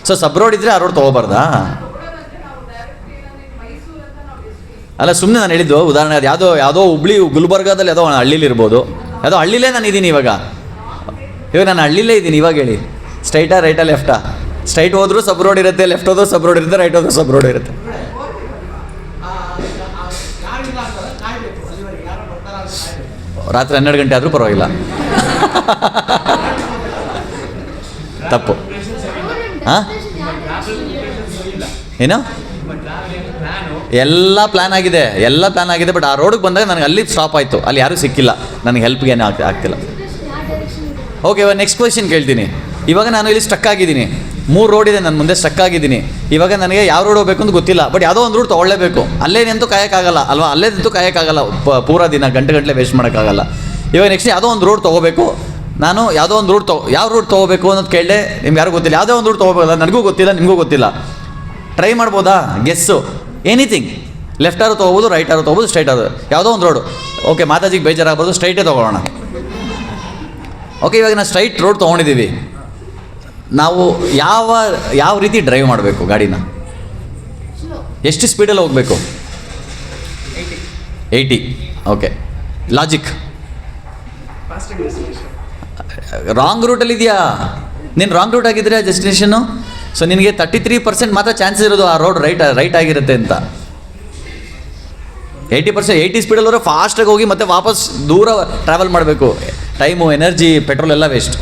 A: ಸೊ ಸಬ್ ರೋಡ್ ಇದ್ದರೆ ಆ ರೋಡ್ ತೊಗೋಬಾರ್ದಾ? ಅಲ್ಲ, ಸುಮ್ಮನೆ ನಾನು ಹೇಳಿದ್ದು ಉದಾಹರಣೆ. ಅದು ಯಾವುದೋ ಹುಬ್ಳಿ ಗುಲ್ಬರ್ಗಾದಲ್ಲಿ ಯಾವುದೋ ಹಳ್ಳಿಲಿ ಇರ್ಬೋದು, ಯಾವುದೋ ಹಳ್ಳಿಲೇ ನಾನು ಇದ್ದೀನಿ ಇವಾಗ ನಾನು ಹಳ್ಳಿಲೇ ಇದ್ದೀನಿ. ಇವಾಗ ಹೇಳಿ, ಸ್ಟ್ರೈಟಾ, ರೈಟಾ, ಲೆಫ್ಟಾ? ಸ್ಟ್ರೈಟ್ ಹೋದ್ರೂ ಸಬ್ ರೋಡ್ ಇರುತ್ತೆ, ಲೆಫ್ಟ್ ಹೋದ್ರೂ ಸಬ್ ರೋಡ್ ಇರುತ್ತೆ, ರೈಟ್ ಹೋದ್ರೂ ಸಬ್ ರೋಡ್ ಇರುತ್ತೆ. ರಾತ್ರಿ 12 ಗಂಟೆ ಆದರೂ ಪರವಾಗಿಲ್ಲ. ತಪ್ಪು. ಹಾಂ, ಏನು? ಎಲ್ಲ ಪ್ಲ್ಯಾನ್ ಆಗಿದೆ, ಬಟ್ ಆ ರೋಡಿಗೆ ಬಂದಾಗ ನನಗೆ ಅಲ್ಲಿ ಸ್ಟಾಪ್ ಆಯಿತು, ಅಲ್ಲಿ ಯಾರೂ ಸಿಕ್ಕಿಲ್ಲ, ನನಗೆ ಹೆಲ್ಪ್ಗೆ ಏನೂ ಆಗ್ತಿಲ್ಲ. ಓಕೆ, ಇವಾಗ ನೆಕ್ಸ್ಟ್ ಕ್ವೆಶ್ಚನ್ ಕೇಳ್ತೀನಿ. ಇವಾಗ ನಾನು ಇಲ್ಲಿ ಸ್ಟಕ್ ಆಗಿದ್ದೀನಿ, 3 ರೋಡ್ ಇದೆ ನನ್ನ ಮುಂದೆ, ಸ್ಟಕ್ ಆಗಿದ್ದೀನಿ. ಇವಾಗ ನನಗೆ ಯಾವ ರೋಡ್ ಹೋಗ್ಬೇಕು ಅಂತ ಗೊತ್ತಿಲ್ಲ, ಬಟ್ ಯಾವುದೋ ಒಂದು ರೂಟ್ ತೊಗೊಳ್ಳೇಬೇಕು. ಅಲ್ಲೇನಂತೂ ಕಾಯೋಕ್ಕಾಗಲ್ಲ ಅಲ್ವಾ? ಅಲ್ಲೇದಂತೂ ಕಾಯೋಕ್ಕಾಗಲ್ಲ, ಪೂರಾ ದಿನ ಗಂಟೆ ವೇಸ್ಟ್ ಮಾಡೋಕ್ಕಾಗಲ್ಲ. ಇವಾಗ ನೆಕ್ಸ್ಟ್ ಯಾವುದೋ ಒಂದು ರೂಟ್ ತೊಗೋಬೇಕು. ನಾನು ಯಾವುದೋ ಒಂದು ಯಾವ ರೂಟ್ ತೊಗೋಬೇಕು ಅನ್ನೋದು ಕೇಳಿದೆ, ನಿಮ್ಗೆ ಯಾರಿಗೂ ಗೊತ್ತಿಲ್ಲ. ಯಾವುದೋ ಒಂದು ರೂಟ್ ತೊಗೋಬೇಕಲ್ಲ, ನನಗೂ ಗೊತ್ತಿಲ್ಲ, ನಿಮಗೂ ಗೊತ್ತಿಲ್ಲ. ಟ್ರೈ ಮಾಡ್ಬೋದಾ? Guess, anything. ಲೆಫ್ಟ್ ಆರು ತೊಗೋಬೋದು, ರೈಟ್ ಆರು ತೊಗೋಬೋದು, ಸ್ಟ್ರೈಟ್ ಆರು, ಯಾವುದೋ ಒಂದು ರೋಡು. ಓಕೆ, ಮಾತಾಜಿಗೆ ಬೇಜಾರಾಗ್ಬೋದು, ಸ್ಟ್ರೈಟೇ ತೊಗೊಳ್ಳೋಣ. ಓಕೆ, ಇವಾಗ ನಾವು ಸ್ಟ್ರೈಟ್ ರೋಡ್ ತೊಗೊಂಡಿದ್ದೀವಿ. ನಾವು ಯಾವ ರೀತಿ ಡ್ರೈವ್ ಮಾಡಬೇಕು ಗಾಡಿನ? ಎಷ್ಟು ಸ್ಪೀಡಲ್ಲಿ ಹೋಗಬೇಕು? 80. Okay, logic. ರಾಂಗ್ ರೂಟಲ್ಲಿದೆಯಾ? ನೀನು ರಾಂಗ್ ರೂಟ್ ಆಗಿದ್ರೆ ಡೆಸ್ಟಿನೇಷನ್ನು. ಸೊ ನಿನಗೆ 33% ಮಾತ್ರ ಚಾನ್ಸಸ್ ಇರೋದು ಆ ರೋಡ್ ರೈಟ್ ಆಗಿರುತ್ತೆ ಅಂತ. 80% 80 ಸ್ಪೀಡಲ್ಲಿ ಹೋದ್ರೆ ಫಾಸ್ಟಾಗಿ ಹೋಗಿ ಮತ್ತೆ ವಾಪಸ್ ದೂರ ಟ್ರಾವೆಲ್ ಮಾಡಬೇಕು. ಟೈಮು, ಎನರ್ಜಿ, ಪೆಟ್ರೋಲ್ ಎಲ್ಲ ವೇಸ್ಟ್.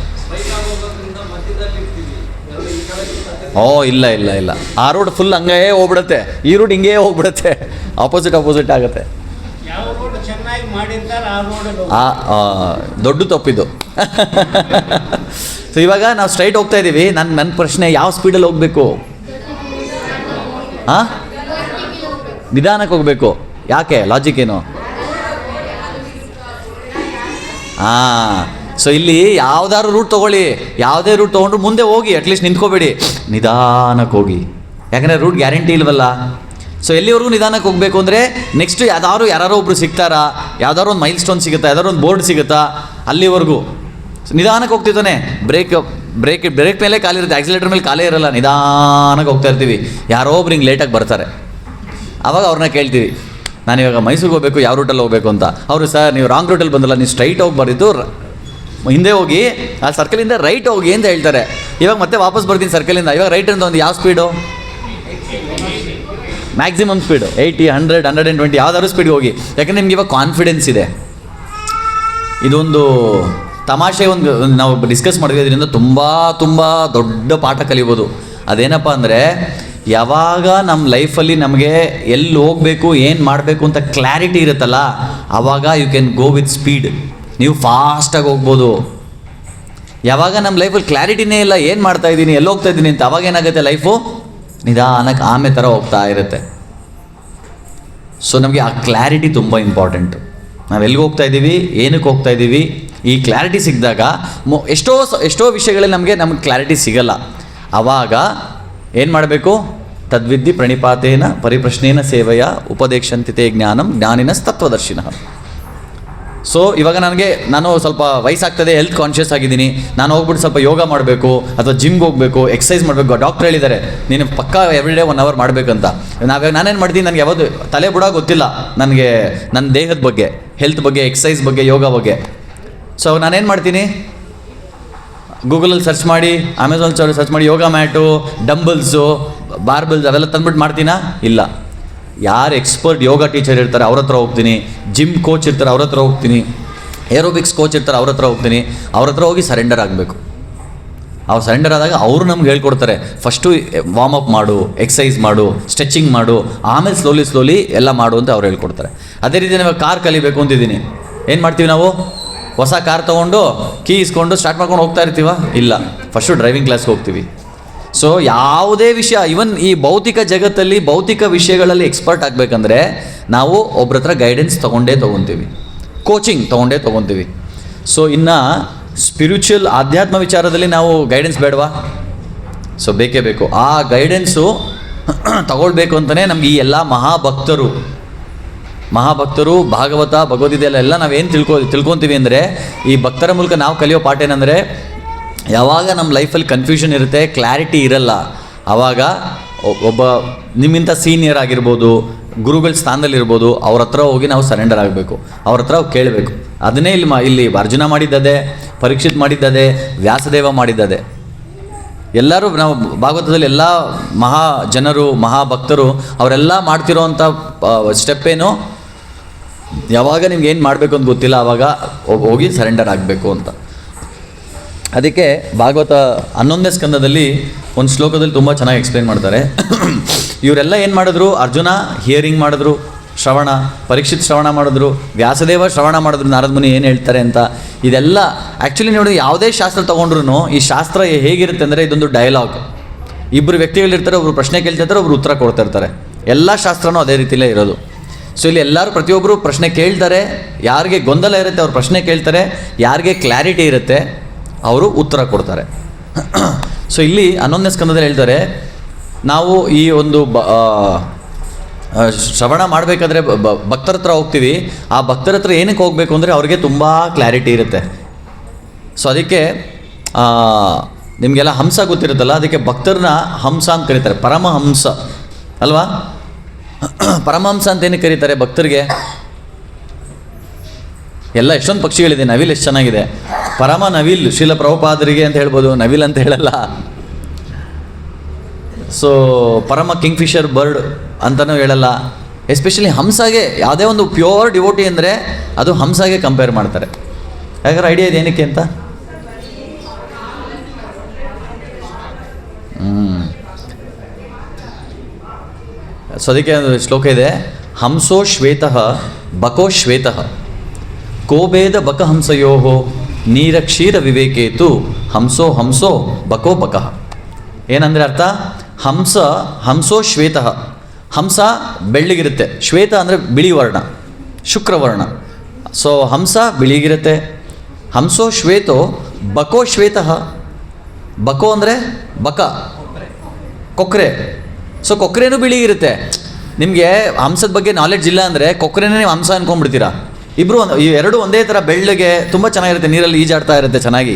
A: ಇಲ್ಲ, ಆ ರೋಡ್ ಫುಲ್ ಹಂಗೇ ಹೋಗ್ಬಿಡುತ್ತೆ, ಈ ರೂಟ್ ಹಿಂಗೇ ಹೋಗ್ಬಿಡುತ್ತೆ, ಆಪೋಸಿಟ್ ಆಗುತ್ತೆ. ದೊಡ್ಡ ತಪ್ಪಿದ್ದು. ಸೊ ಇವಾಗ ನಾವು ಸ್ಟ್ರೈಟ್ ಹೋಗ್ತಾ ಇದ್ದೀವಿ. ನನ್ನ ಪ್ರಶ್ನೆ, ಯಾವ ಸ್ಪೀಡಲ್ಲಿ ಹೋಗಬೇಕು? ಹಾಂ, ನಿಧಾನಕ್ಕೆ ಹೋಗಬೇಕು. ಯಾಕೆ? ಲಾಜಿಕ್ ಏನು? ಸೊ ಇಲ್ಲಿ ಯಾವ್ದಾದ್ರು ರೂಟ್ ತೊಗೊಳ್ಳಿ, ಯಾವುದೇ ರೂಟ್ ತೊಗೊಂಡ್ರು ಮುಂದೆ ಹೋಗಿ, ಅಟ್ಲೀಸ್ಟ್ ನಿಂತ್ಕೋಬೇಡಿ, ನಿಧಾನಕ್ಕೆ ಹೋಗಿ. ಯಾಕಂದರೆ ರೂಟ್ ಗ್ಯಾರಂಟಿ ಇಲ್ವಲ್ಲ. ಸೊ ಎಲ್ಲಿವರೆಗೂ ನಿಧಾನಕ್ಕೆ ಹೋಗಬೇಕು ಅಂದರೆ, ನೆಕ್ಸ್ಟ್ ಯಾರೋ ಒಬ್ಬರು ಸಿಗ್ತಾರಾ, ಯಾವ್ದಾದ್ರು ಒಂದು ಮೈಲ್ ಸ್ಟೋನ್ ಸಿಗುತ್ತಾ, ಯಾವ್ದಾದ್ರು ಒಂದು ಬೋರ್ಡ್ ಸಿಗುತ್ತಾ, ಅಲ್ಲಿವರೆಗೂ. ನಿಧಾನಕ್ಕೆ ಹೋಗ್ತಿದ್ದಾನೆ, ಬ್ರೇಕ್ ಮೇಲೆ ಕಾಲಿರುತ್ತೆ, ಆಕ್ಸಿಲೇಟರ್ ಮೇಲೆ ಕಾಲೇ ಇರಲ್ಲ, ನಿಧಾನಕ್ಕೆ ಹೋಗ್ತಾ ಇರ್ತೀವಿ. ಯಾರೋ ಒಬ್ರು ಹಿಂಗೆ ಲೇಟಾಗಿ ಬರ್ತಾರೆ. ಆವಾಗ ಅವ್ರನ್ನ ಕೇಳ್ತೀವಿ, ನಾನಿವಾಗ ಮೈಸೂರಿಗೆ ಹೋಗಬೇಕು, ಯಾವ ರೂಟಲ್ಲಿ ಹೋಗಬೇಕು ಅಂತ. ಅವರು ಸರ್ ನೀವು ರಾಂಗ್ ರೂಟಲ್ಲಿ ಬಂದಲ್ಲ, ನೀವು ಸ್ಟ್ರೈಟ್ ಹೋಗ್ಬಾರ್ದಿತ್ತು, ಹಿಂದೆ ಹೋಗಿ ಆ ಸರ್ಕಲಿಂದ ರೈಟ್ ಹೋಗಿ ಅಂತ ಹೇಳ್ತಾರೆ. ಇವಾಗ ಮತ್ತೆ ವಾಪಸ್ ಬರ್ತೀನಿ ಸರ್ಕಲಿಂದ, ಇವಾಗ ರೈಟ್ ಅಂತ ಒಂದು ಯಾವ ಸ್ಪೀಡು? ಮ್ಯಾಕ್ಸಿಮಮ್ ಸ್ಪೀಡು 80, 100, 120 ಯಾವ್ದಾದ್ರು ಸ್ಪೀಡ್ಗೆ ಹೋಗಿ. ಯಾಕಂದರೆ ನಿಮ್ಗೆ ಇವಾಗ ಕಾನ್ಫಿಡೆನ್ಸ್ ಇದೆ. ಇದೊಂದು ತಮಾಷೆ ಒಂದು ನಾವು ಡಿಸ್ಕಸ್ ಮಾಡಿದ್ವಿ, ಇದರಿಂದ ತುಂಬ ದೊಡ್ಡ ಪಾಠ ಕಲಿಬೋದು. ಅದೇನಪ್ಪ ಅಂದರೆ, ಯಾವಾಗ ನಮ್ಮ ಲೈಫಲ್ಲಿ ನಮಗೆ ಎಲ್ಲಿ ಹೋಗಬೇಕು, ಏನು ಮಾಡಬೇಕು ಅಂತ ಕ್ಲಾರಿಟಿ ಇರುತ್ತಲ್ಲ, ಆವಾಗ you can go with speed, ನೀವು ಫಾಸ್ಟಾಗಿ ಹೋಗ್ಬೋದು. ಯಾವಾಗ ನಮ್ಮ ಲೈಫಲ್ಲಿ ಕ್ಲಾರಿಟಿನೇ ಇಲ್ಲ, ಏನು ಮಾಡ್ತಾ ಇದ್ದೀನಿ, ಎಲ್ಲಿ ಹೋಗ್ತಾ ಇದ್ದೀನಿ ಅಂತ, ಅವಾಗ ಏನಾಗುತ್ತೆ, ಲೈಫು ನಿಧಾನಕ್ಕೆ ಆಮೆ ಥರ ಹೋಗ್ತಾ ಇರುತ್ತೆ. ಸೊ ನಮಗೆ ಆ ಕ್ಲಾರಿಟಿ ತುಂಬ ಇಂಪಾರ್ಟೆಂಟು. ನಾವು ಎಲ್ಲಿಗೆ ಹೋಗ್ತಾ ಇದ್ದೀವಿ, ಏನಕ್ಕೆ ಹೋಗ್ತಾ ಇದ್ದೀವಿ, ಈ ಕ್ಲಾರಿಟಿ ಸಿಕ್ಕಿದಾಗ ಎಷ್ಟೋ ವಿಷಯಗಳಲ್ಲಿ ನಮಗೆ ಕ್ಲಾರಿಟಿ ಸಿಗಲ್ಲ. ಆವಾಗ ಏನು ಮಾಡಬೇಕು? ತದ್ವಿದ್ಧಿ ಪ್ರಣಿಪಾತೇನ ಪರಿಪ್ರಶ್ನೇನ ಸೇವೆಯ ಉಪದೇಶಂತಿತೆ ಜ್ಞಾನಂ ಜ್ಞಾನಿನ ತತ್ವದರ್ಶಿನ. ಸೊ ಇವಾಗ ನಾನು ಸ್ವಲ್ಪ ವಯಸ್ಸಾಗ್ತದೆ, ಹೆಲ್ತ್ ಕಾನ್ಷಿಯಸ್ ಆಗಿದ್ದೀನಿ, ನಾನು ಹೋಗ್ಬಿಟ್ಟು ಸ್ವಲ್ಪ ಯೋಗ ಮಾಡಬೇಕು ಅಥವಾ ಜಿಮ್ಗೆ ಹೋಗಬೇಕು, ಎಕ್ಸಸೈಸ್ ಮಾಡಬೇಕು. ಡಾಕ್ಟ್ರ್ ಹೇಳಿದ್ದಾರೆ ನೀನು ಪಕ್ಕಾ ಎವ್ರಿಡೇ 1 hour ಮಾಡಬೇಕಂತ. ನಾನೇನು ಮಾಡ್ತೀನಿ, ನನಗೆ ಯಾವುದು ತಲೆ ಬುಡ ಗೊತ್ತಿಲ್ಲ ನನಗೆ, ನನ್ನ ದೇಹದ ಬಗ್ಗೆ, ಹೆಲ್ತ್ ಬಗ್ಗೆ, ಎಕ್ಸಸೈಸ್ ಬಗ್ಗೆ, ಯೋಗ ಬಗ್ಗೆ. ಸೊ ನಾನೇನು ಮಾಡ್ತೀನಿ, ಗೂಗಲಲ್ಲಿ ಸರ್ಚ್ ಮಾಡಿ, ಅಮೆಝಾನ್ ಸರ್ಚ್ ಮಾಡಿ, ಯೋಗ ಮ್ಯಾಟು, ಡಂಬಲ್ಸು, ಬಾರ್ಬಲ್ಸ್ ಅವೆಲ್ಲ ತಂದ್ಬಿಟ್ಟು ಮಾಡ್ತೀನಾ? ಇಲ್ಲ. ಯಾರು ಎಕ್ಸ್ಪರ್ಟ್ ಯೋಗ ಟೀಚರ್ ಇರ್ತಾರೆ ಅವ್ರ ಹತ್ರ ಹೋಗ್ತೀನಿ, ಜಿಮ್ ಕೋಚ್ ಇರ್ತಾರೆ ಅವ್ರ ಹತ್ರ ಹೋಗ್ತೀನಿ, ಏರೋಬಿಕ್ಸ್ ಕೋಚ್ ಇರ್ತಾರೆ ಅವ್ರ ಹತ್ರ ಹೋಗ್ತೀನಿ. ಅವ್ರ ಹತ್ರ ಹೋಗಿ ಸರೆಂಡರ್ ಆಗಬೇಕು. ಅವ್ರು ಸರೆಂಡರ್ ಆದಾಗ ಅವರು ನಮ್ಗೆ ಹೇಳ್ಕೊಡ್ತಾರೆ, ಫಸ್ಟು ವಾರ್ಮ್ ಅಪ್ ಮಾಡು, ಎಕ್ಸಸೈಸ್ ಮಾಡು, ಸ್ಟ್ರೆಚಿಂಗ್ ಮಾಡು, ಆಮೇಲೆ ಸ್ಲೋಲಿ ಎಲ್ಲ ಮಾಡು ಅಂತ ಅವ್ರು ಹೇಳ್ಕೊಡ್ತಾರೆ. ಅದೇ ರೀತಿ ನಾವು ಕಾರ್ ಕಲಿಬೇಕು ಅಂತಿದ್ದೀನಿ, ಏನು ಮಾಡ್ತೀವಿ ನಾವು? ಹೊಸ ಕಾರ್ ತೊಗೊಂಡು ಕೀ ಇಸ್ಕೊಂಡು ಸ್ಟಾರ್ಟ್ ಮಾಡ್ಕೊಂಡು ಹೋಗ್ತಾ ಇರ್ತೀವ? ಇಲ್ಲ, ಫಸ್ಟು ಡ್ರೈವಿಂಗ್ ಕ್ಲಾಸ್ಗೆ ಹೋಗ್ತೀವಿ. ಸೊ ಯಾವುದೇ ವಿಷಯ, ಇವನ್ ಈ ಭೌತಿಕ ಜಗತ್ತಲ್ಲಿ ಭೌತಿಕ ವಿಷಯಗಳಲ್ಲಿ ಎಕ್ಸ್ಪರ್ಟ್ ಆಗಬೇಕಂದ್ರೆ ನಾವು ಒಬ್ರ ಹತ್ರ ಗೈಡೆನ್ಸ್ ತೊಗೊತೀವಿ, ಕೋಚಿಂಗ್ ತೊಗೊತೀವಿ. ಸೊ ಇನ್ನು ಸ್ಪಿರಿಚುವಲ್ ಆಧ್ಯಾತ್ಮ ವಿಚಾರದಲ್ಲಿ ನಾವು ಗೈಡೆನ್ಸ್ ಬೇಡವಾ? ಸೊ ಬೇಕೇ ಬೇಕು. ಆ ಗೈಡೆನ್ಸು ತಗೊಳ್ಬೇಕು ಅಂತಲೇ ನಮ್ಗೆ ಈ ಎಲ್ಲ ಮಹಾಭಕ್ತರು ಭಾಗವತ ಭಗವದ್ಗೀತೆಯಲ್ಲೆಲ್ಲ ನಾವೇನು ತಿಳ್ಕೊತೀವಿ ಅಂದರೆ, ಈ ಭಕ್ತರ ಮೂಲಕ ನಾವು ಕಲಿಯೋ ಪಾಠ ಏನಂದರೆ, ಯಾವಾಗ ನಮ್ಮ ಲೈಫಲ್ಲಿ ಕನ್ಫ್ಯೂಷನ್ ಇರುತ್ತೆ, ಕ್ಲಾರಿಟಿ ಇರಲ್ಲ, ಆವಾಗ ಒಬ್ಬ ನಿಮ್ಮಿಂತ ಸೀನಿಯರ್ ಆಗಿರ್ಬೋದು, ಗುರುಗಳ ಸ್ಥಾನದಲ್ಲಿರ್ಬೋದು, ಅವ್ರ ಹತ್ರ ಹೋಗಿ ನಾವು ಸರೆಂಡರ್ ಆಗಬೇಕು, ಅವ್ರ ಹತ್ರ ಕೇಳಬೇಕು. ಅದನ್ನೇ ಇಲ್ಲಿ ಅರ್ಜುನ ಮಾಡಿದ್ದದೆ, ಪರೀಕ್ಷಿತ್ ಮಾಡಿದ್ದದೆ, ವ್ಯಾಸದೇವ ಮಾಡಿದ್ದದೆ. ಎಲ್ಲರೂ ನಾವು ಭಾಗವತದಲ್ಲಿ ಎಲ್ಲ ಜನರು ಮಹಾಭಕ್ತರು ಅವರೆಲ್ಲ ಮಾಡ್ತಿರೋವಂಥ ಸ್ಟೆಪ್ ಏನು, ಯಾವಾಗ ನಿಮ್ಗೆ ಏನು ಮಾಡಬೇಕು ಅಂತ ಗೊತ್ತಿಲ್ಲ ಆವಾಗ ಹೋಗಿ ಸರೆಂಡರ್ ಆಗಬೇಕು ಅಂತ. ಅದಕ್ಕೆ ಭಾಗವತ 11ನೇ ಸ್ಕಂದದಲ್ಲಿ ಒಂದು ಶ್ಲೋಕದಲ್ಲಿ ತುಂಬ ಚೆನ್ನಾಗಿ ಎಕ್ಸ್ಪ್ಲೇನ್ ಮಾಡ್ತಾರೆ. ಇವರೆಲ್ಲ ಏನು ಮಾಡಿದ್ರು? ಅರ್ಜುನ ಹಿಯರಿಂಗ್ ಮಾಡಿದ್ರು, ಶ್ರವಣ, ಪರೀಕ್ಷಿತ್ ಶ್ರವಣ ಮಾಡಿದ್ರು, ವ್ಯಾಸದೇವ ಶ್ರವಣ ಮಾಡಿದ್ರು, ನಾರದ ಮುನಿ ಏನು ಹೇಳ್ತಾರೆ ಅಂತ. ಇದೆಲ್ಲ ಆ್ಯಕ್ಚುಲಿ ನೋಡಿ, ಯಾವುದೇ ಶಾಸ್ತ್ರ ತೊಗೊಂಡ್ರು ಈ ಶಾಸ್ತ್ರ ಹೇಗಿರುತ್ತೆ ಅಂದರೆ, ಇದೊಂದು ಡೈಲಾಗ್. ಇಬ್ಬರು ವ್ಯಕ್ತಿಗಳಿರ್ತಾರೆ, ಒಬ್ರು ಪ್ರಶ್ನೆ ಕೇಳ್ತಿರ್ತಾರೆ, ಒಬ್ರು ಉತ್ತರ ಕೊಡ್ತಾ ಇರ್ತಾರೆ. ಎಲ್ಲ ಶಾಸ್ತ್ರನೂ ಅದೇ ರೀತಿಯಲ್ಲೇ ಇರೋದು. ಸೊ ಇಲ್ಲಿ ಎಲ್ಲರೂ ಪ್ರತಿಯೊಬ್ಬರು ಪ್ರಶ್ನೆ ಕೇಳ್ತಾರೆ, ಯಾರಿಗೆ ಗೊಂದಲ ಇರುತ್ತೆ ಅವ್ರು ಪ್ರಶ್ನೆ ಕೇಳ್ತಾರೆ, ಯಾರಿಗೆ ಕ್ಲಾರಿಟಿ ಇರುತ್ತೆ ಅವರು ಉತ್ತರ ಕೊಡ್ತಾರೆ. ಸೊ ಇಲ್ಲಿ 11ನೇ ಸ್ಕಂದದಲ್ಲಿ ಹೇಳ್ತಾರೆ, ನಾವು ಈ ಒಂದು ಶ್ರವಣ ಮಾಡಬೇಕಾದ್ರೆ ಭಕ್ತರ ಹತ್ರ ಹೋಗ್ತೀವಿ. ಆ ಭಕ್ತರ ಹತ್ರ ಏನಕ್ಕೆ ಹೋಗಬೇಕು ಅಂದರೆ ಅವ್ರಿಗೆ ತುಂಬ ಕ್ಲಾರಿಟಿ ಇರುತ್ತೆ. ಸೊ ಅದಕ್ಕೆ ನಿಮಗೆಲ್ಲ ಹಂಸ ಗೊತ್ತಿರುತ್ತಲ್ಲ, ಅದಕ್ಕೆ ಭಕ್ತರನ್ನ ಹಂಸ ಅಂತ ಕರೀತಾರೆ, ಪರಮಹಂಸ ಅಲ್ವಾ? ಪರಮಹಂಸ ಅಂತ ಏನಕ್ಕೆ ಕರೀತಾರೆ ಭಕ್ತರಿಗೆ? ಎಲ್ಲ ಎಷ್ಟೊಂದು ಪಕ್ಷಿಗಳಿದೆ, ನವಿಲ್ ಎಷ್ಟು ಚೆನ್ನಾಗಿದೆ, ಪರಮ ನವಿಲ್ ಶ್ರೀಲ ಪ್ರಭುಪಾದರಿಗೆ ಅಂತ ಹೇಳ್ಬೋದು, ನವಿಲ್ ಅಂತ ಹೇಳಲ್ಲ. ಸೊ ಪರಮ ಕಿಂಗ್ಫಿಷರ್ ಬರ್ಡ್ ಅಂತಲೂ ಹೇಳಲ್ಲ. ಎಸ್ಪೆಷಲಿ ಹಂಸಾಗೆ, ಯಾವುದೇ ಒಂದು ಪ್ಯೂರ್ ಡಿವೋಟಿ ಅಂದರೆ ಅದು ಹಂಸಾಗೆ ಕಂಪೇರ್ ಮಾಡ್ತಾರೆ. ಯಾಕಂದ್ರೆ ಐಡಿಯಾ ಇದೆ ಏನಕ್ಕೆ ಅಂತ? ಸೊ ಅದಕ್ಕೆ ಒಂದು ಶ್ಲೋಕ ಇದೆ, ಹಂಸೋ ಶ್ವೇತಃ ಬಕೋ ಶ್ವೇತಃ ಕೋಬೇದ ಬಕ ಹಂಸಯೋ ನೀರಕ್ಷೀರ ವಿವೇಕೇತು ಹಂಸೋ ಬಕೋ ಬಕಃ. ಏನಂದರೆ ಅರ್ಥ? ಹಂಸೋ ಶ್ವೇತಃ, ಹಂಸ ಬೆಳ್ಳಿಗಿರುತ್ತೆ, ಶ್ವೇತ ಅಂದರೆ ಬಿಳಿ ವರ್ಣ, ಶುಕ್ರವರ್ಣ. ಸೊ ಹಂಸ ಬಿಳಿಗಿರುತ್ತೆ. ಹಂಸೋ ಶ್ವೇತೋ ಬಕೋ ಶ್ವೇತಃ, ಬಕೋ ಅಂದರೆ ಕೊಕ್ರೆ. ಸೊ ಕೊಕ್ರೆನೂ ಬಿಳಿಗಿರುತ್ತೆ. ನಿಮಗೆ ಹಂಸದ ಬಗ್ಗೆ ನಾಲೆಡ್ಜ್ ಇಲ್ಲ ಅಂದರೆ ಕೊಕ್ರೆನೇ ನೀವು ಹಂಸ ಅನ್ಕೊಂಡ್ಬಿಡ್ತೀರಾ. ಈ ಎರಡು ಒಂದೇ ಥರ ಬೆಳ್ಳಗೆ ತುಂಬ ಚೆನ್ನಾಗಿರುತ್ತೆ, ನೀರಲ್ಲಿ ಈಜಾಡ್ತಾ ಇರುತ್ತೆ ಚೆನ್ನಾಗಿ.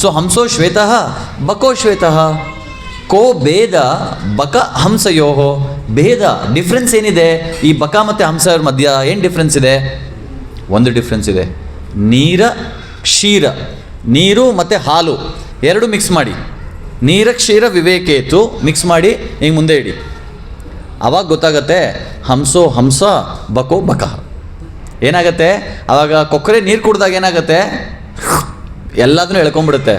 A: ಸೊ ಹಂಸೋ ಶ್ವೇತಃ ಬಕೋ ಶ್ವೇತಃ ಕೋ ಭೇದ ಬಕ ಹಂಸಯೋಹೋ. ಭೇದ ಡಿಫ್ರೆನ್ಸ್ ಏನಿದೆ ಈ ಬಕ ಮತ್ತು ಹಂಸ ಮಧ್ಯ ಏನು ಡಿಫ್ರೆನ್ಸ್ ಇದೆ? ಒಂದು ಡಿಫ್ರೆನ್ಸ್ ಇದೆ, ನೀರ ಕ್ಷೀರ, ನೀರು ಮತ್ತು ಹಾಲು ಎರಡು ಮಿಕ್ಸ್ ಮಾಡಿ, ನೀರ ಕ್ಷೀರ ವಿವೇಕೇತು ಮಿಕ್ಸ್ ಮಾಡಿ ಹಿಂಗೆ ಮುಂದೆ ಇಡಿ, ಆವಾಗ ಗೊತ್ತಾಗತ್ತೆ ಹಂಸೋ ಹಂಸ ಬಕೋ ಬಕ. ಏನಾಗತ್ತೆ ಆವಾಗ? ಕೊಕ್ಕರೆ ನೀರು ಕುಡ್ದಾಗ ಏನಾಗುತ್ತೆ? ಎಲ್ಲದನ್ನೂ ಎಳ್ಕೊಂಡ್ಬಿಡುತ್ತೆ.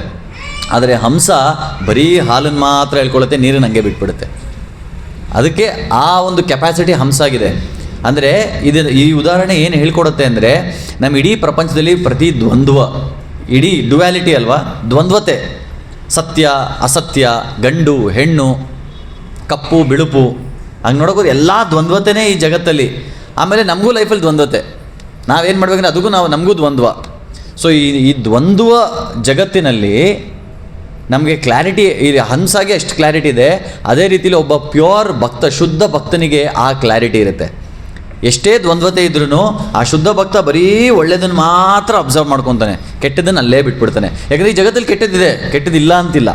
A: ಆದರೆ ಹಂಸ ಬರೀ ಹಾಲನ್ನು ಮಾತ್ರ ಹೇಳ್ಕೊಳ್ಳುತ್ತೆ, ನೀರನ್ನು ಹಂಗೆ ಬಿಟ್ಬಿಡುತ್ತೆ. ಅದಕ್ಕೆ ಆ ಒಂದು ಕೆಪಾಸಿಟಿ ಹಂಸಾಗಿದೆ. ಅಂದರೆ ಈ ಉದಾಹರಣೆ ಏನು ಹೇಳ್ಕೊಡುತ್ತೆ ಅಂದರೆ, ನಮ್ಮ ಇಡೀ ಪ್ರಪಂಚದಲ್ಲಿ ಪ್ರತಿ ದ್ವಂದ್ವ, ಇಡೀ ಡ್ಯುಯಾಲಿಟಿ ಅಲ್ವಾ, ದ್ವಂದ್ವತೆ, ಸತ್ಯ ಅಸತ್ಯ, ಗಂಡು ಹೆಣ್ಣು, ಕಪ್ಪು ಬಿಳುಪು, ಹಂಗೆ ನೋಡೋದು ಎಲ್ಲ ದ್ವಂದ್ವತೆನೇ ಈ ಜಗತ್ತಲ್ಲಿ. ಆಮೇಲೆ ನಮಗೂ ಲೈಫಲ್ಲಿ ದ್ವಂದ್ವತೆ, ನಾವೇನು ಮಾಡ್ಬೇಕಂದ್ರೆ ಅದಕ್ಕೂ ನಮಗೂ ದ್ವಂದ್ವ. ಸೊ ಈ ದ್ವಂದ್ವ ಜಗತ್ತಿನಲ್ಲಿ ನಮಗೆ ಕ್ಲಾರಿಟಿ, ಈ ಹಂಸಾಗೆ ಎಷ್ಟು ಕ್ಲಾರಿಟಿ ಇದೆ, ಅದೇ ರೀತಿಯಲ್ಲಿ ಒಬ್ಬ ಪ್ಯೂರ್ ಭಕ್ತ, ಶುದ್ಧ ಭಕ್ತನಿಗೆ ಆ ಕ್ಲಾರಿಟಿ ಇರುತ್ತೆ. ಎಷ್ಟೇ ದ್ವಂದ್ವತೆ ಇದ್ರೂ ಆ ಶುದ್ಧ ಭಕ್ತ ಬರೀ ಒಳ್ಳೆಯದನ್ನು ಮಾತ್ರ ಅಬ್ಸರ್ವ್ ಮಾಡ್ಕೊತಾನೆ, ಕೆಟ್ಟದನ್ನು ಅಲ್ಲೇ ಬಿಟ್ಬಿಡ್ತಾನೆ. ಯಾಕಂದರೆ ಈ ಜಗತ್ತಲ್ಲಿ ಕೆಟ್ಟದಿದೆ, ಕೆಟ್ಟದಿಲ್ಲ ಅಂತಿಲ್ಲ,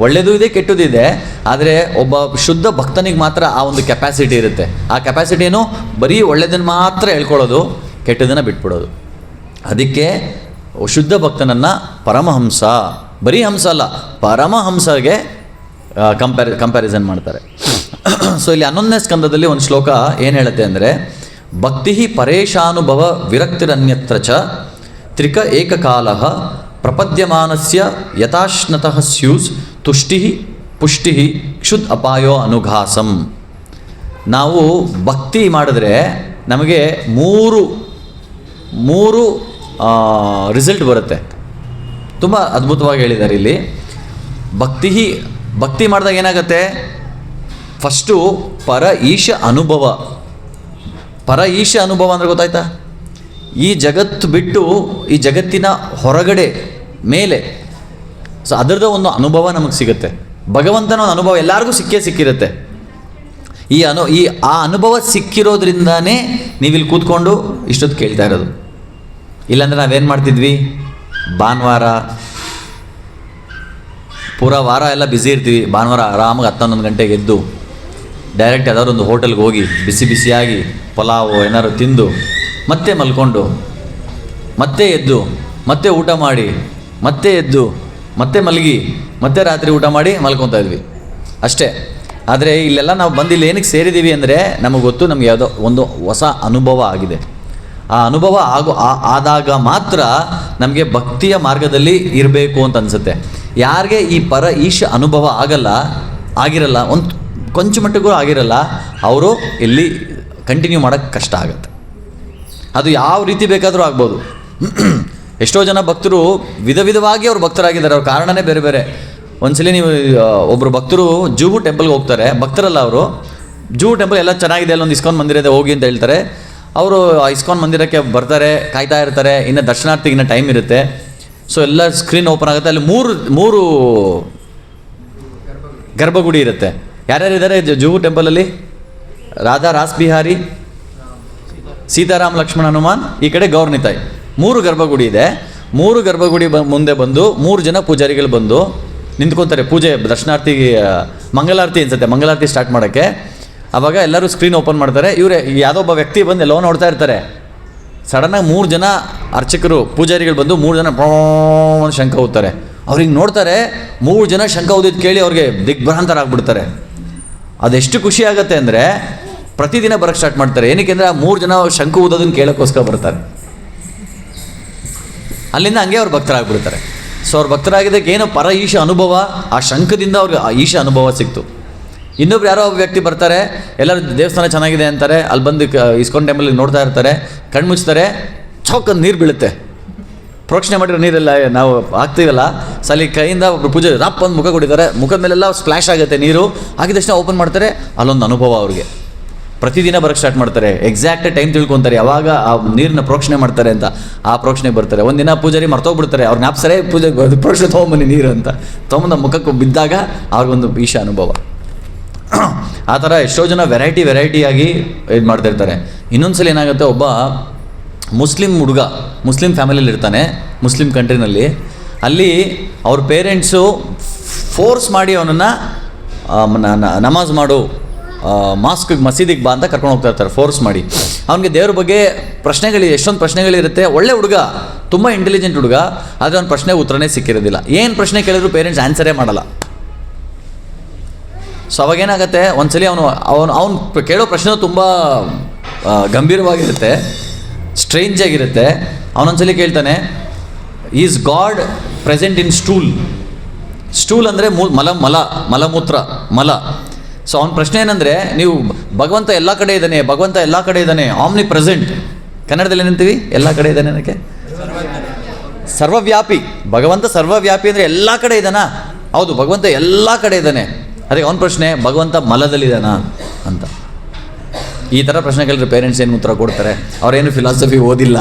A: ಒಳ್ಳೆಯದು ಇದೆ ಕೆಟ್ಟದಿದೆ. ಆದರೆ ಒಬ್ಬ ಶುದ್ಧ ಭಕ್ತನಿಗೆ ಮಾತ್ರ ಆ ಒಂದು ಕೆಪಾಸಿಟಿ ಇರುತ್ತೆ. ಆ ಕೆಪಾಸಿಟಿ ಏನು? ಬರೀ ಒಳ್ಳೆಯದನ್ನು ಮಾತ್ರ ಹೇಳ್ಕೊಳ್ಳೋದು, ಕೆಟ್ಟದನ್ನು ಬಿಟ್ಬಿಡೋದು. ಅದಕ್ಕೆ ಶುದ್ಧ ಭಕ್ತನನ್ನು ಪರಮಹಂಸ, ಬರೀ ಹಂಸ ಅಲ್ಲ ಪರಮಹಂಸಗೆ ಕಂಪ್ಯಾರಿಸನ್ ಮಾಡ್ತಾರೆ. ಸೊ ಇಲ್ಲಿ 11ನೇ ಸ್ಕಂದದಲ್ಲಿ ಒಂದು ಶ್ಲೋಕ ಏನು ಹೇಳುತ್ತೆ ಅಂದರೆ, ಭಕ್ತಿ ಪರೇಶಾನುಭವ ವಿರಕ್ತಿರನ್ಯತ್ರ ಚ ತ್ರಿಕ ಏಕಕಾಲ ಪ್ರಪದ್ಯಮಾನಸ್ಯ ಯಥಾಶ್ನತಃ ಸ್ಯೂಸ್ ತುಷ್ಟಿ ಪುಷ್ಟಿ ಕ್ಷುದ್ ಅಪಾಯೋ ಅನುಘಾಸಂ. ನಾವು ಭಕ್ತಿ ಮಾಡಿದ್ರೆ ನಮಗೆ ಮೂರು ರಿಸಲ್ಟ್ ಬರುತ್ತೆ. ತುಂಬ ಅದ್ಭುತವಾಗಿ ಹೇಳಿದ್ದಾರೆ ಇಲ್ಲಿ. ಭಕ್ತಿ ಮಾಡಿದಾಗ ಏನಾಗುತ್ತೆ? ಫಸ್ಟು ಪರ ಈಶ ಅನುಭವ. ಪರ ಈಶ ಅನುಭವ ಅಂದರೆ ಗೊತ್ತಾಯ್ತಾ? ಈ ಜಗತ್ತು ಬಿಟ್ಟು ಈ ಜಗತ್ತಿನ ಹೊರಗಡೆ ಮೇಲೆ, ಸೊ ಅದರದ್ದು ಒಂದು ಅನುಭವ ನಮಗೆ ಸಿಗುತ್ತೆ. ಭಗವಂತನ ಒಂದು ಅನುಭವ ಎಲ್ಲರಿಗೂ ಸಿಕ್ಕಿರುತ್ತೆ. ಆ ಅನುಭವ ಸಿಕ್ಕಿರೋದ್ರಿಂದಾನೇ ನೀವಿಲ್ಲಿ ಕೂತ್ಕೊಂಡು ಇಷ್ಟೊತ್ತು ಕೇಳ್ತಾ ಇರೋದು. ಇಲ್ಲಾಂದರೆ ನಾವೇನು ಮಾಡ್ತಿದ್ವಿ? ಭಾನುವಾರ ಪೂರಾ ವಾರ ಎಲ್ಲ ಬ್ಯುಸಿ ಇರ್ತೀವಿ. ಭಾನುವಾರ ಆರಾಮಾಗಿ 10-11 ಗಂಟೆಗೆ ಎದ್ದು ಡೈರೆಕ್ಟ್ ಯಾವ್ದಾದ್ರು ಒಂದು ಹೋಟೆಲ್ಗೆ ಹೋಗಿ ಬಿಸಿ ಬಿಸಿಯಾಗಿ ಪಲಾವು ಏನಾದ್ರು ತಿಂದು ಮತ್ತೆ ಮಲ್ಕೊಂಡು, ಮತ್ತೆ ಎದ್ದು, ಮತ್ತೆ ಊಟ ಮಾಡಿ, ಮತ್ತೆ ಎದ್ದು, ಮತ್ತೆ ಮಲಗಿ, ಮತ್ತೆ ರಾತ್ರಿ ಊಟ ಮಾಡಿ ಮಲ್ಕೊತಾ ಇದ್ವಿ ಅಷ್ಟೇ. ಆದರೆ ಇಲ್ಲೆಲ್ಲ ನಾವು ಬಂದು ಇಲ್ಲಿ ಏನಕ್ಕೆ ಸೇರಿದ್ದೀವಿ ಅಂದರೆ, ನಮಗೆ ಗೊತ್ತು ನಮ್ಗೆ ಯಾವುದೋ ಒಂದು ಹೊಸ ಅನುಭವ ಆಗಿದೆ. ಆ ಅನುಭವ ಆದಾಗ ಮಾತ್ರ ನಮಗೆ ಭಕ್ತಿಯ ಮಾರ್ಗದಲ್ಲಿ ಇರಬೇಕು ಅಂತ ಅನಿಸುತ್ತೆ. ಯಾರಿಗೆ ಈ ಪರ ಈಶ ಅನುಭವ ಆಗಿರಲ್ಲ, ಒಂದು ಕೊಂಚ ಮಟ್ಟಿಗೂ ಆಗಿರಲ್ಲ, ಅವರು ಇಲ್ಲಿ ಕಂಟಿನ್ಯೂ ಮಾಡೋಕ್ಕೆ ಕಷ್ಟ ಆಗುತ್ತೆ. ಅದು ಯಾವ ರೀತಿ ಬೇಕಾದರೂ ಆಗ್ಬೋದು. ಎಷ್ಟೋ ಜನ ಭಕ್ತರು ವಿಧವಾಗಿ ಅವ್ರು ಭಕ್ತರಾಗಿದ್ದಾರೆ, ಅವ್ರ ಕಾರಣನೇ ಬೇರೆ ಬೇರೆ. ಒಂದ್ಸಲಿ ನೀವು ಒಬ್ಬರು ಭಕ್ತರು ಜೂಹು ಟೆಂಪಲ್ಗೆ ಹೋಗ್ತಾರೆ, ಭಕ್ತರಲ್ಲ ಅವರು, ಜೂಹು ಟೆಂಪಲ್ ಎಲ್ಲ ಚೆನ್ನಾಗಿದೆ, ಅಲ್ಲೊಂದು ಇಸ್ಕಾನ್ ಮಂದಿರ ಇದೆ ಹೋಗಿ ಅಂತ ಹೇಳ್ತಾರೆ. ಅವರು ಆ ಇಸ್ಕಾನ್ ಮಂದಿರಕ್ಕೆ ಬರ್ತಾರೆ, ಕಾಯ್ತಾ ಇರ್ತಾರೆ, ಇನ್ನು ದರ್ಶನಾರ್ಥಿಗೆ ಇನ್ನೂ ಟೈಮ್ ಇರುತ್ತೆ. ಸೊ ಎಲ್ಲ ಸ್ಕ್ರೀನ್ ಓಪನ್ ಆಗುತ್ತೆ, ಅಲ್ಲಿ ಮೂರು ಗರ್ಭಗುಡಿ ಇರುತ್ತೆ. ಯಾರ್ಯಾರಿದ್ದಾರೆ ಜೂಹು ಟೆಂಪಲಲ್ಲಿ? ರಾಧಾ ರಾಸ್ ಬಿಹಾರಿ, ಸೀತಾರಾಮ್ ಲಕ್ಷ್ಮಣ ಹನುಮಾನ್, ಈ ಕಡೆ ಗೌರ್ನಿತಾಯ್, 3 ಗರ್ಭಗುಡಿ ಇದೆ. 3 ಗರ್ಭಗುಡಿ ಮುಂದೆ ಬಂದು 3 ಜನ ಪೂಜಾರಿಗಳು ಬಂದು ನಿಂತ್ಕೊತಾರೆ ಪೂಜೆ ದರ್ಶನಾರ್ಥಿಗೆ. ಮಂಗಲಾರತಿ ಅನ್ಸುತ್ತೆ, ಮಂಗಲಾರತಿ ಸ್ಟಾರ್ಟ್ ಮಾಡೋಕ್ಕೆ. ಆವಾಗ ಎಲ್ಲರೂ ಸ್ಕ್ರೀನ್ ಓಪನ್ ಮಾಡ್ತಾರೆ. ಇವರೇ ಯಾವುದೋ ಒಬ್ಬ ವ್ಯಕ್ತಿ ಬಂದು ಎಲ್ಲೋ ನೋಡ್ತಾ ಇರ್ತಾರೆ. ಸಡನ್ನಾಗಿ 3 ಜನ ಅರ್ಚಕರು ಪೂಜಾರಿಗಳು ಬಂದು 3 ಜನ ಒಂದು ಶಂಖ ಊದ್ತಾರೆ. ಅವ್ರಿಗೆ ನೋಡ್ತಾರೆ, 3 ಜನ ಶಂಖ ಊದಿದ್ದು ಕೇಳಿ ಅವ್ರಿಗೆ ದಿಗ್ಭ್ರಾಂತರಾಗ್ಬಿಡ್ತಾರೆ. ಅದೆಷ್ಟು ಖುಷಿ ಆಗುತ್ತೆ ಅಂದರೆ ಪ್ರತಿದಿನ ಬರೋಕ್ಕೆ ಸ್ಟಾರ್ಟ್ ಮಾಡ್ತಾರೆ. ಏನಕ್ಕೆ ಅಂದರೆ ಆ 3 ಜನ ಶಂಖ ಊದೋದನ್ನು ಕೇಳೋಕ್ಕೋಸ್ಕರ ಬರ್ತಾರೆ. ಅಲ್ಲಿಂದ ಹಂಗೆ ಅವ್ರು ಭಕ್ತರಾಗ್ಬಿಡ್ತಾರೆ. ಸೊ ಅವ್ರು ಭಕ್ತರಾಗಿದ್ದಕ್ಕೆ ಏನು ಪರ ಈಶ ಅನುಭವ, ಆ ಶಂಖದಿಂದ ಅವ್ರಿಗೆ ಆ ಈಶ ಅನುಭವ ಸಿಕ್ತು. ಇನ್ನೊಬ್ರು ಯಾರೋ ಒಬ್ಬ ವ್ಯಕ್ತಿ ಬರ್ತಾರೆ, ಎಲ್ಲರೂ ದೇವಸ್ಥಾನ ಚೆನ್ನಾಗಿದೆ ಅಂತಾರೆ, ಅಲ್ಲಿ ಬಂದು ಇಸ್ಕಾನ್ ಟೆಂಪಲ್ಗೆ ನೋಡ್ತಾ ಇರ್ತಾರೆ, ಕಣ್ಣು ಮುಚ್ತಾರೆ, ಚೌಕಂದು ನೀರು ಬೀಳುತ್ತೆ. ಪ್ರೋಕ್ಷಣೆ ಮಾಡಿರೋ ನೀರೆಲ್ಲ ನಾವು ಹಾಕ್ತೀವಲ್ಲ, ಸಲಿ ಕೈಯಿಂದ ಒಬ್ಬರು ಪೂಜೆ ರಾಪ್ ಒಂದು ಮುಖ ಕೊಟ್ಟಿದ್ದಾರೆ, ಮುಖದ ಮೇಲೆಲ್ಲ ಸ್ಪ್ಲಾಶ್ ಆಗುತ್ತೆ ನೀರು. ಆಗಿದ ತಕ್ಷಣ ಓಪನ್ ಮಾಡ್ತಾರೆ, ಅಲ್ಲೊಂದು ಅನುಭವ ಅವ್ರಿಗೆ. ಪ್ರತಿದಿನ ಬರೋಕ್ಕೆ ಸ್ಟಾರ್ಟ್ ಮಾಡ್ತಾರೆ, ಎಕ್ಸಾಕ್ಟ್ ಟೈಮ್ ತಿಳ್ಕೊತಾರೆ ಯಾವಾಗ ಆ ನೀರನ್ನ ಪ್ರೋಕ್ಷಣೆ ಮಾಡ್ತಾರೆ ಅಂತ. ಆ ಪ್ರೋಕ್ಷಣೆಗೆ ಬರ್ತಾರೆ. ಒಂದಿನ ಪೂಜಾರಿ ಮರ್ತೋಗ್ಬಿಡ್ತಾರೆ, ಅವ್ರು ಜ್ಞಾಪಿಸ್ತಾರೆ ಪೂಜೆ ಪ್ರೋಕ್ಷಣೆ ತೊಗೊಂಬನ್ನಿ ನೀರು ಅಂತ. ತೊಗೊಂಬಂದ ಮುಖಕ್ಕೆ ಬಿದ್ದಾಗ ಅವ್ರಿಗೊಂದು ಈಶ ಅನುಭವ. ಆ ಥರ ಎಷ್ಟೋ ಜನ ವೆರೈಟಿಯಾಗಿ ಇದು ಮಾಡ್ತಾಯಿರ್ತಾರೆ. ಇನ್ನೊಂದು ಸಲ ಏನಾಗುತ್ತೆ, ಒಬ್ಬ ಮುಸ್ಲಿಂ ಹುಡುಗ ಮುಸ್ಲಿಂ ಫ್ಯಾಮಿಲಿಯಲ್ಲಿ ಇರ್ತಾನೆ, ಮುಸ್ಲಿಂ ಕಂಟ್ರಿನಲ್ಲಿ. ಅಲ್ಲಿ ಅವ್ರ ಪೇರೆಂಟ್ಸು ಫೋರ್ಸ್ ಮಾಡಿ ಅವನನ್ನು ನಮಾಜ್ ಮಾಡು, ಮಸೀದಿಗೆ ಬಾ ಅಂತ ಕರ್ಕೊಂಡು ಹೋಗ್ತಾ ಇರ್ತಾರೆ ಫೋರ್ಸ್ ಮಾಡಿ. ಅವನಿಗೆ ದೇವ್ರ ಬಗ್ಗೆ ಎಷ್ಟೊಂದು ಪ್ರಶ್ನೆಗಳಿರುತ್ತೆ. ಒಳ್ಳೆ ಹುಡುಗ, ತುಂಬ ಇಂಟೆಲಿಜೆಂಟ್ ಹುಡುಗ, ಆದರೆ ಅವ್ನ ಪ್ರಶ್ನೆಗೆ ಉತ್ತರನೇ ಸಿಕ್ಕಿರೋದಿಲ್ಲ. ಏನು ಪ್ರಶ್ನೆ ಕೇಳಿದ್ರು ಪೇರೆಂಟ್ಸ್ ಆನ್ಸರೇ ಮಾಡಲ್ಲ. ಸೊ ಅವಾಗೇನಾಗತ್ತೆ, ಒಂದ್ಸಲಿ ಅವನು ಕೇಳೋ ಪ್ರಶ್ನೆ ತುಂಬ ಗಂಭೀರವಾಗಿರುತ್ತೆ, ಸ್ಟ್ರೇಂಜ್ ಆಗಿರುತ್ತೆ. ಅವನೊಂದ್ಸಲಿ ಕೇಳ್ತಾನೆ, is god present in stool ಅಂದರೆ ಮಲಮೂತ್ರ, ಮಲ. ಸೊ ಅವನ ಪ್ರಶ್ನೆ ಏನಂದರೆ, ನೀವು ಭಗವಂತ ಎಲ್ಲ ಕಡೆ ಇದ್ದಾನೆ, ಆಮ್ನಿ ಪ್ರೆಸೆಂಟ್. ಕನ್ನಡದಲ್ಲಿ ಏನಂತೀವಿ ಎಲ್ಲ ಕಡೆ ಇದ್ದಾನೆ ಅನ್ನೋಕ್ಕೆ? ಸರ್ವವ್ಯಾಪಿ. ಭಗವಂತ ಸರ್ವವ್ಯಾಪಿ ಅಂದರೆ ಎಲ್ಲ ಕಡೆ ಇದ್ದಾನಾ? ಹೌದು, ಭಗವಂತ ಎಲ್ಲ ಕಡೆ ಇದ್ದಾನೆ. ಅದಕ್ಕೆ ಅವನ ಪ್ರಶ್ನೆ, ಭಗವಂತ ಮಲದಲ್ಲಿದ್ದಾನಾ ಅಂತ. ಈ ಥರ ಪ್ರಶ್ನೆ ಕೇಳಿದ್ರೆ ಪೇರೆಂಟ್ಸ್ ಏನು ಉತ್ತರ ಕೊಡ್ತಾರೆ? ಅವ್ರೇನು ಫಿಲಾಸಫಿ ಓದಿಲ್ಲ,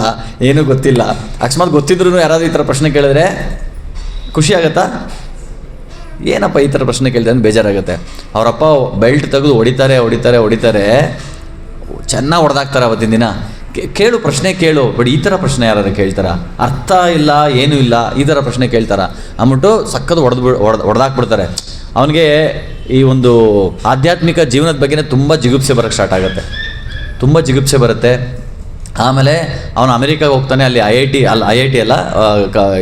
A: ಏನೂ ಗೊತ್ತಿಲ್ಲ. ಅಕಸ್ಮಾತ್ ಗೊತ್ತಿದ್ರು ಯಾರಾದರೂ ಈ ಥರ ಪ್ರಶ್ನೆ ಕೇಳಿದ್ರೆ ಖುಷಿ ಆಗುತ್ತಾ? ಏನಪ್ಪ ಈ ಥರ ಪ್ರಶ್ನೆ ಕೇಳಿದೆ ಅಂತ ಬೇಜಾರಾಗುತ್ತೆ. ಅವರಪ್ಪ ಬೆಲ್ಟ್ ತೆಗೆದು ಹೊಡಿತಾರೆ, ಚೆನ್ನಾಗಿ ಹೊಡೆದಾಕ್ತಾರೆ ಅವತ್ತಿನ ದಿನ. ಕೇಳು ಪ್ರಶ್ನೆ ಕೇಳು, ಬಟ್ ಈ ಥರ ಪ್ರಶ್ನೆ ಯಾರು ಕೇಳ್ತಾರ? ಅರ್ಥ ಇಲ್ಲ, ಏನೂ ಇಲ್ಲ, ಈ ಥರ ಪ್ರಶ್ನೆ ಕೇಳ್ತಾರ ಅಂದ್ಬಿಟ್ಟು ಸಕ್ಕದು ಹೊಡೆದಾಕ್ಬಿಡ್ತಾರೆ. ಅವನಿಗೆ ಈ ಒಂದು ಆಧ್ಯಾತ್ಮಿಕ ಜೀವನದ ಬಗ್ಗೆನೇ ತುಂಬ ಜಿಗುಪ್ಸೆ ಬರೋಕ್ಕೆ ಸ್ಟಾರ್ಟ್ ಆಗುತ್ತೆ, ತುಂಬ ಜಿಗುಪ್ಸೆ ಬರುತ್ತೆ. ಆಮೇಲೆ ಅವನು ಅಮೆರಿಕಾಗೆ ಹೋಗ್ತಾನೆ. ಅಲ್ಲಿ ಐ ಐ ಟಿ ಅಲ್ಲ,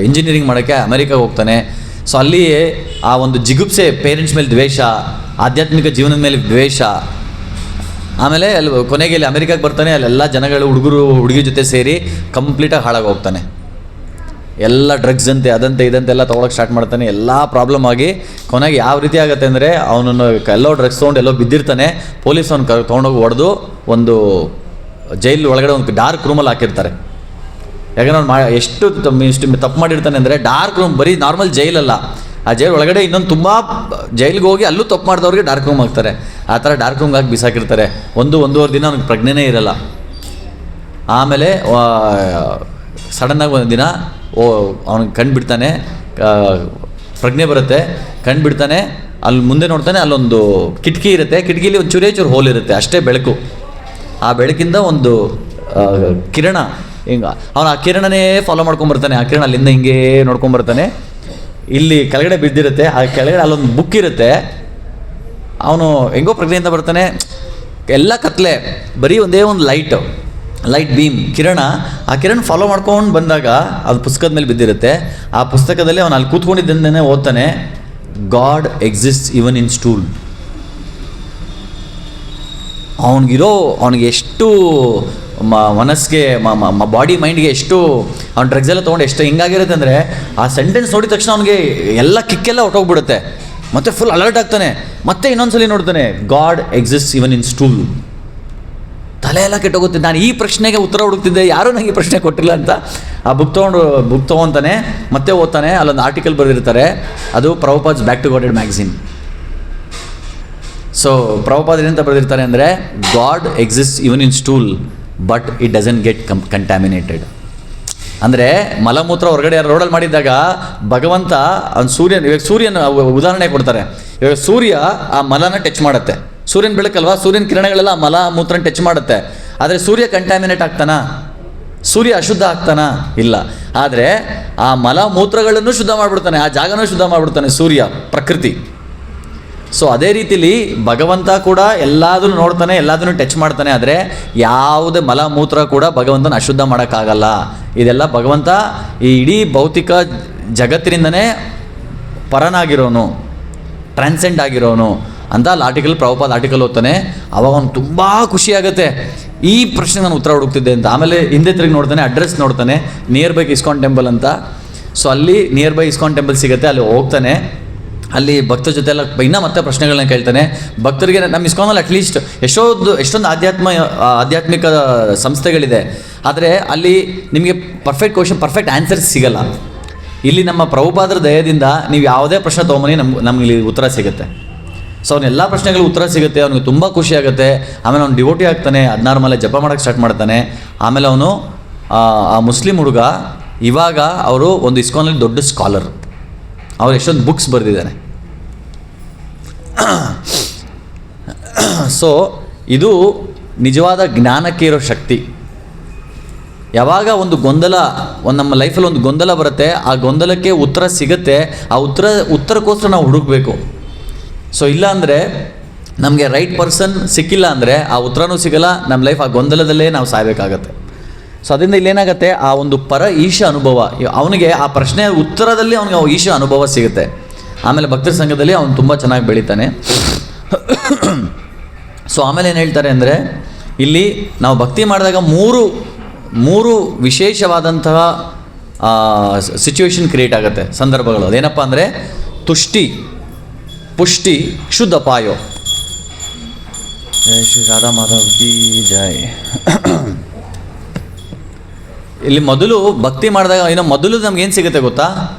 A: ಇಂಜಿನಿಯರಿಂಗ್ ಮಾಡೋಕ್ಕೆ ಅಮೆರಿಕಾಗೆ ಹೋಗ್ತಾನೆ. ಸೊ ಅಲ್ಲಿ ಆ ಒಂದು ಜಿಗುಪ್ಸೆ, ಪೇರೆಂಟ್ಸ್ ಮೇಲೆ ದ್ವೇಷ, ಆಧ್ಯಾತ್ಮಿಕ ಜೀವನದ ಮೇಲೆ ದ್ವೇಷ. ಆಮೇಲೆ ಅಲ್ಲಿ ಕೊನೆಗೆ ಇಲ್ಲಿ ಅಮೆರಿಕಾಗೆ ಬರ್ತಾನೆ. ಅಲ್ಲೆಲ್ಲ ಜನಗಳು, ಹುಡುಗಿ ಜೊತೆ ಸೇರಿ ಕಂಪ್ಲೀಟಾಗಿ ಹಾಳಾಗಿ ಹೋಗ್ತಾನೆ. ಎಲ್ಲ ಡ್ರಗ್ಸ್ ಅಂತೆ, ಅದಂತೆ ಇದಂತೆ ಎಲ್ಲ ತೊಗೊಳಕ್ಕೆ ಸ್ಟಾರ್ಟ್ ಮಾಡ್ತಾನೆ. ಎಲ್ಲ ಪ್ರಾಬ್ಲಮ್ ಆಗಿ ಕೊನೆಗೆ ಯಾವ ರೀತಿ ಆಗುತ್ತೆ ಅಂದರೆ, ಅವನನ್ನು ಎಲ್ಲೋ ಡ್ರಗ್ಸ್ ತೊಗೊಂಡು ಎಲ್ಲೋ ಬಿದ್ದಿರ್ತಾನೆ. ಪೊಲೀಸ್ ಅವ್ನು ತೊಗೊಂಡೋಗಿ ಹೊಡೆದು ಒಂದು ಜೈಲ್ ಒಳಗಡೆ ಒಂದು ಡಾರ್ಕ್ ರೂಮಲ್ಲಿ ಹಾಕಿರ್ತಾರೆ. ಯಾಕಂದ್ರೆ ಅವ್ನು ಎಷ್ಟು ತಪ್ಪು ಮಾಡಿರ್ತಾನೆ ಅಂದರೆ, ಡಾರ್ಕ್ ರೂಮ್, ಬರೀ ನಾರ್ಮಲ್ ಜೈಲಲ್ಲ, ಆ ಜೈಲ್ ಒಳಗಡೆ ಇನ್ನೊಂದು ತುಂಬ ಜೈಲಿಗೆ ಹೋಗಿ ಅಲ್ಲೂ ತಪ್ಪು ಮಾಡಿದವ್ರಿಗೆ ಡಾರ್ಕ್ ರೂಮ್ ಹಾಕ್ತಾರೆ. ಆ ಥರ ಡಾರ್ಕ್ ರೂಮ್ಗೆ ಹಾಕಿ ಬಿಸಾಕಿರ್ತಾರೆ. ಒಂದೂವರೆ ದಿನ ಅವ್ನಿಗೆ ಪ್ರಜ್ಞೆನೇ ಇರಲ್ಲ. ಆಮೇಲೆ ಸಡನ್ನಾಗಿ ಒಂದು ದಿನ ಅವ್ನಿಗೆ ಕಣ್ಣು ಬಿಡ್ತಾನೆ, ಪ್ರಜ್ಞೆ ಬರುತ್ತೆ, ಕಣ್ಣು ಬಿಡ್ತಾನೆ. ಅಲ್ಲಿ ಮುಂದೆ ನೋಡ್ತಾನೆ, ಅಲ್ಲೊಂದು ಕಿಟಕಿ ಇರುತ್ತೆ, ಕಿಟಕಿಲಿ ಒಂದು ಚೂರು ಹೋಲ್ ಇರುತ್ತೆ, ಅಷ್ಟೇ ಬೆಳಕು. ಆ ಬೆಳಕಿಂದ ಒಂದು ಕಿರಣ ಹಿಂಗೆ, ಅವನು ಆ ಕಿರಣನೇ ಫಾಲೋ ಮಾಡ್ಕೊಂಬರ್ತಾನೆ. ಆ ಕಿರಣ ಅಲ್ಲಿಂದ ಹಿಂಗೆ ನೋಡ್ಕೊಂಬರ್ತಾನೆ. ಇಲ್ಲಿ ಕೆಳಗಡೆ ಬಿದ್ದಿರುತ್ತೆ, ಆ ಕೆಳಗಡೆ ಅಲ್ಲೊಂದು ಬುಕ್ ಇರುತ್ತೆ. ಅವನು ಹೆಂಗೋ ಪ್ರಜ್ಞೆಯಿಂದ ಬರ್ತಾನೆ, ಎಲ್ಲ ಕತ್ಲೆ, ಬರೀ ಒಂದೇ ಒಂದು ಲೈಟ್ ಬೀಮ್, ಕಿರಣ. ಆ ಕಿರಣ ಫಾಲೋ ಮಾಡ್ಕೊಂಡು ಬಂದಾಗ ಅದು ಪುಸ್ತಕದ ಮೇಲೆ ಬಿದ್ದಿರುತ್ತೆ. ಆ ಪುಸ್ತಕದಲ್ಲಿ ಅವನು ಅಲ್ಲಿ ಕೂತ್ಕೊಂಡಿದ್ದನ್ನೇ ಓದ್ತಾನೆ, god exist even in stool. ಅವನಿಗೆ ಎಷ್ಟು ಮನಸ್ಸಿಗೆ, ಬಾಡಿ ಮೈಂಡ್ಗೆ ಎಷ್ಟು ಅವ್ನು ಡ್ರಗ್ಸ್ ಎಲ್ಲ ತೊಗೊಂಡು ಎಷ್ಟು ಹಿಂಗಾಗಿರುತ್ತೆ ಅಂದರೆ, ಆ ಸೆಂಟೆನ್ಸ್ ನೋಡಿದ ತಕ್ಷಣ ಅವನಿಗೆ ಎಲ್ಲ ಕಿಕ್ಕೆಲ್ಲ ಹೊಟ್ಟೋಗ್ಬಿಡುತ್ತೆ. ಮತ್ತೆ ಫುಲ್ ಅಲರ್ಟ್ ಆಗ್ತಾನೆ. ಮತ್ತೆ ಇನ್ನೊಂದ್ಸಲಿ ನೋಡ್ತಾನೆ, god exist even in stool. ತಲೆ ಎಲ್ಲ ಕೆಟ್ಟೋಗುತ್ತೆ. ನಾನು ಈ ಪ್ರಶ್ನೆಗೆ ಉತ್ತರ ಹುಡುಕ್ತಿದ್ದೆ, ಯಾರೂ ನನಗೆ ಪ್ರಶ್ನೆ ಕೊಟ್ಟಿಲ್ಲ ಅಂತ. ಆ ಬುಕ್ ತೊಗೊತಾನೆ, ಮತ್ತೆ ಓದ್ತಾನೆ. ಅಲ್ಲೊಂದು ಆರ್ಟಿಕಲ್ ಬರೆದಿರ್ತಾರೆ, ಅದು Prabhupad's back to Godhead magazine. So Prabhupad ಏನಂತ ಬರೆದಿರ್ತಾರೆ ಅಂದರೆ, God exist even in stool but it doesn't get contaminated. ಅಂದರೆ ಮಲಮೂತ್ರ ಹೊರಗಡೆ ರೋಡಲ್ಲಿ ಮಾಡಿದಾಗ ಭಗವಂತ ಇವಾಗ ಸೂರ್ಯನ ಉದಾಹರಣೆ ಕೊಡ್ತಾರೆ. ಇವಾಗ ಸೂರ್ಯ ಆ ಮಲನ ಟಚ್ ಮಾಡುತ್ತೆ, ಸೂರ್ಯನ ಬೆಳಕಲ್ವಾ, ಸೂರ್ಯನ ಕಿರಣಗಳೆಲ್ಲ ಮಲ ಮೂತ್ರನ ಟಚ್ ಮಾಡುತ್ತೆ. ಆದರೆ ಸೂರ್ಯ ಕಂಟ್ಯಾಮಿನೇಟ್ ಆಗ್ತಾನಾ? ಸೂರ್ಯ ಅಶುದ್ಧ ಆಗ್ತಾನಾ? ಇಲ್ಲ. ಆದರೆ ಆ ಮಲ ಮೂತ್ರಗಳನ್ನು ಶುದ್ಧ ಮಾಡಿಬಿಡ್ತಾನೆ, ಆ ಜಾಗನೂ ಶುದ್ಧ ಮಾಡಿಬಿಡ್ತಾನೆ ಸೂರ್ಯ, ಪ್ರಕೃತಿ. ಸೊ ಅದೇ ರೀತಿಲಿ ಭಗವಂತ ಕೂಡ ಎಲ್ಲದನ್ನು ನೋಡ್ತಾನೆ, ಎಲ್ಲದನ್ನು ಟಚ್ ಮಾಡ್ತಾನೆ. ಆದರೆ ಯಾವುದೇ ಮಲ ಮೂತ್ರ ಕೂಡ ಭಗವಂತನ ಅಶುದ್ಧ ಮಾಡೋಕ್ಕಾಗಲ್ಲ. ಇದೆಲ್ಲ ಭಗವಂತ ಈ ಇಡೀ ಭೌತಿಕ ಜಗತ್ತಿನಿಂದನೇ ಪರನಾಗಿರೋನು, ಟ್ರಾನ್ಸೆಂಡ್ ಆಗಿರೋನು ಅಂತ ಅಲ್ಲಿ ಪ್ರಭುಪಾದ ಆರ್ಟಿಕಲ್ ಓದ್ತಾನೆ. ಅವಾಗ ಅವ್ನು ತುಂಬ ಖುಷಿಯಾಗುತ್ತೆ, ಈ ಪ್ರಶ್ನೆಗೆ ನಾನು ಉತ್ತರ ಹುಡುಕ್ತಿದ್ದೆ ಅಂತ. ಆಮೇಲೆ ಹಿಂದೆ ತಿರುಗಿ ನೋಡ್ತಾನೆ, ಅಡ್ರೆಸ್ ನೋಡ್ತಾನೆ, ನಿಯರ್ ಬೈ ಇಸ್ಕಾನ್ ಟೆಂಪಲ್ ಅಂತ. ಸೊ ಅಲ್ಲಿ ನಿಯರ್ ಬೈ ಇಸ್ಕಾನ್ ಟೆಂಪಲ್ ಸಿಗುತ್ತೆ, ಅಲ್ಲಿ ಹೋಗ್ತಾನೆ. ಅಲ್ಲಿ ಜೊತೆ ಎಲ್ಲ ಇನ್ನೂ ಮತ್ತೆ ಪ್ರಶ್ನೆಗಳನ್ನ ಕೇಳ್ತಾನೆ. ಭಕ್ತರಿಗೆ ನಮ್ಮ ಇಸ್ಕಾನಲ್ಲಿ ಅಟ್ಲೀಸ್ಟ್ ಎಷ್ಟೊಂದು ಆಧ್ಯಾತ್ಮಿಕ ಸಂಸ್ಥೆಗಳಿದೆ, ಆದರೆ ಅಲ್ಲಿ ನಿಮಗೆ ಪರ್ಫೆಕ್ಟ್ ಕ್ವಶನ್, ಪರ್ಫೆಕ್ಟ್ ಆನ್ಸರ್ಸ್ ಸಿಗಲ್ಲ. ಇಲ್ಲಿ ನಮ್ಮ ಪ್ರಭುಪಾದರ ದಯದಿಂದ ನೀವು ಯಾವುದೇ ಪ್ರಶ್ನೆ ತೊಗೊಂಬನ್ನಿ, ನಮ್ಗೆ ಇಲ್ಲಿ ಉತ್ತರ ಸಿಗುತ್ತೆ. ಸೊ ಅವನ್ನೆಲ್ಲ ಪ್ರಶ್ನೆಗಳು ಉತ್ತರ ಸಿಗುತ್ತೆ, ಅವನಿಗೆ ತುಂಬ ಖುಷಿ ಆಗುತ್ತೆ. ಆಮೇಲೆ ಅವ್ನು ಡಿವೋಟಿ ಆಗ್ತಾನೆ, 16 ಮಾಲೆ ಜಪ ಮಾಡೋಕ್ಕೆ ಸ್ಟಾರ್ಟ್ ಮಾಡ್ತಾನೆ. ಆಮೇಲೆ ಅವನು ಆ ಮುಸ್ಲಿಂ ಹುಡುಗ ಇವಾಗ ಅವರು ಒಂದು ಇಸ್ಕಾನಲ್ಲಿ ದೊಡ್ಡ ಸ್ಕಾಲರ್, ಅವ್ರು ಎಷ್ಟೊಂದು ಬುಕ್ಸ್ ಬರೆದಿದ್ದಾನೆ. ಸೊ ಇದು ನಿಜವಾದ ಜ್ಞಾನಕ್ಕೆ ಇರೋ ಶಕ್ತಿ. ಯಾವಾಗ ಒಂದು ಗೊಂದಲ ನಮ್ಮ ಲೈಫಲ್ಲಿ ಒಂದು ಗೊಂದಲ ಬರುತ್ತೆ, ಆ ಗೊಂದಲಕ್ಕೆ ಉತ್ತರ ಸಿಗುತ್ತೆ, ಆ ಉತ್ತರಕ್ಕೋಸ್ಕರ ನಾವು ಹುಡುಕಬೇಕು. ಸೊ ಇಲ್ಲ ಅಂದರೆ ನಮಗೆ ರೈಟ್ ಪರ್ಸನ್ ಸಿಕ್ಕಿಲ್ಲ ಅಂದರೆ ಆ ಉತ್ತರನೂ ಸಿಗಲ್ಲ, ನಮ್ಮ ಲೈಫ್ ಆ ಗೊಂದಲದಲ್ಲೇ ನಾವು ಸಾಯಬೇಕಾಗತ್ತೆ. ಸೊ ಅದರಿಂದ ಇಲ್ಲೇನಾಗುತ್ತೆ, ಆ ಒಂದು ಈಶ ಅನುಭವ, ಅವನಿಗೆ ಆ ಪ್ರಶ್ನೆಯ ಉತ್ತರದಲ್ಲಿ ಅವನಿಗೆ ಈಶ ಅನುಭವ ಸಿಗುತ್ತೆ. ಆಮೇಲೆ ಭಕ್ತರ ಸಂಘದಲ್ಲಿ ಅವನು ತುಂಬ ಚೆನ್ನಾಗಿ ಬೆಳೀತಾನೆ. ಸೊ ಆಮೇಲೆ ಏನು ಹೇಳ್ತಾರೆ ಅಂದರೆ, ಇಲ್ಲಿ ನಾವು ಭಕ್ತಿ ಮಾಡಿದಾಗ ಮೂರು ವಿಶೇಷವಾದಂತಹ ಸಿಚುವೇಶನ್ ಕ್ರಿಯೇಟ್ ಆಗುತ್ತೆ, ಸಂದರ್ಭಗಳು. ಅದೇನಪ್ಪ ಅಂದರೆ ತುಷ್ಟಿ, ಪುಷ್ಟಿ, ಶುದ್ಧ ಅಪಾಯೋ. ಜೈ ಶ್ರೀ ರಾಧಾ ಮಾಧವ್ ಕಿ ಜೈ. ಇಲ್ಲಿ ಮೊದಲು ಭಕ್ತಿ ಮಾಡಿದಾಗ ಮೊದಲು ನಮ್ಗೇನು ಸಿಗುತ್ತೆ ಗೊತ್ತಾ,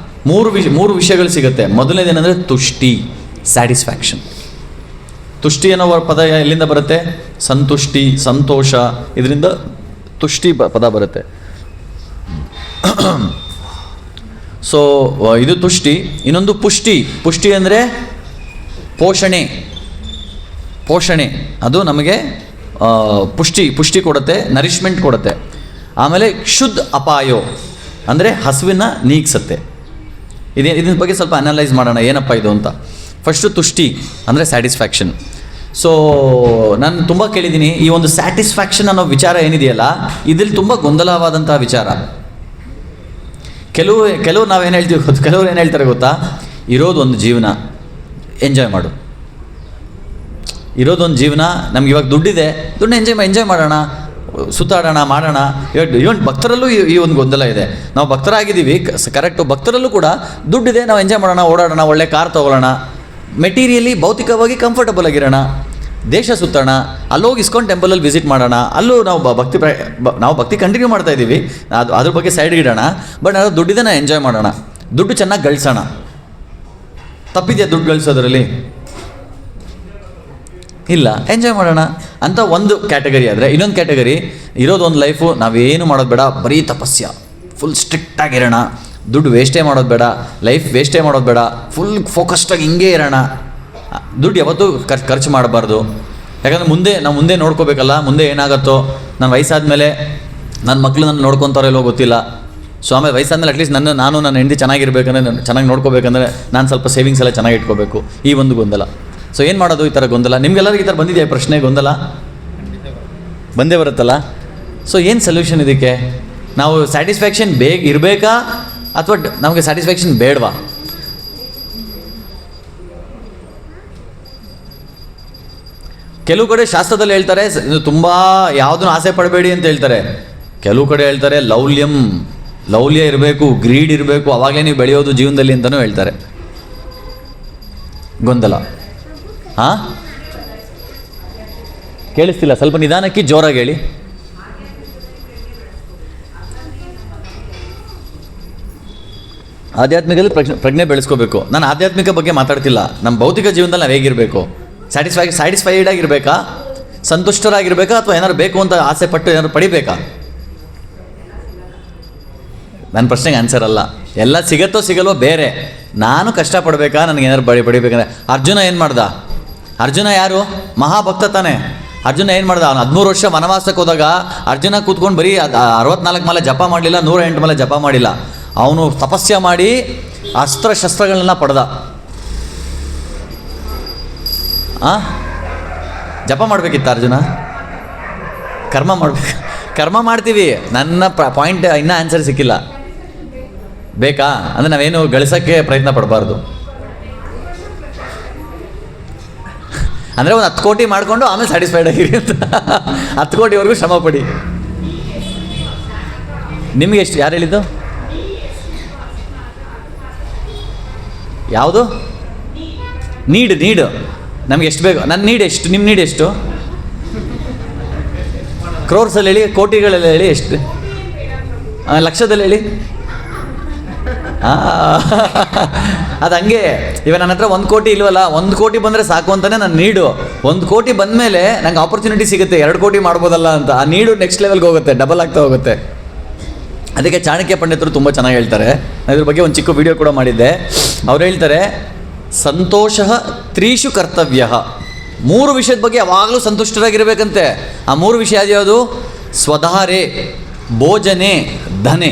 A: ಮೂರು ವಿಷಯಗಳು ಸಿಗುತ್ತೆ. ಮೊದಲನೇದೇನೆಂದರೆ ತುಷ್ಟಿ, ಸ್ಯಾಟಿಸ್ಫ್ಯಾಕ್ಷನ್. ತುಷ್ಟಿ ಅನ್ನೋ ಪದ ಎಲ್ಲಿಂದ ಬರುತ್ತೆ? ಸಂತುಷ್ಟಿ, ಸಂತೋಷ, ಇದರಿಂದ ತುಷ್ಟಿ ಪದ ಬರುತ್ತೆ. ಸೊ ಇದು ತುಷ್ಟಿ. ಇನ್ನೊಂದು ಪುಷ್ಟಿ ಅಂದರೆ ಪೋಷಣೆ, ಅದು ನಮಗೆ ಪುಷ್ಟಿ ಕೊಡುತ್ತೆ, ನರಿಶ್ಮೆಂಟ್ ಕೊಡುತ್ತೆ. ಆಮೇಲೆ ಶುದ್ಧ ಅಪಾಯೋ ಅಂದರೆ ಹಸುವಿನ ನೀಗ್ಸತ್ತೆ. ಇದರ ಬಗ್ಗೆ ಸ್ವಲ್ಪ ಅನಲೈಸ್ ಮಾಡೋಣ, ಏನಪ್ಪ ಇದು ಅಂತ. ಫಸ್ಟು ತುಷ್ಟಿ ಅಂದರೆ ಸ್ಯಾಟಿಸ್ಫ್ಯಾಕ್ಷನ್. ಸೊ ನಾನು ತುಂಬ ಕೇಳಿದ್ದೀನಿ, ಈ ಒಂದು ಸ್ಯಾಟಿಸ್ಫ್ಯಾಕ್ಷನ್ ಅನ್ನೋ ವಿಚಾರ ಏನಿದೆಯಲ್ಲ, ಇದ್ರಲ್ಲಿ ತುಂಬ ಗೊಂದಲವಾದಂತಹ ವಿಚಾರ. ಕೆಲವು ನಾವೇನು ಹೇಳ್ತೀವಿ ಕೆಲವ್ರು ಏನು ಹೇಳ್ತಾರೆ ಗೊತ್ತಾ, ಇರೋದೊಂದು ಜೀವನ, ಎಂಜಾಯ್ ಮಾಡು. ಇರೋದೊಂದು ಜೀವನ, ನಮ್ಗೆ ಇವಾಗ ದುಡ್ಡಿದೆ, ಎಂಜಾಯ್ ಮಾಡೋಣ, ಸುತ್ತಾಡೋಣ, ಮಾಡೋಣ. ಇವನ್ ಭಕ್ತರಲ್ಲೂ ಈ ಒಂದು ಗೊಂದಲ ಇದೆ. ನಾವು ಭಕ್ತರಾಗಿದ್ದೀವಿ ಕರೆಕ್ಟು, ಭಕ್ತರಲ್ಲೂ ಕೂಡ ದುಡ್ಡಿದೆ, ನಾವು ಎಂಜಾಯ್ ಮಾಡೋಣ, ಓಡಾಡೋಣ, ಒಳ್ಳೆ ಕಾರ್ ತೊಗೊಳ್ಳೋಣ, ಮೆಟೀರಿಯಲಿ ಭೌತಿಕವಾಗಿ ಕಂಫರ್ಟಬಲ್ ಆಗಿರೋಣ, ದೇಶ ಸುತ್ತೋಣ, ಅಲ್ಲೋಗಿ ಇಸ್ಕಾನ್ ಟೆಂಪಲಲ್ಲಿ ವಿಸಿಟ್ ಮಾಡೋಣ, ಅಲ್ಲೂ ನಾವು ಭಕ್ತಿ ಕಂಟಿನ್ಯೂ ಮಾಡ್ತಾ ಇದ್ದೀವಿ, ಅದ್ರ ಬಗ್ಗೆ ಸೈಡ್ಗೆ ಇಡೋಣ. ಬಟ್ ನಾವು ದುಡ್ಡಿದೆ, ನಾವು ಎಂಜಾಯ್ ಮಾಡೋಣ, ದುಡ್ಡು ಚೆನ್ನಾಗಿ ಗಳಿಸೋಣ. ತಪ್ಪಿದೆಯಾ ದುಡ್ಡು ಗಳಿಸೋದ್ರಲ್ಲಿ? ಇಲ್ಲ, ಎಂಜಾಯ್ ಮಾಡೋಣ ಅಂತ ಒಂದು ಕ್ಯಾಟಗರಿ. ಆದರೆ ಇನ್ನೊಂದು ಕ್ಯಾಟಗರಿ, ಇರೋದೊಂದು ಲೈಫು, ನಾವೇನು ಮಾಡೋದು ಬೇಡ, ಬರೀ ತಪಸ್ಯ, ಫುಲ್ ಸ್ಟ್ರಿಕ್ಟಾಗಿರೋಣ, ದುಡ್ಡು ವೇಸ್ಟೇ ಮಾಡೋದು ಬೇಡ, ಲೈಫ್ ವೇಸ್ಟೇ ಮಾಡೋದು ಬೇಡ, ಫುಲ್ ಫೋಕಸ್ಡಾಗಿ ಹಿಂಗೇ ಇರೋಣ, ದುಡ್ಡು ಯಾವತ್ತೂ ಖರ್ಚು ಮಾಡಬಾರ್ದು. ಯಾಕಂದರೆ ನಾವು ಮುಂದೆ ನೋಡ್ಕೋಬೇಕಲ್ಲ, ಮುಂದೆ ಏನಾಗುತ್ತೋ, ನನ್ನ ವಯಸ್ಸಾದಮೇಲೆ ನನ್ನ ಮಕ್ಕಳು ನನ್ನ ನೋಡ್ಕೊತಾರೋ ಇಲ್ಲೋ ಗೊತ್ತಿಲ್ಲ. ಸೊ ಆಮೇಲೆ ವಯಸ್ಸಾದ್ಮೇಲೆ ಅಟ್ಲೀಸ್ಟ್ ನಾನು ನನ್ನ ಹೆಂಡತಿ ಚೆನ್ನಾಗಿರ್ಬೇಕಂದ್ರೆ, ಚೆನ್ನಾಗಿ ನೋಡ್ಕೋಬೇಕಂದ್ರೆ ನಾನು ಸ್ವಲ್ಪ ಸೇವಿಂಗ್ಸ್ ಎಲ್ಲ ಚೆನ್ನಾಗಿ ಇಟ್ಕೋಬೇಕು. ಈ ಒಂದು ಗೊಂದಲ. ಸೊ ಏನು ಮಾಡೋದು ಈ ಥರ ಗೊಂದಲ? ನಿಮ್ಗೆಲ್ಲರಿಗೂ ಈ ಥರ ಬಂದಿದೆಯಾ ಪ್ರಶ್ನೆ, ಗೊಂದಲ ಬಂದೇ ಬರುತ್ತಲ್ಲ? ಸೊ ಏನು ಸೊಲ್ಯೂಷನ್ ಇದಕ್ಕೆ? ನಾವು ಸ್ಯಾಟಿಸ್ಫ್ಯಾಕ್ಷನ್ ಇರಬೇಕಾ ಅಥವಾ ನಮಗೆ ಸ್ಯಾಟಿಸ್ಫ್ಯಾಕ್ಷನ್ ಬೇಡವಾ? ಕೆಲವು ಕಡೆ ಶಾಸ್ತ್ರದಲ್ಲಿ ಹೇಳ್ತಾರೆ ತುಂಬ ಯಾವುದನ್ನು ಆಸೆ ಪಡಬೇಡಿ ಅಂತ ಹೇಳ್ತಾರೆ. ಕೆಲವು ಕಡೆ ಹೇಳ್ತಾರೆ ಲೌಲ್ಯ ಇರಬೇಕು, ಗ್ರೀಡ್ ಇರಬೇಕು, ಅವಾಗಲೇ ನೀವು ಬೆಳೆಯೋದು ಜೀವನದಲ್ಲಿ ಅಂತಲೂ ಹೇಳ್ತಾರೆ. ಗೊಂದಲ. ಹಾಂ, ಕೇಳಿಸ್ತಿಲ್ಲ, ಸ್ವಲ್ಪ ನಿಧಾನಕ್ಕೆ ಜೋರಾಗಿ ಹೇಳಿ. ಆಧ್ಯಾತ್ಮಿಕದಲ್ಲಿ ಪ್ರಜ್ಞೆ ಬೆಳೆಸ್ಕೋಬೇಕು. ನಾನು ಆಧ್ಯಾತ್ಮಿಕ ಬಗ್ಗೆ ಮಾತಾಡ್ತಿಲ್ಲ, ನಮ್ಮ ಭೌತಿಕ ಜೀವನದಲ್ಲಿ ನಾವು ಹೇಗಿರಬೇಕು? ಸ್ಯಾಟಿಸ್ಫೈಡ್ ಆಗಿರಬೇಕಾ, ಸಂತುಷ್ಟರಾಗಿರ್ಬೇಕಾ, ಅಥವಾ ಏನಾದ್ರು ಬೇಕು ಅಂತ ಆಸೆ ಪಟ್ಟು ಏನಾದ್ರು ಪಡಿಬೇಕಾ? ನನ್ನ ಪ್ರಶ್ನೆಗೆ ಆನ್ಸರ್ ಅಲ್ಲ. ಎಲ್ಲ ಸಿಗತ್ತೋ ಸಿಗಲ್ವೋ ಬೇರೆ, ನಾನು ಕಷ್ಟಪಡಬೇಕಾ, ನನಗೆ ಏನಾದ್ರು ಪಡಿಬೇಕಂದ್ರೆ. ಅರ್ಜುನ ಏನು ಮಾಡ್ದ? ಅರ್ಜುನ ಯಾರು? ಮಹಾಭಕ್ತ ತಾನೆ. ಅರ್ಜುನ ಏನು ಮಾಡ್ದ? ಅವನು 13 ವರ್ಷ ವನವಾಸಕ್ಕೆ ಹೋದಾಗ ಅರ್ಜುನ ಕೂತ್ಕೊಂಡು ಬರೀ 64 ಮಾಲೆ ಜಪ ಮಾಡಲಿಲ್ಲ, 108 ಮಾಲೆ ಜಪ ಮಾಡಿಲ್ಲ. ಅವನು ತಪಸ್ಯ ಮಾಡಿ ಅಸ್ತ್ರಶಸ್ತ್ರಗಳನ್ನ ಪಡೆದ. ಜಪ ಮಾಡಬೇಕಿತ್ತ ಅರ್ಜುನ? ಕರ್ಮ ಮಾಡ್ತೀವಿ. ನನ್ನ ಪಾಯಿಂಟ್ ಇನ್ನೂ ಆನ್ಸರ್ ಸಿಕ್ಕಿಲ್ಲ. ಬೇಕಾ ಅಂದರೆ ನಾವೇನು ಗಳಿಸೋಕ್ಕೆ ಪ್ರಯತ್ನ ಪಡಬಾರ್ದು. ಅಂದರೆ ಒಂದು 10 ಕೋಟಿ ಮಾಡಿಕೊಂಡು ಆಮೇಲೆ ಸ್ಯಾಟಿಸ್ಫೈಡ್ ಆಗಿರಿ ಅಂತ. 10 ಕೋಟಿವರೆಗೂ ಶ್ರಮ ಪಡಿ. ನಿಮಗೆ ಎಷ್ಟು? ಯಾರು ಹೇಳಿದ್ದು? ಯಾವುದು? ನೀಡು ನಮ್ಗೆ ಎಷ್ಟು ಬೇಕು? ನನ್ನ ನೀಡ್ ಎಷ್ಟು? ನಿಮ್ಮ ನೀಡ್ ಎಷ್ಟು? ಕ್ರೋರ್ಸಲ್ಲಿ ಹೇಳಿ, ಕೋಟಿಗಳಲ್ಲಿ ಹೇಳಿ, ಎಷ್ಟು? ಲಕ್ಷದಲ್ಲಿ ಹೇಳಿ. ಅದು ಹಂಗೆ. ಇವಾಗ ನನ್ನ ಹತ್ರ 1 ಕೋಟಿ ಇಲ್ವಲ್ಲ, 1 ಕೋಟಿ ಬಂದರೆ ಸಾಕು ಅಂತಲೇ ನಾನು ನೀಡು. 1 ಕೋಟಿ ಬಂದಮೇಲೆ ನಂಗೆ ಆಪರ್ಚುನಿಟಿ ಸಿಗುತ್ತೆ 2 ಕೋಟಿ ಮಾಡ್ಬೋದಲ್ಲ ಅಂತ. ಆ ನೀಡು ನೆಕ್ಸ್ಟ್ ಲೆವೆಲ್ಗೆ ಹೋಗುತ್ತೆ, ಡಬಲ್ ಆಗ್ತಾ ಹೋಗುತ್ತೆ. ಅದಕ್ಕೆ ಚಾಣಕ್ಯ ಪಂಡಿತರು ತುಂಬ ಚೆನ್ನಾಗಿ ಹೇಳ್ತಾರೆ. ನಾನು ಇದ್ರ ಬಗ್ಗೆ ಒಂದು ಚಿಕ್ಕ ವಿಡಿಯೋ ಕೂಡ ಮಾಡಿದ್ದೆ. ಅವ್ರು ಹೇಳ್ತಾರೆ, ಸಂತೋಷ 3 ಕರ್ತವ್ಯ. 3 ವಿಷಯದ ಬಗ್ಗೆ ಯಾವಾಗಲೂ ಸಂತುಷ್ಟರಾಗಿರ್ಬೇಕಂತೆ. ಆ 3 ವಿಷಯ ಯಾವ್ದು? ಸ್ವಧಾರೆ, ಭೋಜನೆ ಧನೆ.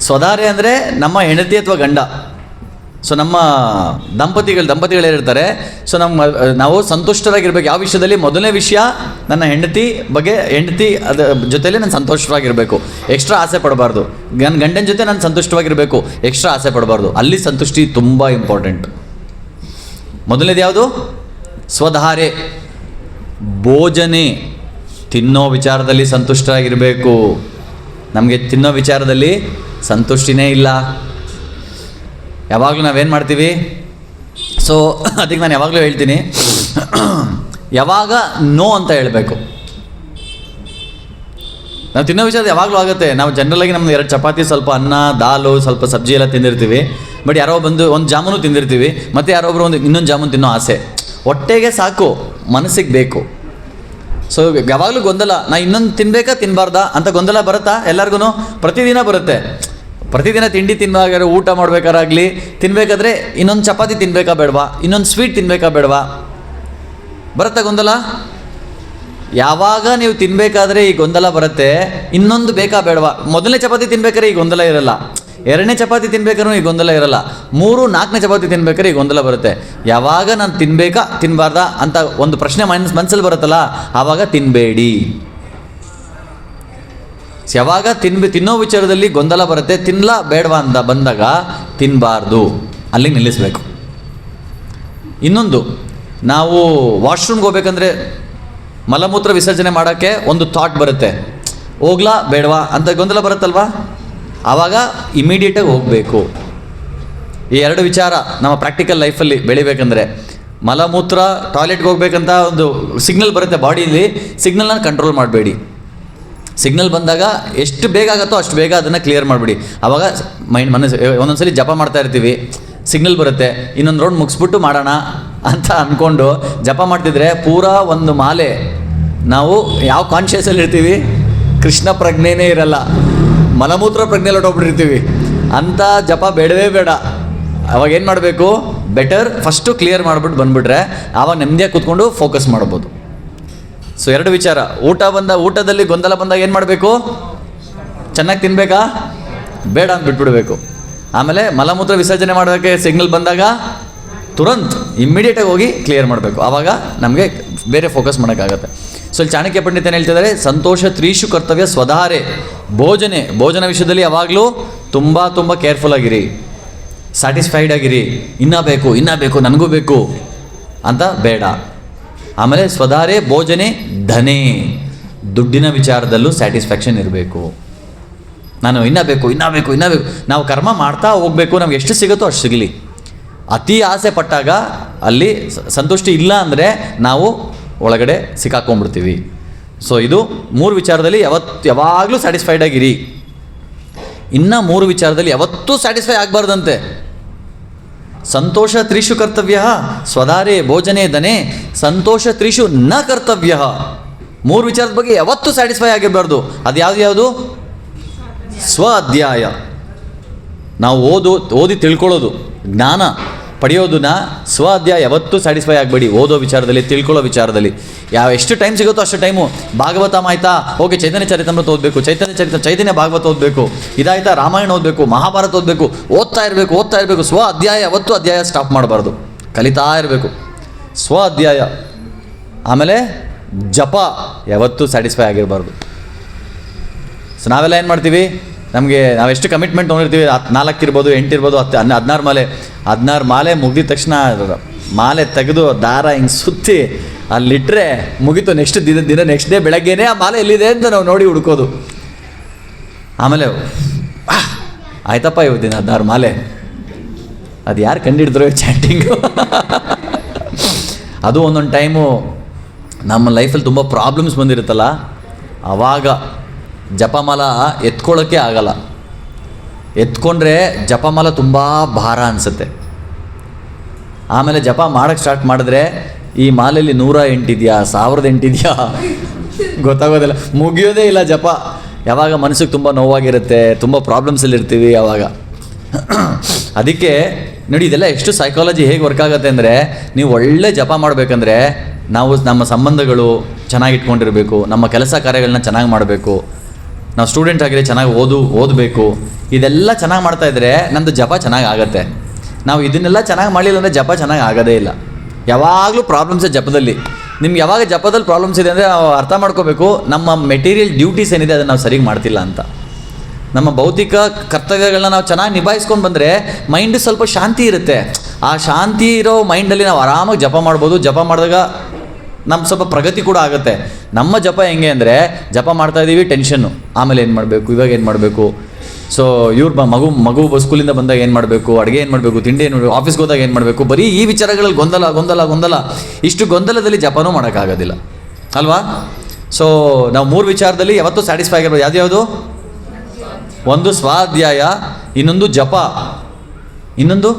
A: ಸ್ವಧಾರೆ ಅಂದರೆ ನಮ್ಮ ಹೆಂಡತಿ ಅಥವಾ ಗಂಡ. ಸೊ ನಮ್ಮ ದಂಪತಿಗಳು ಏನಿರ್ತಾರೆ, ಸೊ ನಾವು ಸಂತುಷ್ಟರಾಗಿರ್ಬೇಕು. ಯಾವ ವಿಷಯದಲ್ಲಿ? ಮೊದಲನೇ ವಿಷಯ ನನ್ನ ಹೆಂಡತಿ ಅದ ಜೊತೆಯಲ್ಲಿ ನಾನು ಸಂತೋಷವಾಗಿರಬೇಕು, ಎಕ್ಸ್ಟ್ರಾ ಆಸೆ ಪಡಬಾರ್ದು. ನನ್ನ ಗಂಡನ ಜೊತೆ ನಾನು ಸಂತುಷ್ಟವಾಗಿರಬೇಕು, ಎಕ್ಸ್ಟ್ರಾ ಆಸೆ ಪಡಬಾರ್ದು. ಅಲ್ಲಿ ಸಂತುಷ್ಟಿ ತುಂಬ ಇಂಪಾರ್ಟೆಂಟ್. ಮೊದಲನೇದು ಯಾವುದು? ಸ್ವಧಾರೆ. ಭೋಜನೆ, ತಿನ್ನೋ ವಿಚಾರದಲ್ಲಿ ಸಂತುಷ್ಟರಾಗಿರಬೇಕು. ನಮಗೆ ತಿನ್ನೋ ವಿಚಾರದಲ್ಲಿ ಸಂತುಷ್ಟಿನೇ ಇಲ್ಲ. ಯಾವಾಗಲೂ ನಾವೇನು ಮಾಡ್ತೀವಿ? ಸೊ ಅದಕ್ಕೆ ನಾನು ಯಾವಾಗಲೂ ಹೇಳ್ತೀನಿ, ಯಾವಾಗ ನೋ ಅಂತ ಹೇಳಬೇಕು. ನಾವು ತಿನ್ನೋ ವಿಚಾರ ಯಾವಾಗಲೂ ಆಗುತ್ತೆ. ನಾವು ಜನರಲಾಗಿ ನಮ್ದು 2 ಚಪಾತಿ, ಸ್ವಲ್ಪ ಅನ್ನ, ದಾಲು, ಸ್ವಲ್ಪ ಸಬ್ಜಿ ಎಲ್ಲ ತಿಂದಿರ್ತೀವಿ. ಬಟ್ ಯಾರೋ ಬಂದು ಒಂದು ಜಾಮೂನು ತಿಂದಿರ್ತೀವಿ, ಮತ್ತು ಯಾರೊಬ್ಬರು ಇನ್ನೊಂದು ಜಾಮೂನು ತಿನ್ನೋ ಆಸೆ. ಹೊಟ್ಟೆಗೆ ಸಾಕು, ಮನಸ್ಸಿಗೆ ಬೇಕು. ಸೊ ಯಾವಾಗಲೂ ಗೊಂದಲ, ನಾ ಇನ್ನೊಂದು ತಿನ್ನಬೇಕಾ ತಿನ್ನಬಾರ್ದಾ ಅಂತ ಗೊಂದಲ ಬರುತ್ತಾ ಎಲ್ಲರಿಗೂ? ಪ್ರತಿದಿನ ಬರುತ್ತೆ. ಪ್ರತಿದಿನ ತಿಂಡಿ ತಿನ್ನುವಾಗ, ಊಟ ಮಾಡ್ಬೇಕಾರಾಗಲಿ, ತಿನ್ನಬೇಕಾದ್ರೆ ಇನ್ನೊಂದು ಚಪಾತಿ ತಿನ್ನಬೇಕಾ ಬೇಡವಾ, ಇನ್ನೊಂದು ಸ್ವೀಟ್ ತಿನ್ನಬೇಕಾ ಬೇಡವಾ, ಬರುತ್ತಾ ಗೊಂದಲ? ಯಾವಾಗ ನೀವು ತಿನ್ನಬೇಕಾದ್ರೆ ಈ ಗೊಂದಲ ಬರುತ್ತೆ, ಇನ್ನೊಂದು ಬೇಕಾ ಬೇಡವಾ. ಮೊದಲನೇ ಚಪಾತಿ ತಿನ್ಬೇಕಾದ್ರೆ ಈ ಗೊಂದಲ ಇರಲ್ಲ, 2ನೇ ಚಪಾತಿ ತಿನ್ಬೇಕಾದ್ರೂ ಈ ಗೊಂದಲ ಇರಲ್ಲ, 3, 4ನೇ ಚಪಾತಿ ತಿನ್ಬೇಕಾದ್ರೆ ಈ ಗೊಂದಲ ಬರುತ್ತೆ. ಯಾವಾಗ ನಾನು ತಿನ್ನಬೇಕಾ ತಿನ್ನಬಾರ್ದಾ ಅಂತ ಒಂದು ಪ್ರಶ್ನೆ ಮನಸ್ಸಲ್ಲಿ ಬರುತ್ತಲ್ಲ, ಆವಾಗ ತಿನ್ನಬೇಡಿ. ಯಾವಾಗ ತಿನ್ನೋ ವಿಚಾರದಲ್ಲಿ ಗೊಂದಲ ಬರುತ್ತೆ, ತಿನ್ನಲ ಬೇಡವಾ ಅಂತ ಬಂದಾಗ ತಿನ್ನಬಾರ್ದು, ಅಲ್ಲಿಗೆ ನಿಲ್ಲಿಸಬೇಕು. ಇನ್ನೊಂದು, ನಾವು ವಾಶ್ರೂಮ್ಗೆ ಹೋಗ್ಬೇಕಂದ್ರೆ, ಮಲಮೂತ್ರ ವಿಸರ್ಜನೆ ಮಾಡೋಕ್ಕೆ ಒಂದು ಥಾಟ್ ಬರುತ್ತೆ, ಹೋಗ್ಲಾ ಬೇಡವಾ ಅಂತ ಗೊಂದಲ ಬರುತ್ತಲ್ವಾ, ಆವಾಗ ಇಮಿಡಿಯೇಟಾಗಿ ಹೋಗಬೇಕು. ಈ 2 ವಿಚಾರ ನಮ್ಮ ಪ್ರಾಕ್ಟಿಕಲ್ ಲೈಫಲ್ಲಿ ಬೆಳಿಬೇಕಂದ್ರೆ, ಮಲಮೂತ್ರ, ಟಾಯ್ಲೆಟ್ಗೆ ಹೋಗ್ಬೇಕಂತ ಒಂದು ಸಿಗ್ನಲ್ ಬರುತ್ತೆ ಬಾಡಿಯಲ್ಲಿ, ಸಿಗ್ನಲ್ನ ಕಂಟ್ರೋಲ್ ಮಾಡಬೇಡಿ. ಸಿಗ್ನಲ್ ಬಂದಾಗ ಎಷ್ಟು ಬೇಗ ಆಗುತ್ತೋ ಅಷ್ಟು ಬೇಗ ಅದನ್ನು ಕ್ಲಿಯರ್ ಮಾಡಿಬಿಡಿ. ಆವಾಗ ಮನಸ್ಸು ಒಂದೊಂದ್ಸಲಿ ಜಪ ಮಾಡ್ತಾ ಇರ್ತೀವಿ, ಸಿಗ್ನಲ್ ಬರುತ್ತೆ, ಇನ್ನೊಂದು ರೌಂಡ್ ಮುಗಿಸ್ಬಿಟ್ಟು ಮಾಡೋಣ ಅಂತ ಅಂದ್ಕೊಂಡು ಜಪ ಮಾಡ್ತಿದ್ರೆ ಪೂರಾ ಒಂದು ಮಾಲೆ ನಾವು ಯಾವ ಕಾನ್ಷಿಯಸಲ್ಲಿ ಇರ್ತೀವಿ? ಕೃಷ್ಣ ಪ್ರಜ್ಞೆನೇ ಇರಲ್ಲ, ಮಲಮೂತ್ರ ಪ್ರಜ್ಞೆಯಲ್ಲಿ ಹೊಟ್ಟೋಗ್ಬಿಟ್ಟಿರ್ತೀವಿ. ಅಂಥ ಜಪ ಬೇಡವೇ ಬೇಡ. ಅವಾಗ ಏನು ಮಾಡಬೇಕು? ಬೆಟರ್ ಫಸ್ಟು ಕ್ಲಿಯರ್ ಮಾಡಿಬಿಟ್ಟು ಬಂದುಬಿಟ್ರೆ ಆವಾಗ ನೆಮ್ಮದಿಯಾಗಿ ಕೂತ್ಕೊಂಡು ಫೋಕಸ್ ಮಾಡ್ಬೋದು. ಸೊ 2 ವಿಚಾರ. ಊಟದಲ್ಲಿ ಗೊಂದಲ ಬಂದಾಗ ಏನು ಮಾಡಬೇಕು? ಚೆನ್ನಾಗಿ ತಿನ್ನಬೇಕಾ ಬೇಡ ಅಂತ ಬಿಟ್ಬಿಡಬೇಕು. ಆಮೇಲೆ ಮಲಮೂತ್ರ ವಿಸರ್ಜನೆ ಮಾಡೋಕ್ಕೆ ಸಿಗ್ನಲ್ ಬಂದಾಗ ತುರಂತ್ ಇಮ್ಮಿಡಿಯೇಟಾಗಿ ಹೋಗಿ ಕ್ಲಿಯರ್ ಮಾಡಬೇಕು. ಆವಾಗ ನಮಗೆ ಬೇರೆ ಫೋಕಸ್ ಮಾಡೋಕ್ಕಾಗತ್ತೆ. ಸೊ ಇಲ್ಲಿ ಚಾಣಕ್ಯ ಪಂಡಿತ ಏನು ಹೇಳ್ತಿದ್ದಾರೆ? ಸಂತೋಷ 3 ಕರ್ತವ್ಯ ಸ್ವಧಾರೆ. ಭೋಜನ ವಿಷಯದಲ್ಲಿ ಯಾವಾಗಲೂ ತುಂಬ ಕೇರ್ಫುಲ್ ಆಗಿರಿ, ಸ್ಯಾಟಿಸ್ಫೈಡ್ ಆಗಿರಿ. ಇನ್ನೂ ಬೇಕು ನನಗೂ ಬೇಕು ಅಂತ ಬೇಡ. ಆಮೇಲೆ ಸ್ವಧಾರೆ ಭೋಜನೆ ಧನೆ, ದುಡ್ಡಿನ ವಿಚಾರದಲ್ಲೂ ಸ್ಯಾಟಿಸ್ಫ್ಯಾಕ್ಷನ್ ಇರಬೇಕು. ನಾನು ಇನ್ನೂ ಬೇಕು. ನಾವು ಕರ್ಮ ಮಾಡ್ತಾ ಹೋಗಬೇಕು, ನಮ್ಗೆ ಎಷ್ಟು ಸಿಗುತ್ತೋ ಅಷ್ಟು ಸಿಗಲಿ. ಅತಿ ಆಸೆ ಪಟ್ಟಾಗ ಅಲ್ಲಿ ಸಂತುಷ್ಟಿ ಇಲ್ಲ ಅಂದರೆ ನಾವು ಒಳಗಡೆ ಸಿಕ್ಕಾಕೊಂಡ್ಬಿಡ್ತೀವಿ. ಸೊ ಇದು 3 ವಿಚಾರದಲ್ಲಿ ಯಾವಾಗಲೂ ಸ್ಯಾಟಿಸ್ಫೈಡ್ ಆಗಿರಿ. ಇನ್ನು 3 ವಿಚಾರದಲ್ಲಿ ಯಾವತ್ತೂ ಸ್ಯಾಟಿಸ್ಫೈ ಆಗಬಾರ್ದಂತೆ. ಸಂತೋಷ 3 ಕರ್ತವ್ಯ ಸ್ವಧಾರೆ ಭೋಜನೆ ಧನೆ, ಸಂತೋಷ 3 ನ ಕರ್ತವ್ಯ. 3 ವಿಚಾರದ ಬಗ್ಗೆ ಯಾವತ್ತೂ ಸ್ಯಾಟಿಸ್ಫೈ ಆಗಿರಬಾರ್ದು. ಅದು ಯಾವುದು? ಸ್ವ ಅಧ್ಯಾಯ. ನಾವು ಓದಿ ತಿಳ್ಕೊಳ್ಳೋದು, ಜ್ಞಾನ ಪಡೆಯೋದನ್ನ ಸ್ವ ಅಧ್ಯಾಯ. ಯಾವತ್ತೂ ಸ್ಯಾಟಿಸ್ಫೈ ಆಗಬೇಡಿ ಓದೋ ವಿಚಾರದಲ್ಲಿ, ತಿಳ್ಕೊಳ್ಳೋ ವಿಚಾರದಲ್ಲಿ. ಎಷ್ಟು ಟೈಮ್ ಸಿಗುತ್ತೋ ಅಷ್ಟು ಟೈಮು. ಭಾಗವತಂ ಆಯ್ತಾ, ಓಕೆ, ಚೈತನ್ಯ ಚರಿತಾಮೃತ ಓದಬೇಕು, ಚೈತನ್ಯ ಭಾಗವತ ಓದಬೇಕು, ಇದಾಯ್ತಾ ರಾಮಾಯಣ ಓದಬೇಕು, ಮಹಾಭಾರತ ಓದಬೇಕು, ಓದ್ತಾ ಇರಬೇಕು. ಸ್ವ ಅಧ್ಯಾಯ, ಯಾವತ್ತೂ ಅಧ್ಯಾಯ ಸ್ಟಾಪ್ ಮಾಡಬಾರ್ದು, ಕಲಿತಾ ಇರಬೇಕು. ಸ್ವ ಅಧ್ಯಾಯ. ಆಮೇಲೆ ಜಪ ಯಾವತ್ತೂ ಸ್ಯಾಟಿಸ್ಫೈ ಆಗಿರಬಾರ್ದು. ಸೊ ನಾವೆಲ್ಲ ಏನು ಮಾಡ್ತೀವಿ? ನಾವೆಷ್ಟು ಕಮಿಟ್ಮೆಂಟ್ ತೊಗೊಂಡಿರ್ತೀವಿ, 4 ಇರ್ಬೋದು, 8 ಇರ್ಬೋದು, 10, 16 ಮಾಲೆ ಮುಗಿದ ತಕ್ಷಣ ಮಾಲೆ ತೆಗೆದು ದಾರ ಹಿಂಗೆ ಸುತ್ತಿ ಅಲ್ಲಿಟ್ಟರೆ ಮುಗೀತು. ನೆಕ್ಸ್ಟ್ ಡೇ ಬೆಳಗ್ಗೆನೇ ಆ ಮಾಲೆ ಎಲ್ಲಿದೆ ಅಂತ ನಾವು ನೋಡಿ ಹುಡ್ಕೋದು. ಆಮೇಲೆ ಆಯ್ತಪ್ಪ ಇವತ್ತಿನ 16 ಮಾಲೆ, ಅದು ಯಾರು ಕಂಡಿಡಿದ್ರು ಚಾಟಿಂಗು. ಅದು ಒಂದೊಂದು ಟೈಮು ನಮ್ಮ ಲೈಫಲ್ಲಿ ತುಂಬ ಪ್ರಾಬ್ಲಮ್ಸ್ ಬಂದಿರುತ್ತಲ್ಲ, ಆವಾಗ ಜಪಮಾಲ ಎತ್ಕೊಳ್ಳೋಕ್ಕೆ ಆಗಲ್ಲ. ಎತ್ಕೊಂಡ್ರೆ ಜಪಮಾಲ ತುಂಬ ಭಾರ ಅನಿಸುತ್ತೆ. ಆಮೇಲೆ ಜಪ ಮಾಡೋಕ್ಕೆ ಸ್ಟಾರ್ಟ್ ಮಾಡಿದ್ರೆ ಈ ಮಾಲೆಯಲ್ಲಿ 108 ಇದೆಯಾ, 1008 ಇದೆಯಾ ಗೊತ್ತಾಗೋದಿಲ್ಲ, ಮುಗಿಯೋದೇ ಇಲ್ಲ ಜಪ. ಯಾವಾಗ ಮನಸ್ಸಿಗೆ ತುಂಬ ನೋವಾಗಿರುತ್ತೆ, ತುಂಬ ಪ್ರಾಬ್ಲಮ್ಸಲ್ಲಿ ಇರ್ತೀವಿ ಆವಾಗ. ಅದಕ್ಕೆ ನೋಡಿ, ಇದೆಲ್ಲ ಎಷ್ಟು ಸೈಕಾಲಜಿ ಹೇಗೆ ವರ್ಕ್ ಆಗುತ್ತೆ ಅಂದರೆ, ನೀವು ಒಳ್ಳೆ ಜಪ ಮಾಡಬೇಕಂದ್ರೆ ನಾವು ನಮ್ಮ ಸಂಬಂಧಗಳು ಚೆನ್ನಾಗಿ ಇಟ್ಕೊಂಡಿರಬೇಕು, ನಮ್ಮ ಕೆಲಸ ಕಾರ್ಯಗಳನ್ನ ಚೆನ್ನಾಗಿ ಮಾಡಬೇಕು. ನಾವು ಸ್ಟೂಡೆಂಟ್ ಆಗಿದ್ರೆ ಚೆನ್ನಾಗಿ ಓದಬೇಕು, ಇದೆಲ್ಲ ಚೆನ್ನಾಗಿ ಮಾಡ್ತಾಯಿದ್ರೆ ನಮ್ಮದು ಜಪ ಚೆನ್ನಾಗಿ ಆಗುತ್ತೆ. ನಾವು ಇದನ್ನೆಲ್ಲ ಚೆನ್ನಾಗಿ ಮಾಡಲಿಲ್ಲ ಅಂದರೆ ಜಪ ಚೆನ್ನಾಗಿ ಆಗೋದೇ ಇಲ್ಲ. ಯಾವಾಗಲೂ ಪ್ರಾಬ್ಲಮ್ಸೇ ಜಪದಲ್ಲಿ. ನಿಮ್ಗೆ ಯಾವಾಗ ಜಪದಲ್ಲಿ ಪ್ರಾಬ್ಲಮ್ಸ್ ಇದೆ ಅಂದರೆ ನಾವು ಅರ್ಥ ಮಾಡ್ಕೋಬೇಕು, ನಮ್ಮ ಮೆಟೀರಿಯಲ್ ಡ್ಯೂಟೀಸ್ ಏನಿದೆ ಅದನ್ನು ನಾವು ಸರಿಗೆ ಮಾಡ್ತಿಲ್ಲ ಅಂತ. ನಮ್ಮ ಭೌತಿಕ ಕರ್ತವ್ಯಗಳನ್ನ ನಾವು ಚೆನ್ನಾಗಿ ನಿಭಾಯಿಸ್ಕೊಂಡು ಬಂದರೆ ಮೈಂಡ್ ಸ್ವಲ್ಪ ಶಾಂತಿ ಇರುತ್ತೆ. ಆ ಶಾಂತಿ ಇರೋ ಮೈಂಡಲ್ಲಿ ನಾವು ಆರಾಮಾಗಿ ಜಪ ಮಾಡ್ಬೋದು. ಜಪ ಮಾಡಿದಾಗ ನಮ್ಮ ಸ್ವಲ್ಪ ಪ್ರಗತಿ ಕೂಡ ಆಗುತ್ತೆ. ನಮ್ಮ ಜಪ ಹೆಂಗೆ ಅಂದರೆ, ಜಪ ಮಾಡ್ತಾಯಿದ್ದೀವಿ, ಟೆನ್ಷನ್ನು, ಆಮೇಲೆ ಏನು ಮಾಡಬೇಕು, ಇವಾಗ ಏನು ಮಾಡಬೇಕು, ಸೊ ಇವ್ರು ಮಗು ಸ್ಕೂಲಿಂದ ಬಂದಾಗ ಏನು ಮಾಡಬೇಕು, ಅಡುಗೆ ಏನು ಮಾಡಬೇಕು, ತಿಂಡಿ ಏನು ಮಾಡಬೇಕು, ಆಫೀಸ್ಗೆ ಹೋದಾಗ ಏನು ಮಾಡಬೇಕು, ಬರೀ ಈ ವಿಚಾರಗಳಲ್ಲಿ ಗೊಂದಲ. ಇಷ್ಟು ಗೊಂದಲದಲ್ಲಿ ಜಪನೂ ಮಾಡೋಕ್ಕಾಗೋದಿಲ್ಲ ಅಲ್ವಾ? ಸೊ ನಾವು 3 ವಿಚಾರದಲ್ಲಿ ಯಾವತ್ತೂ ಸ್ಯಾಟಿಸ್ಫೈ ಆಗಿರ್ಬೋದು. ಯಾವ್ದು? ಒಂದು ಸ್ವಾಧ್ಯಾಯ, ಇನ್ನೊಂದು ಜಪ, ಇನ್ನೊಂದು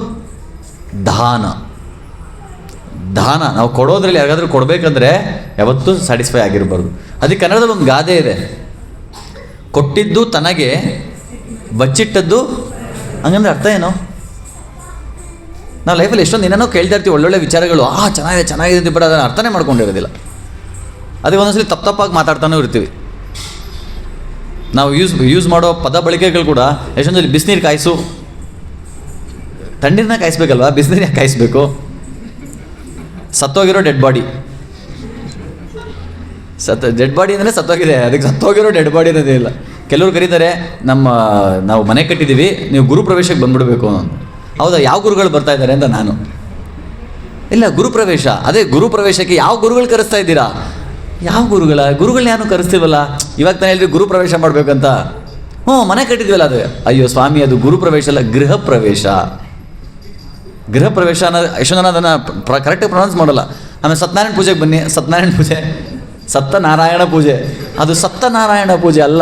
A: ದಾನ. ನಾವು ಕೊಡೋದ್ರಲ್ಲಿ ಯಾರಿಗಾದ್ರೂ ಕೊಡಬೇಕಂದ್ರೆ ಯಾವತ್ತೂ ಸ್ಯಾಟಿಸ್ಫೈ ಆಗಿರಬಾರ್ದು. ಅದಕ್ಕೆ ಕನ್ನಡದಲ್ಲಿ ಒಂದು ಗಾದೆ ಇದೆ, ಕೊಟ್ಟಿದ್ದು ತನಗೆ, ಬಚ್ಚಿಟ್ಟದ್ದು. ಹಂಗಂದ್ರೆ ಅರ್ಥ ಏನು? ನಾವು ಲೈಫಲ್ಲಿ ಎಷ್ಟೊಂದು ಏನೇನೋ ಕೇಳ್ತಾ ಇರ್ತೀವಿ, ಒಳ್ಳೊಳ್ಳೆ ವಿಚಾರಗಳು, ಚೆನ್ನಾಗಿದೆ ಬಟ್ ಅದನ್ನು ಅರ್ಥನೇ ಮಾಡ್ಕೊಂಡಿರೋದಿಲ್ಲ. ಅದಕ್ಕೆ ಒಂದೊಂದ್ಸಲಿ ತಪ್ಪಾಗಿ ಮಾತಾಡ್ತಾನೂ ಇರ್ತೀವಿ. ನಾವು ಯೂಸ್ ಮಾಡೋ ಪದ ಬಳಕೆಗಳು ಕೂಡ ಎಷ್ಟೊಂದಲ್ಲಿ ಬಿಸಿನೀರು ಕಾಯಿಸು, ತಣ್ಣೀರನ್ನ ಕಾಯಿಸ್ಬೇಕಲ್ವಾ, ಬಿಸಿನೀರನ್ನ ಕಾಯಿಸ್ಬೇಕು. ಸತ್ತೋಗಿರೋ ಡೆಡ್ ಬಾಡಿ ಅಂದರೆ ಸತ್ತೋಗಿದೆ, ಅದಕ್ಕೆ ಸತ್ತೋಗಿರೋ ಡೆಡ್ ಬಾಡಿ ಅನ್ನೋದೇ ಇಲ್ಲ. ಕೆಲವರು ಕರೀತಾರೆ, ನಾವು ಮನೆ ಕಟ್ಟಿದ್ದೀವಿ, ನೀವು ಗುರುಪ್ರವೇಶಕ್ಕೆ ಬಂದ್ಬಿಡ್ಬೇಕು ಅನ್ನೋದು. ಹೌದಾ, ಯಾವ ಗುರುಗಳು ಬರ್ತಾ ಇದ್ದಾರೆ ಅಂತ ನಾನು, ಇಲ್ಲ ಗುರುಪ್ರವೇಶ, ಅದೇ ಗುರುಪ್ರವೇಶಕ್ಕೆ ಯಾವ ಗುರುಗಳು ಕರೆಸ್ತಾ ಇದ್ದೀರಾ? ಯಾವ ಗುರುಗಳನ್ನ ಯಾರು ಕರೆಸ್ತೀವಲ್ಲ, ಇವಾಗ ತಾನೇ ಹೇಳಿದ್ರಿ ಗುರುಪ್ರವೇಶ ಮಾಡಬೇಕಂತ. ಮನೆ ಕಟ್ಟಿದ್ವಲ್ಲ ಅದು. ಅಯ್ಯೋ ಸ್ವಾಮಿ, ಅದು ಗುರುಪ್ರವೇಶ ಅಲ್ಲ, ಗೃಹ ಪ್ರವೇಶ ಅನ್ನೋದು ಎಷ್ಟೊಂದು ಜನ ಅದನ್ನು ಕರೆಕ್ಟಾಗಿ ಪ್ರೊನೌನ್ಸ್ ಮಾಡಲ್ಲ. ಆಮೇಲೆ ಸತ್ಯನಾರಾಯಣ ಪೂಜೆಗೆ ಬನ್ನಿ, ಸತ್ಯನಾರಾಯಣ ಪೂಜೆ, ಅದು ಸತ್ಯನಾರಾಯಣ ಪೂಜೆ ಅಲ್ಲ,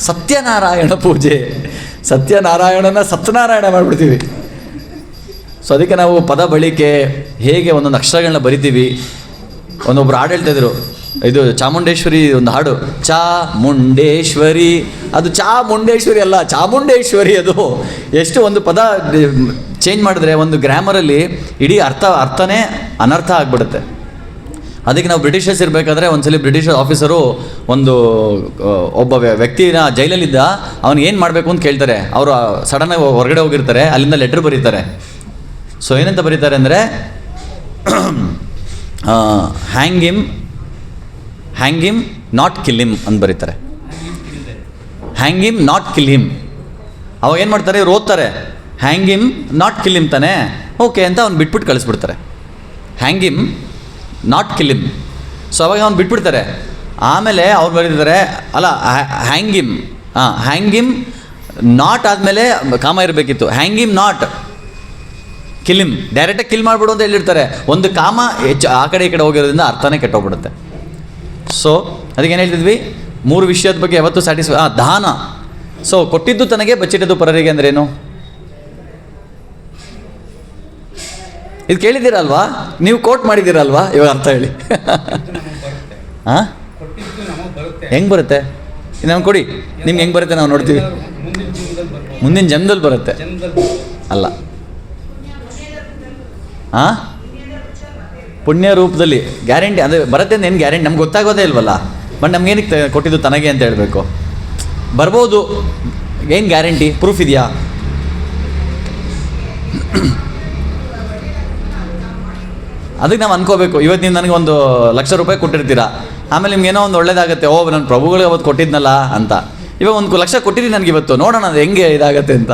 A: ಸತ್ಯನಾರಾಯಣ ಪೂಜೆ. ಸತ್ಯನಾರಾಯಣನ ಸತ್ಯನಾರಾಯಣ ಮಾಡಿಬಿಡ್ತೀವಿ. ಸೊ ಅದಕ್ಕೆ ನಾವು ಪದ ಬಳಕೆ ಹೇಗೆ ಒಂದೊಂದು ಅಕ್ಷರಗಳನ್ನ ಬರಿತೀವಿ. ಒಂದೊಬ್ರು ಹಾಡು ಹೇಳ್ತಾ ಇದ್ರು, ಇದು ಚಾಮುಂಡೇಶ್ವರಿ ಒಂದು ಹಾಡು, ಚಾಮುಂಡೇಶ್ವರಿ, ಅದು ಚಾಮುಂಡೇಶ್ವರಿ ಅಲ್ಲ, ಚಾಮುಂಡೇಶ್ವರಿ. ಅದು ಎಷ್ಟು ಒಂದು ಪದ ಚೇಂಜ್ ಮಾಡಿದ್ರೆ ಒಂದು ಗ್ರಾಮರಲ್ಲಿ ಇಡೀ ಅರ್ಥನೇ ಅನರ್ಥ ಆಗಿಬಿಡುತ್ತೆ. ಅದಕ್ಕೆ ನಾವು ಬ್ರಿಟಿಷರ್ಸ್ ಇರಬೇಕಾದ್ರೆ ಒಂದ್ಸಲಿ ಬ್ರಿಟಿಷ್ ಆಫೀಸರು ಒಬ್ಬ ವ್ಯಕ್ತಿನ ಜೈಲಲ್ಲಿದ್ದ, ಅವ್ನು ಏನು ಮಾಡಬೇಕು ಅಂತ ಕೇಳ್ತಾರೆ. ಅವರು ಸಡನ್ನಾಗಿ ಹೊರಗಡೆ ಹೋಗಿರ್ತಾರೆ, ಅಲ್ಲಿಂದ ಲೆಟ್ರ್ ಬರೀತಾರೆ. ಸೊ ಏನಂತ ಬರೀತಾರೆ ಅಂದರೆ, hang him not kill him ಅಂತ ಬರೀತಾರೆ. Hang him not kill him. ಅವಾಗ ಏನು ಮಾಡ್ತಾರೆ, ಇವ್ರು ಓದ್ತಾರೆ, hang him not kill him ತಾನೆ, ಓಕೆ ಅಂತ ಅವ್ನು ಬಿಟ್ಬಿಟ್ಟು ಕಳಿಸ್ಬಿಡ್ತಾರೆ. Hang him not kill him. So ಅವಾಗ ಅವ್ನು ಬಿಟ್ಬಿಡ್ತಾರೆ. ಆಮೇಲೆ ಅವ್ರು ಬರೀತಾರೆ, ಅಲ್ಲ ಹ್ಯಾಂಗ್ ಹಿಮ್ ನಾಟ್ ಆದಮೇಲೆ ಕಾಮ ಇರಬೇಕಿತ್ತು, hang him not kill him, ಡೈರೆಕ್ಟಾಗಿ ಕಿಲ್ ಮಾಡಿಬಿಡು ಅಂತ ಹೇಳಿರ್ತಾರೆ. ಒಂದು ಕಾಮ ಹೆಚ್ಚು ಆ ಕಡೆ ಈ ಕಡೆ ಹೋಗಿರೋದ್ರಿಂದ ಅರ್ಥನೇ ಕೆಟ್ಟೋಗ್ಬಿಡುತ್ತೆ. ಸೊ ಅದಕ್ಕೆ ಏನು ಹೇಳ್ತಿದ್ವಿ, 3 ವಿಷಯದ ಬಗ್ಗೆ ಯಾವತ್ತೂ ಸ್ಯಾಟಿಸ್ಫೈ. ದಾನ. ಸೊ ಕೊಟ್ಟಿದ್ದು ತನಗೆ, ಬಚ್ಚಿಟ್ಟದ್ದು ಪರರಿಗೆ ಅಂದ್ರೇನು? ಇದು ಕೇಳಿದ್ದೀರಲ್ವಾ, ನೀವು ಕೋಟ್ ಮಾಡಿದ್ದೀರಲ್ವಾ, ಇವಾಗ ಅರ್ಥ ಹೇಳಿ. ಹೆಂಗೆ ಬರುತ್ತೆ? ನಮ್ಗೆ ಕೊಡಿ, ನಿಮ್ಗೆ ಹೆಂಗೆ ಬರುತ್ತೆ ನಾವು ನೋಡ್ತೀವಿ. ಮುಂದಿನ ಜನ್ಮದಲ್ಲಿ ಬರುತ್ತೆ ಅಲ್ಲ, ಪುಣ್ಯ ರೂಪದಲ್ಲಿ ಗ್ಯಾರಂಟಿ ಅದು ಬರುತ್ತೆ ಅಂತ ಏನು ಗ್ಯಾರಂಟಿ ನಮ್ಗೆ ಗೊತ್ತಾಗೋದೇ ಇಲ್ವಲ್ಲ. ಬಟ್ ನಮ್ಗೇನಕ್ಕೆ ಕೊಟ್ಟಿದ್ದು ತನಗೆ ಅಂತ ಹೇಳಬೇಕು? ಬರ್ಬೋದು, ಏನು ಗ್ಯಾರಂಟಿ? ಪ್ರೂಫ್ ಇದೆಯಾ? ಅದಕ್ಕೆ ನಾವು ಅನ್ಕೋಬೇಕು, ಇವತ್ತು ನೀವು ನನಗೆ 1,00,000 ರೂಪಾಯಿ ಕೊಟ್ಟಿರ್ತೀರಾ, ಆಮೇಲೆ ನಿಮ್ಗೇನೋ ಒಂದು ಒಳ್ಳೇದಾಗುತ್ತೆ, ನನ್ನ ಪ್ರಭುಗಳಿಗೆ ಅವತ್ತು ಕೊಟ್ಟಿದ್ನಲ್ಲ ಅಂತ. ಇವಾಗ 1,00,000 ಕೊಟ್ಟಿದ್ದೀನಿ ನನಗೆ ಇವತ್ತು, ನೋಡೋಣ ಅದು ಹೆಂಗೆ ಇದಾಗತ್ತೆ ಅಂತ.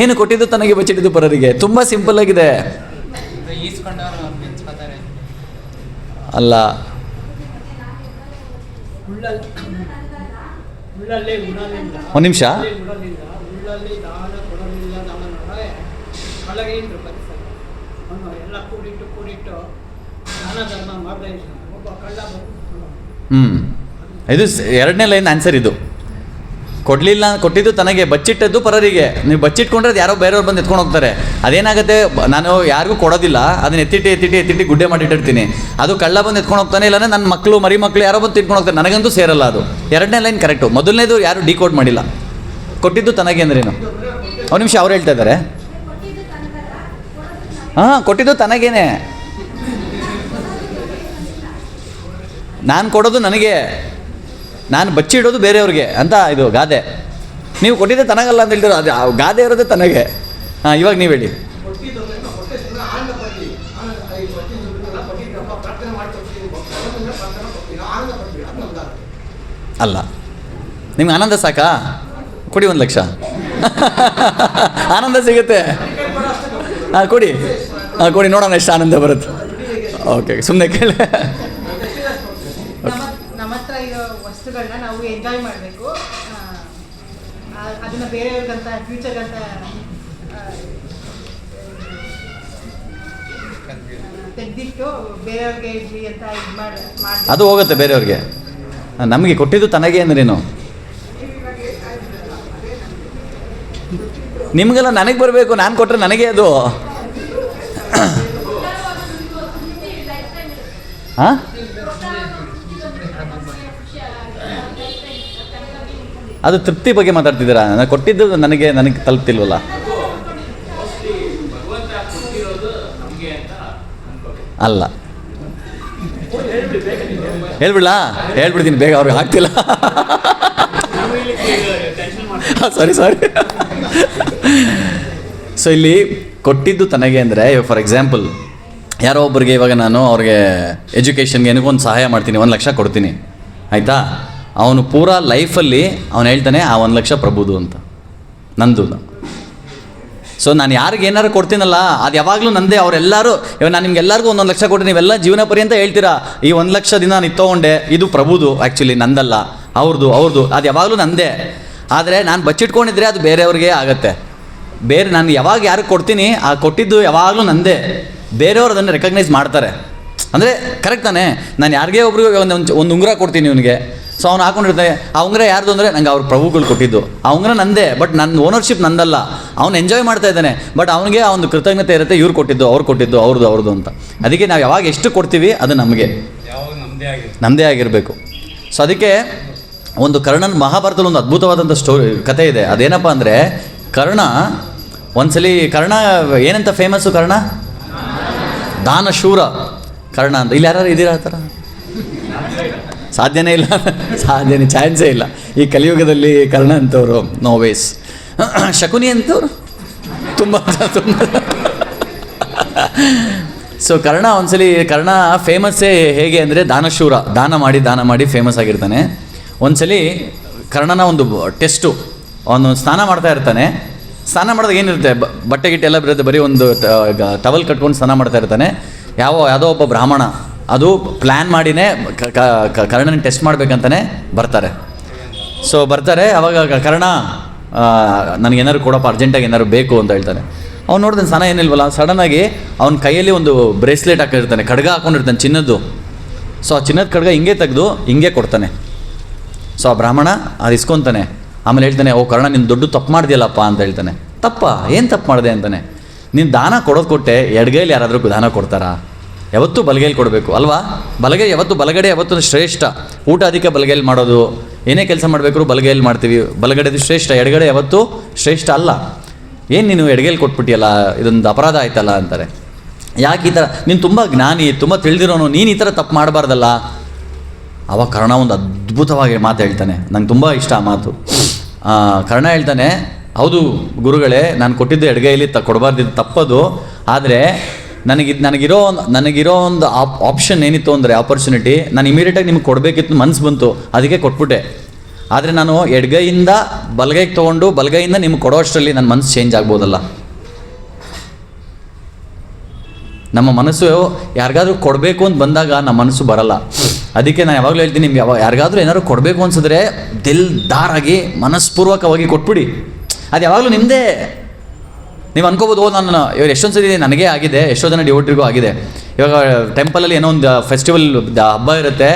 A: ಏನು ಕೊಟ್ಟಿದ್ದು ತನಗೆ, ಬಚ್ಚಿಟ್ಟಿದ್ದು ಪರರಿಗೆ. ತುಂಬ ಸಿಂಪಲ್ ಆಗಿದೆ ಅಲ್ಲ. ಒಂದು ನಿಮಿಷ, ಇದು 2ನೇ ಲೈನ್ ಆನ್ಸರ್. ಇದು ಕೊಟ್ಟಿದ್ದು ತನಗೆ, ಬಚ್ಚಿಟ್ಟದ್ದು ಪರರಿಗೆ. ನೀವು ಬಚ್ಚಿಟ್ಕೊಂಡ್ರೆ ಅದು ಯಾರೋ ಬೇರೆಯವ್ರು ಬಂದು ಎತ್ಕೊಂಡು ಹೋಗ್ತಾರೆ. ಅದೇನಾಗುತ್ತೆ, ನಾನು ಯಾರಿಗೂ ಕೊಡೋದಿಲ್ಲ, ಅದನ್ನ ಎತ್ತಿಟ್ಟು ಗುಡ್ಡೆ ಮಾಡಿಟ್ಟಿರ್ತೀನಿ. ಅದು ಕಳ್ಳ ಬಂದು ಎತ್ಕೊಂಡು ಹೋಗ್ತಾನೆ, ಇಲ್ಲಾಂದ್ರೆ ನನ್ನ ಮಕ್ಕಳು ಮರಿ ಮಕ್ಕಳು ಯಾರೋ ಬಂದು ತಿನ್ಕೊಂಡು ಹೋಗ್ತಾರೆ, ನನಗಂತೂ ಸೇರಲ್ಲ ಅದು. 2ನೇ ಲೈನ್ ಕರೆಕ್ಟು. ಮೊದಲನೇದು ಯಾರು ಡಿಕೋಡ್ ಮಾಡಿಲ್ಲ. ಕೊಟ್ಟಿದ್ದು ತನಗೆ ಅಂದ್ರೇನು? ಒಂದು ನಿಮಿಷ, ಅವ್ರು ಹೇಳ್ತಾ ಇದ್ದಾರೆ. ಕೊಟ್ಟಿದ್ದು ತನಗೇನೆ. ನಾನು ಕೊಡೋದು ನನಗೆ, ನಾನು ಬಚ್ಚಿಡೋದು ಬೇರೆಯವ್ರಿಗೆ ಅಂತ ಇದು ಗಾದೆ. ನೀವು ಕೊಟ್ಟಿದ್ದೆ ತನಗಲ್ಲ ಅಂತ ಹೇಳ್ತೀರ, ಅದು ಗಾದೆ ಇರೋದೇ ತನಗೆ. ಹಾಂ, ಇವಾಗ ನೀವು ಹೇಳಿ. ಅಲ್ಲ, ನಿಮ್ಗೆ ಆನಂದ ಸಾಕಾ? ಕೊಡಿ 1 ಲಕ್ಷ. ಆನಂದ ಸಿಗುತ್ತೆ. ಹಾಂ ಕೊಡಿ, ಹಾಂ ಕೊಡಿ, ನೋಡೋಣ ಎಷ್ಟು ಆನಂದ ಬರುತ್ತೆ. ಓಕೆ, ಸುಮ್ಮನೆ ಕೇಳಿ.
B: ನಮ್ಮ ಹತ್ರ ಇರೋ ವಸ್ತುಗಳನ್ನ ನಾವು ಎಂಜಾಯ್ ಮಾಡಬೇಕು, ಅದನ್ನ ಬೇರೆಯವ್ರಿಗಂತ ಫ್ಯೂಚರ್ಗಂತ ತೆಗೆದಿಟ್ಟು ಬೇರೆಯವ್ರಿಗೆ ಇರಲಿ ಅಂತ ಇದು ಮಾಡಿ
A: ಅದು ಹೋಗುತ್ತೆ ಬೇರೆಯವ್ರಿಗೆ. ನಮಗೆ ಕೊಟ್ಟಿದ್ದು ತನಗೆ ಅಂದ್ರೇನು? ನಿಮಗೆಲ್ಲ ನನಗೆ ಬರಬೇಕು, ನಾನು ಕೊಟ್ಟರೆ ನನಗೆ ಅದು. ಹಾಂ, ಅದು ತೃಪ್ತಿ ಬಗ್ಗೆ ಮಾತಾಡ್ತಿದ್ದೀರಾ? ನಾನು ಕೊಟ್ಟಿದ್ದು ನನಗೆ ತಲುಪ್ತಿಲ್ವಲ್ಲ. ಅಲ್ಲ, ಹೇಳ್ಬಿಡ್ತೀನಿ ಬೇಗ, ಅವ್ರಿಗೆ ಆಗ್ತಿಲ್ಲ. ಸಾರಿ. ಸೊ ಇಲ್ಲಿ ಕೊಟ್ಟಿದ್ದು ತನಗೆ ಅಂದರೆ, ಫಾರ್ ಎಕ್ಸಾಂಪಲ್ ಯಾರೋ ಒಬ್ಬರಿಗೆ ಇವಾಗ ನಾನು ಅವ್ರಿಗೆ ಎಜುಕೇಷನ್ಗೆ ಏನಕ್ಕೊಂದು ಸಹಾಯ ಮಾಡ್ತೀನಿ, 1 ಲಕ್ಷ ಕೊಡ್ತೀನಿ, ಆಯಿತಾ? ಅವನು ಪೂರಾ ಲೈಫಲ್ಲಿ ಅವನು ಹೇಳ್ತಾನೆ ಆ 1 ಲಕ್ಷ ಪ್ರಭುದು ಅಂತ, ನಂದು. ಸೊ ನಾನು ಯಾರಿಗೆ ಏನಾರು ಕೊಡ್ತೀನಲ್ಲ ಅದು ಯಾವಾಗಲೂ ನಂದೇ. ಅವರೆಲ್ಲರೂ ಇವಾಗ ನಾನು ನಿಮ್ಗೆಲ್ಲರಿಗೂ 1 ಲಕ್ಷ ಕೊಟ್ಟರೆ ನೀವೆಲ್ಲ ಜೀವನ ಪರ್ಯಂತ ಹೇಳ್ತೀರಾ ಈ 1 ಲಕ್ಷ ದಿನ ನಾನು ತೊಗೊಂಡೆ, ಇದು ಪ್ರಭುದು, ಆ್ಯಕ್ಚುಲಿ ನಂದಲ್ಲ, ಅವ್ರದ್ದು, ಅದು ಯಾವಾಗಲೂ ನಂದೇ. ಆದರೆ ನಾನು ಬಚ್ಚಿಟ್ಕೊಂಡಿದ್ರೆ ಅದು ಬೇರೆಯವ್ರಿಗೆ ಆಗುತ್ತೆ. ನಾನು ಯಾವಾಗ ಯಾರಿಗೆ ಕೊಡ್ತೀನಿ ಆ ಕೊಟ್ಟಿದ್ದು ಯಾವಾಗಲೂ ನಂದೇ. ಬೇರೆಯವ್ರು ಅದನ್ನು ರೆಕಗ್ನೈಸ್ ಮಾಡ್ತಾರೆ. ಅಂದರೆ ಕರೆಕ್ಟ್ ತಾನೇ? ನಾನು ಯಾರಿಗೇ ಒಬ್ರಿಗೆ ಒಂದು ಉಂಗುರ ಕೊಡ್ತೀನಿ ಇವನಿಗೆ, ಸೊ ಅವ್ನು ಹಾಕೊಂಡಿರ್ತಾನೆ, ಆ ಉಂಗುರ ಯಾರ್ದು ಅಂದರೆ ನಂಗೆ ಅವ್ರ ಪ್ರಭುಗಳು ಕೊಟ್ಟಿದ್ದು, ಆ ಉಂಗುರ ನಂದೇ, ಬಟ್ ನನ್ನ ಓನರ್ಶಿಪ್ ನಂದಲ್ಲ. ಅವ್ನು ಎಂಜಾಯ್ ಮಾಡ್ತಾ ಇದ್ದಾನೆ, ಬಟ್ ಅವನಿಗೆ ಆ ಒಂದು ಕೃತಜ್ಞತೆ ಇರುತ್ತೆ, ಇವ್ರು ಕೊಟ್ಟಿದ್ದು, ಅವ್ರು ಕೊಟ್ಟಿದ್ದು, ಅವ್ರದ್ದು ಅಂತ. ಅದಕ್ಕೆ ನಾವು ಯಾವಾಗ ಎಷ್ಟು ಕೊಡ್ತೀವಿ ಅದು ನಮಗೆ ನಮ್ಮದೇ ಆಗಿರಬೇಕು. ಸೊ ಅದಕ್ಕೆ ಒಂದು ಕರ್ಣನ ಮಹಾಭಾರತದಲ್ಲಿ ಒಂದು ಅದ್ಭುತವಾದಂಥ ಕಥೆ ಇದೆ. ಅದೇನಪ್ಪ ಅಂದರೆ, ಒಂದ್ಸಲಿ ಕರ್ಣ ಏನಂತ ಫೇಮಸ್ಸು? ದಾನಶೂರ ಕರ್ಣ ಅಂತ. ಇಲ್ಲಿ ಯಾರು ಇದ್ದೀರಾ ಆ ಥರ? ಸಾಧ್ಯನೇ ಇಲ್ಲ, ಚಾನ್ಸೇ ಇಲ್ಲ ಈ ಕಲಿಯುಗದಲ್ಲಿ ಕರ್ಣ ಅಂತವರು, ನೋ ವೇಸ್. ಶಕುನಿ ಅಂತವ್ರು ತುಂಬ. ಸೊ ಕರ್ಣ ಫೇಮಸ್ಸೇ ಹೇಗೆ ಅಂದರೆ ದಾನಶೂರ, ದಾನ ಮಾಡಿ ಫೇಮಸ್ ಆಗಿರ್ತಾನೆ. ಒಂದ್ಸಲಿ ಕರ್ಣನ ಒಂದು ಟೆಸ್ಟು, ಅವನು ಸ್ನಾನ ಮಾಡ್ತಾ ಇರ್ತಾನೆ. ಸ್ನಾನ ಮಾಡಿದಾಗ ಏನಿರುತ್ತೆ, ಬಟ್ಟೆ ಗಿಟ್ಟೆ ಎಲ್ಲ ಬರುತ್ತೆ, ಬರೀ ಒಂದು ಟವಲ್ ಕಟ್ಕೊಂಡು ಸ್ನಾನ ಮಾಡ್ತಾ ಇರ್ತಾನೆ. ಯಾವುದೋ ಒಬ್ಬ ಬ್ರಾಹ್ಮಣ ಅದು ಪ್ಲ್ಯಾನ್ ಮಾಡಿನೇ ಕರ್ಣನ ಟೆಸ್ಟ್ ಮಾಡ್ಬೇಕಂತಾನೆ ಬರ್ತಾರೆ. ಸೊ ಅವಾಗ ಕರ್ಣ ನನಗೇನಾದ್ರು ಕೊಡಪ್ಪ, ಅರ್ಜೆಂಟಾಗಿ ಏನಾದ್ರು ಬೇಕು ಅಂತ ಹೇಳ್ತಾನೆ. ಅವ್ನು ನೋಡಿದ್ರೆ ಸ್ನಾನ ಏನಿಲ್ವಲ್ಲ, ಸಡನ್ನಾಗಿ ಅವ್ನ ಕೈಯಲ್ಲಿ ಒಂದು ಬ್ರೇಸ್ಲೆಟ್ ಹಾಕಿರ್ತಾನೆ, ಖಡ್ಗ ಹಾಕೊಂಡಿರ್ತಾನೆ ಚಿನ್ನದ್ದು. ಸೊ ಆ ಚಿನ್ನದ ಖಡ್ಗ ಹಿಂಗೆ ತೆಗೆದು ಹಿಂಗೆ ಕೊಡ್ತಾನೆ. ಸೊ ಆ ಬ್ರಾಹ್ಮಣ ಅದು ಇಸ್ಕೊತಾನೆ. ಆಮೇಲೆ ಹೇಳ್ತಾನೆ, ಓ ಕರ್ಣ, ನೀನು ದೊಡ್ಡ ತಪ್ಪು ಮಾಡ್ದಿಯಲ್ಲಪ್ಪ ಅಂತ ಹೇಳ್ತಾನೆ. ತಪ್ಪ? ಏನು ತಪ್ಪು ಮಾಡಿದೆ ಅಂತಾನೆ. ನೀನು ದಾನ ಕೊಡೋದು ಕೊಟ್ಟೆ, ಎಡಗೈಲಿ ಯಾರಾದರೂ ದಾನ ಕೊಡ್ತಾರಾ? ಯಾವತ್ತೂ ಬಲಗೈಲಿ ಕೊಡಬೇಕು ಅಲ್ವಾ? ಬಲಗಡೆ ಯಾವತ್ತೂ ಶ್ರೇಷ್ಠ. ಊಟ ಅದಕ್ಕೆ ಬಲಗೈಲಿ ಮಾಡೋದು, ಏನೇ ಕೆಲಸ ಮಾಡಬೇಕು ಬಲಗೈಲಿ ಮಾಡ್ತೀವಿ, ಬಲಗಡೆದು ಶ್ರೇಷ್ಠ, ಎಡಗಡೆ ಯಾವತ್ತೂ ಶ್ರೇಷ್ಠ ಅಲ್ಲ. ಏನು ನೀನು ಎಡಗೈಲಿ ಕೊಟ್ಬಿಟ್ಟಿಯಲ್ಲ, ಇದೊಂದು ಅಪರಾಧ ಆಯ್ತಲ್ಲ ಅಂತಾರೆ. ಯಾಕೆ ಈ ಥರ? ನೀನು ತುಂಬ ಜ್ಞಾನಿ, ತುಂಬ ತಿಳಿದಿರೋನು, ನೀನು ಈ ಥರ ತಪ್ಪು ಮಾಡಬಾರ್ದಲ್ಲ. ಅವಾಗ ಕರ್ಣ ಒಂದು ಅದ್ಭುತವಾಗಿ ಮಾತು ಹೇಳ್ತಾನೆ, ನಂಗೆ ತುಂಬ ಇಷ್ಟ ಆ ಮಾತು. ಕರ್ಣ ಹೇಳ್ತಾನೆ, ಹೌದು ಗುರುಗಳೇ, ನಾನು ಕೊಟ್ಟಿದ್ದು ಎಡಗೈಲಿ ಕೊಡಬಾರ್ದಿದ್ದು ತಪ್ಪದು. ಆದರೆ ನನಗಿರೋ ಒಂದು ಆಪ್ಷನ್ ಏನಿತ್ತು ಅಂದರೆ, ಆಪರ್ಚುನಿಟಿ, ನಾನು ಇಮಿಡಿಯೇಟಾಗಿ ನಿಮ್ಗೆ ಕೊಡಬೇಕಿತ್ತು, ಮನಸ್ಸು ಬಂತು, ಅದಕ್ಕೆ ಕೊಟ್ಬಿಟ್ಟೆ. ಆದರೆ ನಾನು ಎಡಗೈಯಿಂದ ಬಲಗೈಗೆ ತೊಗೊಂಡು ಬಲಗೈಯಿಂದ ನಿಮ್ಗೆ ಕೊಡೋ ಅಷ್ಟರಲ್ಲಿ ನನ್ನ ಮನಸ್ಸು ಚೇಂಜ್ ಆಗ್ಬೋದಲ್ಲ. ನಮ್ಮ ಮನಸ್ಸು ಯಾರಿಗಾದ್ರೂ ಕೊಡಬೇಕು ಅಂತ ಬಂದಾಗ ನಮ್ಮ ಮನಸ್ಸು ಬರಲ್ಲ. ಅದಕ್ಕೆ ನಾನು ಯಾವಾಗಲೂ ಹೇಳ್ತೀನಿ, ನಿಮ್ಗೆ ಯಾರಿಗಾದ್ರೂ ಏನಾದ್ರು ಕೊಡಬೇಕು ಅನ್ಸಿದ್ರೆ ದಿಲ್ದಾರಾಗಿ ಮನಸ್ಪೂರ್ವಕವಾಗಿ ಕೊಟ್ಬಿಡಿ. ಅದು ಯಾವಾಗಲೂ ನಿಮ್ಮದೇ. ನೀವು ಅನ್ಕೋಬೋದು, ನಾನು ಇವಾಗ ಎಷ್ಟೊಂದು ಸರಿ ನನಗೇ ಆಗಿದೆ, ಎಷ್ಟೋ ಜನ ಡಿವೋಟ್ರಿಗೂ ಆಗಿದೆ. ಇವಾಗ ಟೆಂಪಲಲ್ಲಿ ಏನೋ ಒಂದು ಫೆಸ್ಟಿವಲ್ ಹಬ್ಬ ಇರುತ್ತೆ,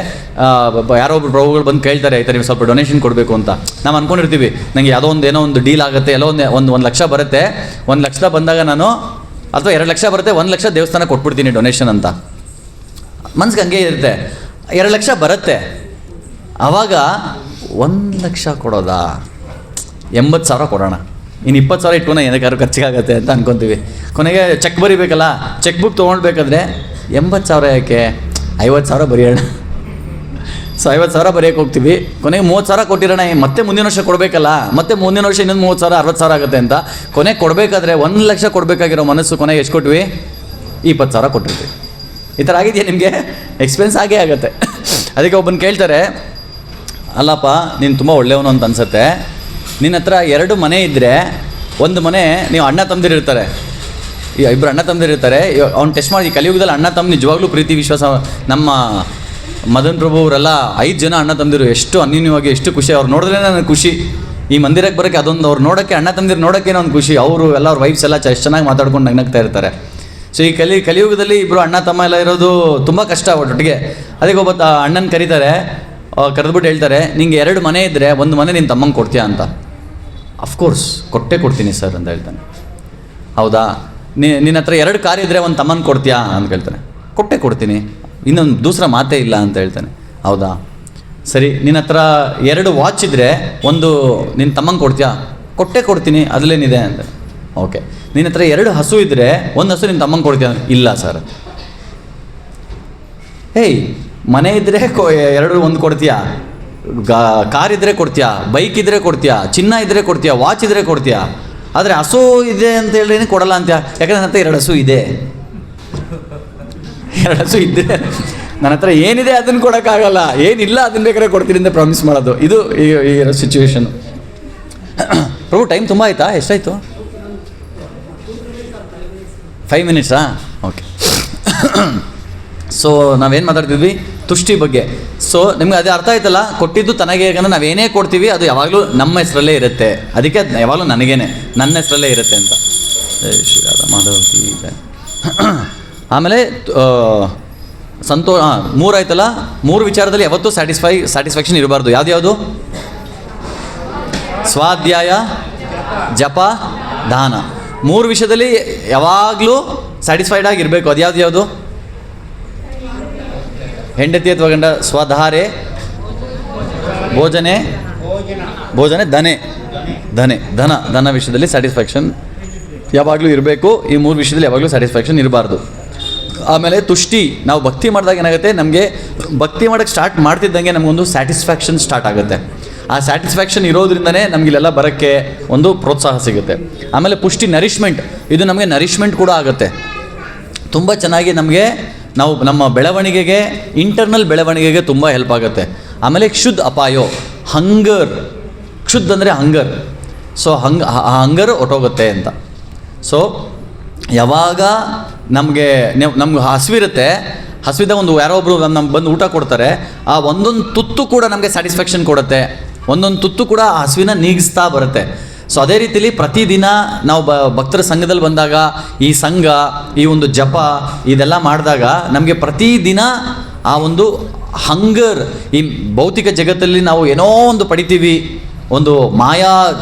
A: ಯಾರೋ ಒಬ್ರು ಪ್ರಭುಗಳು ಬಂದು ಕೇಳ್ತಾರೆ, ಈ ಥರ ನೀವು ಸ್ವಲ್ಪ ಡೊನೇಷನ್ ಕೊಡಬೇಕು ಅಂತ. ನಾವು ಅಂದ್ಕೊಂಡಿರ್ತೀವಿ, ನನಗೆ ಏನೋ ಒಂದು ಡೀಲ್ ಆಗುತ್ತೆ, ಎಲ್ಲೋ ಒಂದು 1 ಲಕ್ಷ ಬರುತ್ತೆ, 1 ಲಕ್ಷ ಬಂದಾಗ ನಾನು, ಅಥವಾ 2 ಲಕ್ಷ ಬರುತ್ತೆ, 1 ಲಕ್ಷ ದೇವಸ್ಥಾನ ಕೊಟ್ಬಿಡ್ತೀನಿ ಡೊನೇಷನ್ ಅಂತ ಮನ್ಸಿಗೆ ಹಂಗೆ ಇರುತ್ತೆ. 2 ಲಕ್ಷ ಬರುತ್ತೆ, ಆವಾಗ 1 ಲಕ್ಷ ಕೊಡೋದಾ, 80,000 ಕೊಡೋಣ, ಇನ್ನು 20,000 ಇಟ್ಕೊಂಡು ಏನಕ್ಕಾದ್ರೂ ಖರ್ಚಿಗಾಗತ್ತೆ ಅಂತ ಅನ್ಕೊತೀವಿ. ಕೊನೆಗೆ ಚೆಕ್ ಬರೀಬೇಕಲ್ಲ, ಚೆಕ್ ಬುಕ್ ತೊಗೊಳ್ಬೇಕಾದ್ರೆ 80,000 ಯಾಕೆ, 50,000 ಬರೆಯೋಣ. ಸೊ 50,000 ಬರೆಯೋಕೆ ಹೋಗ್ತೀವಿ, ಕೊನೆಗೆ 30,000 ಕೊಟ್ಟಿರೋಣ, ಮತ್ತೆ ಮುಂದಿನ ವರ್ಷ ಕೊಡಬೇಕಲ್ಲ, ಮತ್ತೆ ಮುಂದಿನ ವರ್ಷ ಇನ್ನೊಂದು 30,000 60,000 ಆಗುತ್ತೆ ಅಂತ ಕೊನೆಗೆ ಕೊಡಬೇಕಾದ್ರೆ 1 ಲಕ್ಷ ಕೊಡಬೇಕಾಗಿರೋ ಮನಸ್ಸು ಕೊನೆಗೆ ಎಷ್ಟು ಕೊಟ್ವಿ? 20,000 ಕೊಟ್ಟಿರ್ತೀವಿ. ಈ ಥರ ಆಗಿದೆಯಾ ನಿಮಗೆ? ಎಕ್ಸ್ಪೆನ್ಸ್ ಆಗೇ ಆಗುತ್ತೆ. ಅದಕ್ಕೆ ಒಬ್ಬನು ಕೇಳ್ತಾರೆ, ಅಲ್ಲಪ್ಪ ನೀನು ತುಂಬ ಒಳ್ಳೆಯವನು ಅಂತ ಅನ್ಸುತ್ತೆ, ನಿನ್ನ ಹತ್ರ 2 ಮನೆ ಇದ್ದರೆ, ಒಂದು ಮನೆ ನೀವು ಅಣ್ಣ ತಮ್ಮದಿರಿರ್ತಾರೆ, ಇಬ್ಬರು ಅಣ್ಣ ತಮ್ಮದಿರಿರ್ತಾರೆ, ಅವ್ನು ಟೆಸ್ಟ್ ಮಾಡಿ ಕಲಿಯುಗದಲ್ಲಿ ಅಣ್ಣ ತಮ್ಮ ನಿಜವಾಗ್ಲೂ ಪ್ರೀತಿ ವಿಶ್ವಾಸ. ನಮ್ಮ ಮದನ್ ಪ್ರಭು ಅವರೆಲ್ಲ 5 ಜನ ಅಣ್ಣ ತಮ್ಮದಿರು, ಎಷ್ಟು ಅನ್ಯೂನ್ಯವಾಗಿ ಎಷ್ಟು ಖುಷಿ, ಅವ್ರು ನೋಡಿದ್ರೆ ನನಗೆ ಖುಷಿ. ಈ ಮಂದಿರಕ್ಕೆ ಬರೋಕ್ಕೆ ಅದೊಂದು ಅವ್ರು ನೋಡೋಕ್ಕೆ, ಅಣ್ಣ ತಮ್ಮದಿರು ನೋಡೋಕ್ಕೇನೋ ಒಂದು ಖುಷಿ. ಅವರು ಎಲ್ಲ ಅವ್ರ ವೈಫ್ಸ್ ಎಲ್ಲ ಎಷ್ಟು ಚೆನ್ನಾಗಿ ಮಾತಾಡ್ಕೊಂಡು ನಗ್ನಗ್ತಾ ಇರ್ತಾರೆ. ಸೊ ಈ ಕಲಿಯುಗದಲ್ಲಿ ಇಬ್ಬರು ಅಣ್ಣ ತಮ್ಮ ಎಲ್ಲ ಇರೋದು ತುಂಬ ಕಷ್ಟ ಒಟ್ಟಿಗೆ. ಅದಕ್ಕೆ ಒಬ್ಬ ಅಣ್ಣನ ಕರೀತಾರೆ, ಕರೆದ್ಬಿಟ್ಟು ಹೇಳ್ತಾರೆ, ನಿಂಗೆ 2 ಮನೆ ಇದ್ದರೆ ಒಂದು ಮನೆ ನಿನ್ನ ತಮ್ಮಂಗೆ ಕೊಡ್ತೀಯಾ ಅಂತ. ಅಫ್ಕೋರ್ಸ್ ಕೊಟ್ಟೇ ಕೊಡ್ತೀನಿ ಸರ್ ಅಂತ ಹೇಳ್ತಾನೆ. ಹೌದಾ, ನಿನ್ನ ಹತ್ರ 2 ಕಾರ್ ಇದ್ದರೆ ಒಂದು ತಮ್ಮನ ಕೊಡ್ತೀಯಾ ಅಂತ ಕೇಳ್ತಾನೆ. ಕೊಟ್ಟೇ ಕೊಡ್ತೀನಿ, ಇನ್ನೊಂದು ದೂಸರ ಮಾತೇ ಇಲ್ಲ ಅಂತ ಹೇಳ್ತಾನೆ. ಹೌದಾ ಸರಿ, ನಿನ್ನ ಹತ್ರ 2 ವಾಚ್ ಇದ್ದರೆ ಒಂದು ನಿನ್ನ ತಮ್ಮಂಗೆ ಕೊಡ್ತೀಯಾ? ಕೊಟ್ಟೇ ಕೊಡ್ತೀನಿ, ಅದರಲ್ಲೇನಿದೆ ಅಂತ. ಓಕೆ, ನಿನ್ನ ಹತ್ರ 2 ಹಸು ಇದ್ದರೆ ಒಂದು ಹಸು ನಿನ್ನ ತಮ್ಮಂಗೆ ಕೊಡ್ತೀಯಾ? ಇಲ್ಲ ಸರ್. ಹೇಯ್, ಮನೆ ಇದ್ದರೆ 2 ಒಂದು ಕೊಡ್ತೀಯಾ, ಕಾರ್ ಇದ್ದರೆ ಕೊಡ್ತೀಯಾ, ಬೈಕ್ ಇದ್ದರೆ ಕೊಡ್ತೀಯಾ, ಚಿನ್ನ ಇದ್ದರೆ ಕೊಡ್ತೀಯಾ, ವಾಚ್ ಇದ್ದರೆ ಕೊಡ್ತೀಯಾ, ಆದರೆ ಹಸು ಇದೆ ಅಂತ ಹೇಳಿ ಕೊಡಲ್ಲ ಅಂತ. ಯಾಕಂದ್ರೆ ನನ್ನ ಹತ್ರ 2 ಹಸು ಇದೆ. 2 ಹಸು ಇದ್ದರೆ ನನ್ನ ಹತ್ರ ಏನಿದೆ ಅದನ್ನು ಕೊಡೋಕ್ಕಾಗಲ್ಲ, ಏನಿಲ್ಲ ಅದನ್ನು ಬೇಕಾದ್ರೆ ಕೊಡ್ತೀನಿ ಅಂತ ಪ್ರಾಮಿಸ್ ಮಾಡೋದು. ಇದು ಈ ಸಿಚುವೇಶನ್. ಪ್ರಭು ಟೈಮ್ ತುಂಬ ಆಯಿತಾ? ಎಷ್ಟಾಯಿತು? 5 ಮಿನಿಟ್ಸಾ? ಓಕೆ. ಸೊ ನಾವೇನು ಮಾತಾಡ್ತಿದ್ವಿ? ತುಷ್ಟಿ ಬಗ್ಗೆ. ಸೊ ನಿಮ್ಗೆ ಅದೇ ಅರ್ಥ ಆಯ್ತಲ್ಲ, ಕೊಟ್ಟಿದ್ದು ತನಗೆ. ಯಾಕಂದ್ರೆ ನಾವೇನೇ ಕೊಡ್ತೀವಿ ಅದು ಯಾವಾಗಲೂ ನಮ್ಮ ಹೆಸರಲ್ಲೇ ಇರುತ್ತೆ. ಅದಕ್ಕೆ ಯಾವಾಗಲೂ ನನಗೇನೆ, ನನ್ನ ಹೆಸರಲ್ಲೇ ಇರುತ್ತೆ ಅಂತ. ಶ್ರೀ ರಾಧಾ ಮಾಧವ್ ಕಿ ಜೈ. ಆಮೇಲೆ 3 ಆಯ್ತಲ್ಲ, 3 ವಿಚಾರದಲ್ಲಿ ಯಾವತ್ತೂ ಸ್ಯಾಟಿಸ್ಫ್ಯಾಕ್ಷನ್ ಇರಬಾರ್ದು. ಯಾವ್ದು? ಸ್ವಾಧ್ಯಾಯ, ಜಪ, ದಾನ. 3 ವಿಷಯದಲ್ಲಿ ಯಾವಾಗಲೂ ಸ್ಯಾಟಿಸ್ಫೈಡ್ ಆಗಿರಬೇಕು. ಅದು ಯಾವುದು? ಹೆಂಡತಿ ಅಥವಾ ಗಂಡ, ಸ್ವಧಾರೆ, ಭೋಜನೆ, ಧನ ವಿಷಯದಲ್ಲಿ ಸ್ಯಾಟಿಸ್ಫ್ಯಾಕ್ಷನ್ ಯಾವಾಗಲೂ ಇರಬೇಕು. ಈ 3 ವಿಷಯದಲ್ಲಿ ಯಾವಾಗಲೂ ಸ್ಯಾಟಿಸ್ಫ್ಯಾಕ್ಷನ್ ಇರಬಾರ್ದು. ಆಮೇಲೆ ತುಷ್ಟಿ. ನಾವು ಭಕ್ತಿ ಮಾಡಿದಾಗ ಏನಾಗುತ್ತೆ, ನಮಗೆ ಭಕ್ತಿ ಮಾಡೋಕ್ಕೆ ಸ್ಟಾರ್ಟ್ ಮಾಡ್ತಿದ್ದಂಗೆ ನಮಗೊಂದು ಸ್ಯಾಟಿಸ್ಫ್ಯಾಕ್ಷನ್ ಸ್ಟಾರ್ಟ್ ಆಗುತ್ತೆ. ಆ ಸ್ಯಾಟಿಸ್ಫ್ಯಾಕ್ಷನ್ ಇರೋದ್ರಿಂದನೇ ನಮಗಿಲ್ಲೆಲ್ಲ ಬರೋಕ್ಕೆ ಒಂದು ಪ್ರೋತ್ಸಾಹ ಸಿಗುತ್ತೆ. ಆಮೇಲೆ ಪುಷ್ಟಿ, ನರಿಷ್ಮೆಂಟ್. ಇದು ನಮಗೆ ನರಿಷ್ಮೆಂಟ್ ಕೂಡ ಆಗುತ್ತೆ. ತುಂಬ ಚೆನ್ನಾಗಿ ನಮಗೆ ನಮ್ಮ ಬೆಳವಣಿಗೆಗೆ, ಇಂಟರ್ನಲ್ ಬೆಳವಣಿಗೆಗೆ ತುಂಬ ಹೆಲ್ಪ್ ಆಗುತ್ತೆ. ಆಮೇಲೆ ಕ್ಷುದ್ ಅಪಾಯೋ, ಹಂಗರ್. ಕ್ಷುದ್ ಅಂದರೆ ಹಂಗರ್. ಸೊ ಹಂಗರ್ ಹೊಟ್ಟೋಗುತ್ತೆ ಅಂತ. ಸೊ ಯಾವಾಗ ನಮಗೆ ಹಸಿವಿರುತ್ತೆ, ಹಸಿವಿದ್ದಾಗ ಯಾರೋ ಒಬ್ಬರು ನಮ್ಗೆ ಬಂದು ಊಟ ಕೊಡ್ತಾರೆ, ಆ ಒಂದೊಂದು ತುತ್ತು ಕೂಡ ನಮಗೆ ಸ್ಯಾಟಿಸ್ಫ್ಯಾಕ್ಷನ್ ಕೊಡುತ್ತೆ. ಒಂದೊಂದು ತುತ್ತು ಕೂಡ ಆ ಹಸಿವಿನ ನೀಗಿಸ್ತಾ ಬರುತ್ತೆ. ಸೊ ಅದೇ ರೀತಿಲಿ ಪ್ರತಿದಿನ ನಾವು ಭಕ್ತರ ಸಂಘದಲ್ಲಿ ಬಂದಾಗ, ಈ ಸಂಘ, ಈ ಒಂದು ಜಪ ಇದೆಲ್ಲ ಮಾಡಿದಾಗ ನಮಗೆ ಪ್ರತಿದಿನ ಆ ಒಂದು ಹಂಗರ್, ಈ ಭೌತಿಕ ಜಗತ್ತಲ್ಲಿ ನಾವು ಏನೋ ಒಂದು ಪಡಿತೀವಿ, ಒಂದು ಮಾಯಾ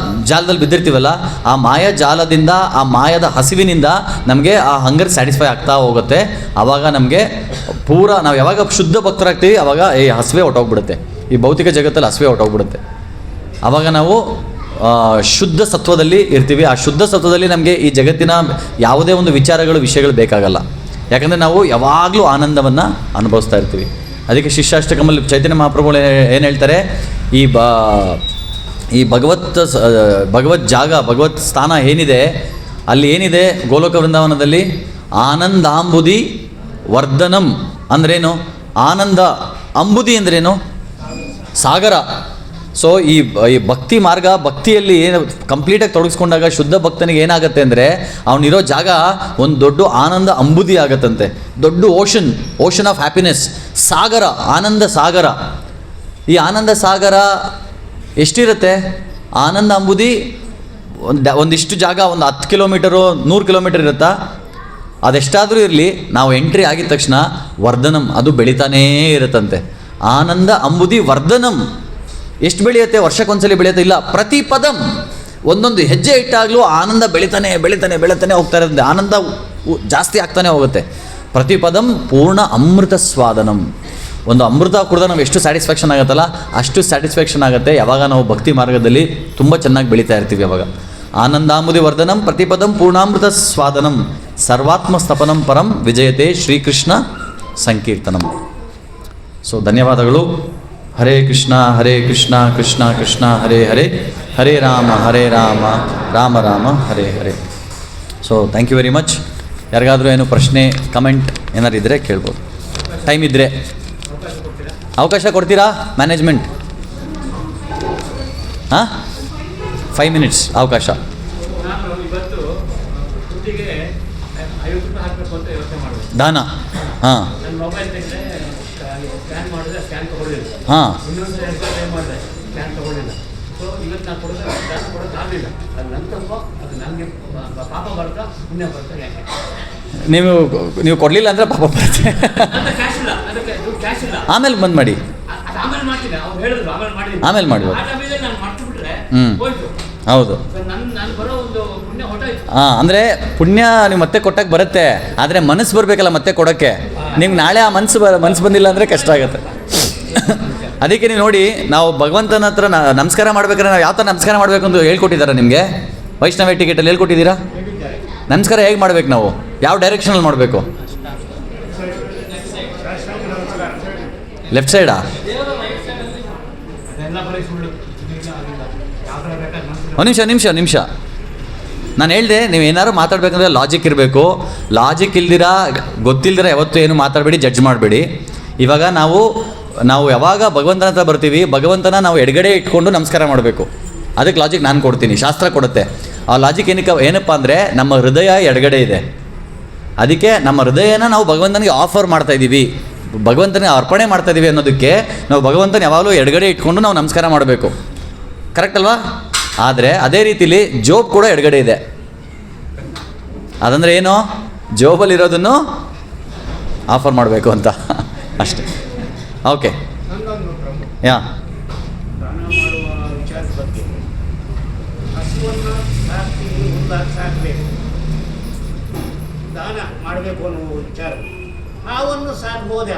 A: ಜಾಲದಲ್ಲಿ ಬಿದ್ದಿರ್ತೀವಲ್ಲ, ಆ ಮಾಯಾ ಜಾಲದಿಂದ, ಆ ಮಾಯದ ಹಸಿವಿನಿಂದ ನಮಗೆ ಆ ಹಂಗರ್ ಸ್ಯಾಟಿಸ್ಫೈ ಆಗ್ತಾ ಹೋಗುತ್ತೆ. ಆವಾಗ ನಮಗೆ ನಾವು ಯಾವಾಗ ಶುದ್ಧ ಭಕ್ತರಾಗ್ತೀವಿ ಆವಾಗ ಈ ಹಸಿವೆ ಹೊಟ್ಟೋಗ್ಬಿಡುತ್ತೆ. ಈ ಭೌತಿಕ ಜಗತ್ತಲ್ಲಿ ಹಸಿವೆ ಹೊಟ್ಟೋಗ್ಬಿಡುತ್ತೆ. ಆವಾಗ ನಾವು ಶುದ್ಧ ಸತ್ವದಲ್ಲಿ ಇರ್ತೀವಿ. ಆ ಶುದ್ಧ ಸತ್ವದಲ್ಲಿ ನಮಗೆ ಈ ಜಗತ್ತಿನ ಯಾವುದೇ ಒಂದು ವಿಷಯಗಳು ಬೇಕಾಗಲ್ಲ. ಯಾಕಂದರೆ ನಾವು ಯಾವಾಗಲೂ ಆನಂದವನ್ನು ಅನುಭವಿಸ್ತಾ ಇರ್ತೀವಿ. ಅದಕ್ಕೆ ಶಿಷ್ಯಾಷ್ಟಕಮಲ್ಲಿ ಚೈತನ್ಯ ಮಹಾಪ್ರಭುಗಳು ಏನು ಹೇಳ್ತಾರೆ, ಈ ಭಗವತ್ ಜಾಗ, ಭಗವತ್ ಸ್ಥಾನ ಏನಿದೆ, ಅಲ್ಲಿ ಏನಿದೆ ಗೋಲೋಕ ವೃಂದಾವನದಲ್ಲಿ, ಆನಂದಾಂಬುದಿ ವರ್ಧನಂ ಅಂದ್ರೇನು? ಆನಂದ ಅಂಬುದಿ ಅಂದ್ರೇನು? ಸಾಗರ. ಸೊ ಈ ಭಕ್ತಿ ಮಾರ್ಗ, ಭಕ್ತಿಯಲ್ಲಿ ಏನು ಕಂಪ್ಲೀಟಾಗಿ ತೊಡಗಿಸ್ಕೊಂಡಾಗ ಶುದ್ಧ ಭಕ್ತನಿಗೆ ಏನಾಗುತ್ತೆ ಅಂದರೆ, ಅವನಿರೋ ಜಾಗ ಒಂದು ದೊಡ್ಡ ಆನಂದ ಅಂಬುದಿ ಆಗತ್ತಂತೆ. ದೊಡ್ಡ ಓಷನ್ ಆಫ್ ಹ್ಯಾಪಿನೆಸ್, ಸಾಗರ, ಆನಂದ ಸಾಗರ. ಈ ಆನಂದ ಸಾಗರ ಎಷ್ಟಿರುತ್ತೆ? ಆನಂದ ಅಂಬುದಿ ಒಂದಿಷ್ಟು ಜಾಗ, ಒಂದು 10 ಕಿಲೋಮೀಟರು 100 ಕಿಲೋಮೀಟರ್ ಇರುತ್ತಾ? ಅದೆಷ್ಟಾದರೂ ಇರಲಿ, ನಾವು ಎಂಟ್ರಿ ಆಗಿದ ತಕ್ಷಣ ವರ್ಧನಂ, ಅದು ಬೆಳೀತಾನೇ ಇರುತ್ತಂತೆ. ಆನಂದ ಅಂಬುದಿ ವರ್ಧನಂ. ಎಷ್ಟು ಬೆಳೆಯುತ್ತೆ? ವರ್ಷಕ್ಕೊಂದ್ಸಲಿ ಬೆಳೆಯುತ್ತೆ? ಇಲ್ಲ, ಪ್ರತಿ ಪದಂ, ಒಂದೊಂದು ಹೆಜ್ಜೆ ಇಟ್ಟಾಗಲೂ ಆನಂದ ಬೆಳೀತಾನೆ ಹೋಗ್ತಾ ಇರುತ್ತೆ. ಆನಂದ ಜಾಸ್ತಿ ಆಗ್ತಾನೆ ಹೋಗುತ್ತೆ. ಪ್ರತಿ ಪದಂ ಪೂರ್ಣ ಅಮೃತ ಸ್ವಾದನಂ. ಒಂದು ಅಮೃತ ಕುಡಿದ ನಾವು ಎಷ್ಟು ಸ್ಯಾಟಿಸ್ಫ್ಯಾಕ್ಷನ್ ಆಗುತ್ತಲ್ಲ, ಅಷ್ಟು ಸ್ಯಾಟಿಸ್ಫ್ಯಾಕ್ಷನ್ ಆಗುತ್ತೆ ಯಾವಾಗ ನಾವು ಭಕ್ತಿ ಮಾರ್ಗದಲ್ಲಿ ತುಂಬ ಚೆನ್ನಾಗಿ ಬೆಳೀತಾ ಇರ್ತೀವಿ. ಅವಾಗ ಆನಂದಾಂಬುದಿ ವರ್ಧನಂ ಪ್ರತಿಪದಂ ಪೂರ್ಣಾಮೃತ ಸ್ವಾದನಂ ಸರ್ವಾತ್ಮ ಸ್ಥಪನಂ ಪರಂ ವಿಜಯತೆ ಶ್ರೀಕೃಷ್ಣ ಸಂಕೀರ್ತನಂ. ಸೊ ಧನ್ಯವಾದಗಳು. Hare Krishna Krishna Krishna Hare Hare, Hare Rama Rama Rama Hare Hare. So thank you very much. ಯಾರಿಗಾದರೂ ಏನು ಪ್ರಶ್ನೆ, ಕಮೆಂಟ್ ಏನಾರು ಇದ್ದರೆ ಕೇಳ್ಬೋದು. ಟೈಮ್ ಇದ್ದರೆ ಅವಕಾಶ ಕೊಡ್ತೀರಾ ಮ್ಯಾನೇಜ್ಮೆಂಟ್? ಹಾಂ, 5 minutes ಅವಕಾಶ. ದಾನ. ಹಾಂ ಹಾಂ ನೀವು ಕೊಡಲಿಲ್ಲ ಅಂದರೆ ಪಾಪ ಬರುತ್ತೆ. ಆಮೇಲೆ ಬಂದು ಮಾಡಿ, ಆಮೇಲೆ ಮಾಡಿ. ಹೌದು. ಹಾಂ, ಅಂದರೆ ಪುಣ್ಯ ನೀವು ಮತ್ತೆ ಕೊಟ್ಟಕ್ಕೆ ಬರುತ್ತೆ, ಆದರೆ ಮನಸ್ಸು ಬರಬೇಕಲ್ಲ ಮತ್ತೆ ಕೊಡೋಕ್ಕೆ. ನಿಮ್ಗೆ ನಾಳೆ ಆ ಮನಸ್ಸು ಬಂದಿಲ್ಲ ಅಂದರೆ ಕಷ್ಟ ಆಗುತ್ತೆ. ಅದಕ್ಕೆ ನೀವು ನೋಡಿ, ನಾವು ಭಗವಂತನ ಹತ್ರ ನಮಸ್ಕಾರ ಮಾಡ್ಬೇಕಾದ್ರೆ ನಾವು ಯಾವ ಥರ ನಮಸ್ಕಾರ ಮಾಡಬೇಕು ಅಂತ ಹೇಳ್ಕೊಟ್ಟಿದ್ದಾರೆ ನಿಮಗೆ. ವೈಷ್ಣವ ಟಿಕೆಟಲ್ಲಿ ಹೇಳ್ಕೊಟ್ಟಿದ್ದೀರಾ? ನಮಸ್ಕಾರ ಹೇಗೆ ಮಾಡ್ಬೇಕು, ನಾವು ಯಾವ ಡೈರೆಕ್ಷನಲ್ಲಿ ಮಾಡಬೇಕು? ಲೆಫ್ಟ್ ಸೈಡಾ? ನಿಮಿಷ ನಾನು ಹೇಳಿದೆ, ನೀವು ಏನಾದ್ರು ಮಾತಾಡ್ಬೇಕಂದ್ರೆ ಲಾಜಿಕ್ ಇರಬೇಕು. ಲಾಜಿಕ್ ಇಲ್ದಿರ, ಗೊತ್ತಿಲ್ದಿರ ಯಾವತ್ತೂ ಏನು ಮಾತಾಡಬೇಡಿ, ಜಡ್ಜ್ ಮಾಡಬೇಡಿ. ಇವಾಗ ನಾವು ಯಾವಾಗ ಭಗವಂತನ ಹತ್ರ ಬರ್ತೀವಿ, ಭಗವಂತನ ನಾವು ಎಡಗಡೆ ಇಟ್ಕೊಂಡು ನಮಸ್ಕಾರ ಮಾಡಬೇಕು. ಅದಕ್ಕೆ ಲಾಜಿಕ್ ನಾನು ಕೊಡ್ತೀನಿ, ಶಾಸ್ತ್ರ ಕೊಡುತ್ತೆ. ಆ ಲಾಜಿಕ್ ಏನಪ್ಪ ಅಂದರೆ, ನಮ್ಮ ಹೃದಯ ಎಡಗಡೆ ಇದೆ. ಅದಕ್ಕೆ ನಮ್ಮ ಹೃದಯನ ನಾವು ಭಗವಂತನಿಗೆ ಆಫರ್ ಮಾಡ್ತಾಯಿದ್ದೀವಿ, ಭಗವಂತನಿಗೆ ಅರ್ಪಣೆ ಮಾಡ್ತಾಯಿದ್ದೀವಿ ಅನ್ನೋದಕ್ಕೆ ನಾವು ಭಗವಂತನ ಯಾವಾಗಲೂ ಎಡಗಡೆ ಇಟ್ಕೊಂಡು ನಾವು ನಮಸ್ಕಾರ ಮಾಡಬೇಕು. ಕರೆಕ್ಟ್ ಅಲ್ವಾ? ಆದರೆ ಅದೇ ರೀತಿಲಿ ಜೋಬ್ ಕೂಡ ಎಡಗಡೆ ಇದೆ. ಅದಂದರೆ ಏನು? ಜೋಬಲ್ಲಿರೋದನ್ನು ಆಫರ್ ಮಾಡಬೇಕು ಅಂತ ಅಷ್ಟೇ. ಓಕೆ, ಯಾ
C: ದಾನ ಮಾಡುವ ವಿಚಾರದ ಬಗ್ಗೆ ಹಸುವನ್ನು ಸಾಕಬೇಕು, ದಾನ ಮಾಡಬೇಕು ಅನ್ನುವ ವಿಚಾರ. ಹಾವನ್ನು ಸಾಕಬಹುದೇ?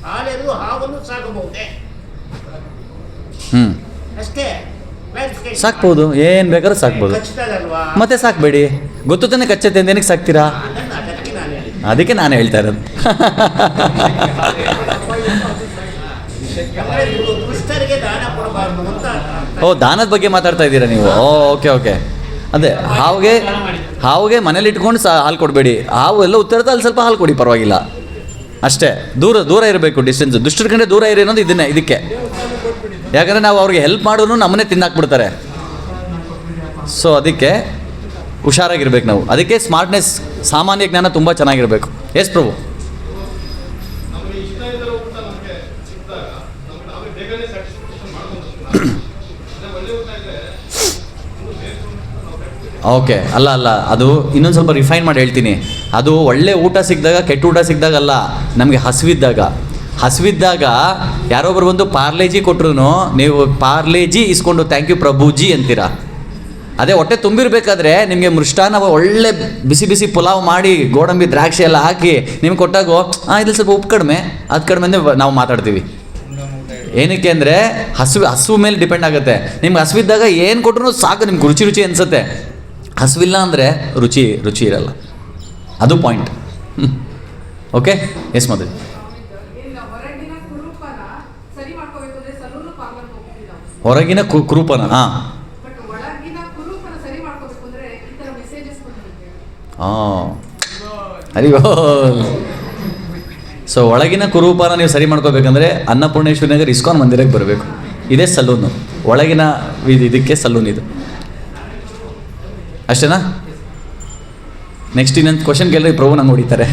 C: ಹಾಲೆರೆದು ಹಾವನ್ನು ಸಾಕಬಹುದೇ? ಅಷ್ಟೇ
A: ಸಾಕ್ಬೋದು, ಏನು ಬೇಕಾದ್ರೂ ಸಾಕ್ಬೋದು. ಮತ್ತೆ ಸಾಕಬೇಡಿ, ಗೊತ್ತು ತಾನೆ ಕಚ್ಚತ್ತೆ ಅಂತ ಏನಕ್ಕೆ ಸಾಕ್ತೀರಾ? ಅದಕ್ಕೆ ನಾನು ಹೇಳ್ತಾ ಇರೋದು. ಓ, ದಾನದ ಬಗ್ಗೆ ಮಾತಾಡ್ತಾ ಇದ್ದೀರಾ ನೀವು? ಓಕೆ. ಅದೇ ಹಾವಿಗೆ ಮನೇಲಿ ಇಟ್ಕೊಂಡು ಹಾಲು ಕೊಡಬೇಡಿ. ಹಾವು ಎಲ್ಲ ಉತ್ತರದ ಅಲ್ಲಿ ಸ್ವಲ್ಪ ಹಾಲು ಕೊಡಿ, ಪರವಾಗಿಲ್ಲ. ಅಷ್ಟೇ, ದೂರ ಇರಬೇಕು, ಡಿಸ್ಟೆನ್ಸ್. ದುಷ್ಟರ ಕಂಡೆ ದೂರ ಇರಿ ಅನ್ನೋದು ಇದಕ್ಕೆ. ಯಾಕಂದರೆ ನಾವು ಅವ್ರಿಗೆ ಹೆಲ್ಪ್ ಮಾಡೋನು ನಮ್ಮನ್ನೇ ತಿನ್ನಾಕ್ಬಿಡ್ತಾರೆ. ಸೊ ಅದಕ್ಕೆ ಹುಷಾರಾಗಿರ್ಬೇಕು ನಾವು. ಅದಕ್ಕೆ ಸ್ಮಾರ್ಟ್ನೆಸ್, ಸಾಮಾನ್ಯ ಜ್ಞಾನ ತುಂಬ ಚೆನ್ನಾಗಿರಬೇಕು. ಎಸ್ ಪ್ರಭು. ಓಕೆ, ಅಲ್ಲ ಅದು ಇನ್ನೊಂದು ಸ್ವಲ್ಪ ರಿಫೈನ್ ಮಾಡಿ ಹೇಳ್ತೀನಿ. ಅದು ಒಳ್ಳೆ ಊಟ ಸಿಕ್ಕಿದಾಗ, ಕೆಟ್ಟ ಊಟ ಸಿಕ್ಕಿದಾಗಲ್ಲ, ನಮಗೆ ಹಸಿವಿದ್ದಾಗ ಯಾರೊಬ್ಬರು ಬಂದು ಪಾರ್ಲೇಜಿ ಕೊಟ್ಟರು ನೀವು ಪಾರ್ಲೇಜಿ ಇಸ್ಕೊಂಡು ಥ್ಯಾಂಕ್ ಯು ಪ್ರಭುಜಿ ಅಂತೀರಾ. ಅದೇ ಹೊಟ್ಟೆ ತುಂಬಿರಬೇಕಾದ್ರೆ ನಿಮಗೆ ಮೃಷ್ಟಾನ್ನ ಒಳ್ಳೆ ಬಿಸಿ ಪುಲಾವ್ ಮಾಡಿ ಗೋಡಂಬಿ ದ್ರಾಕ್ಷಿ ಎಲ್ಲ ಹಾಕಿ ನಿಮ್ಗೆ ಕೊಟ್ಟಾಗೋ ಇದ್ರಲ್ಲಿ ಸ್ವಲ್ಪ ಉಪ್ಪು ಕಡಿಮೆ, ಅದು ಕಡಿಮೆ ಅಂದರೆ ನಾವು ಮಾತಾಡ್ತೀವಿ. ಏನಕ್ಕೆ ಅಂದರೆ ಹಸು ಮೇಲೆ ಡಿಪೆಂಡ್ ಆಗುತ್ತೆ. ನಿಮ್ಗೆ ಹಸಿವಿದ್ದಾಗ ಏನು ಕೊಟ್ಟರು ಸಾಕು, ನಿಮ್ಗೆ ರುಚಿ ಅನಿಸುತ್ತೆ. ಹಸಿವಿಲ್ಲ ಅಂದರೆ ರುಚಿ ಇರಲ್ಲ. ಅದು ಪಾಯಿಂಟ್. ಓಕೆ, ಎಸ್ ಮದುವೆ. ಹೊರಗಿನ ಕುರೂಪನ ಅರಿವೋ. ಸೊ ಒಳಗಿನ ಕುರೂಪನ ನೀವು ಸರಿ ಮಾಡ್ಕೋಬೇಕಂದ್ರೆ ಅನ್ನಪೂರ್ಣೇಶ್ವರಿನಗರ್ ಇಸ್ಕಾನ್ ಮಂದಿರಕ್ಕೆ ಬರಬೇಕು. ಇದೇ ಸಲೂನು, ಒಳಗಿನ ಇದಕ್ಕೆ ಸಲೂನ್ ಇದು. ಅಷ್ಟೇನಾ? ನೆಕ್ಸ್ಟ್ ಇನ್ನೊಂದು ಕ್ವಶನ್ ಕೇಳಿದ್ರೆ ಪ್ರಭು ನಂಗೆ ಹೊಡಿತಾರೆ.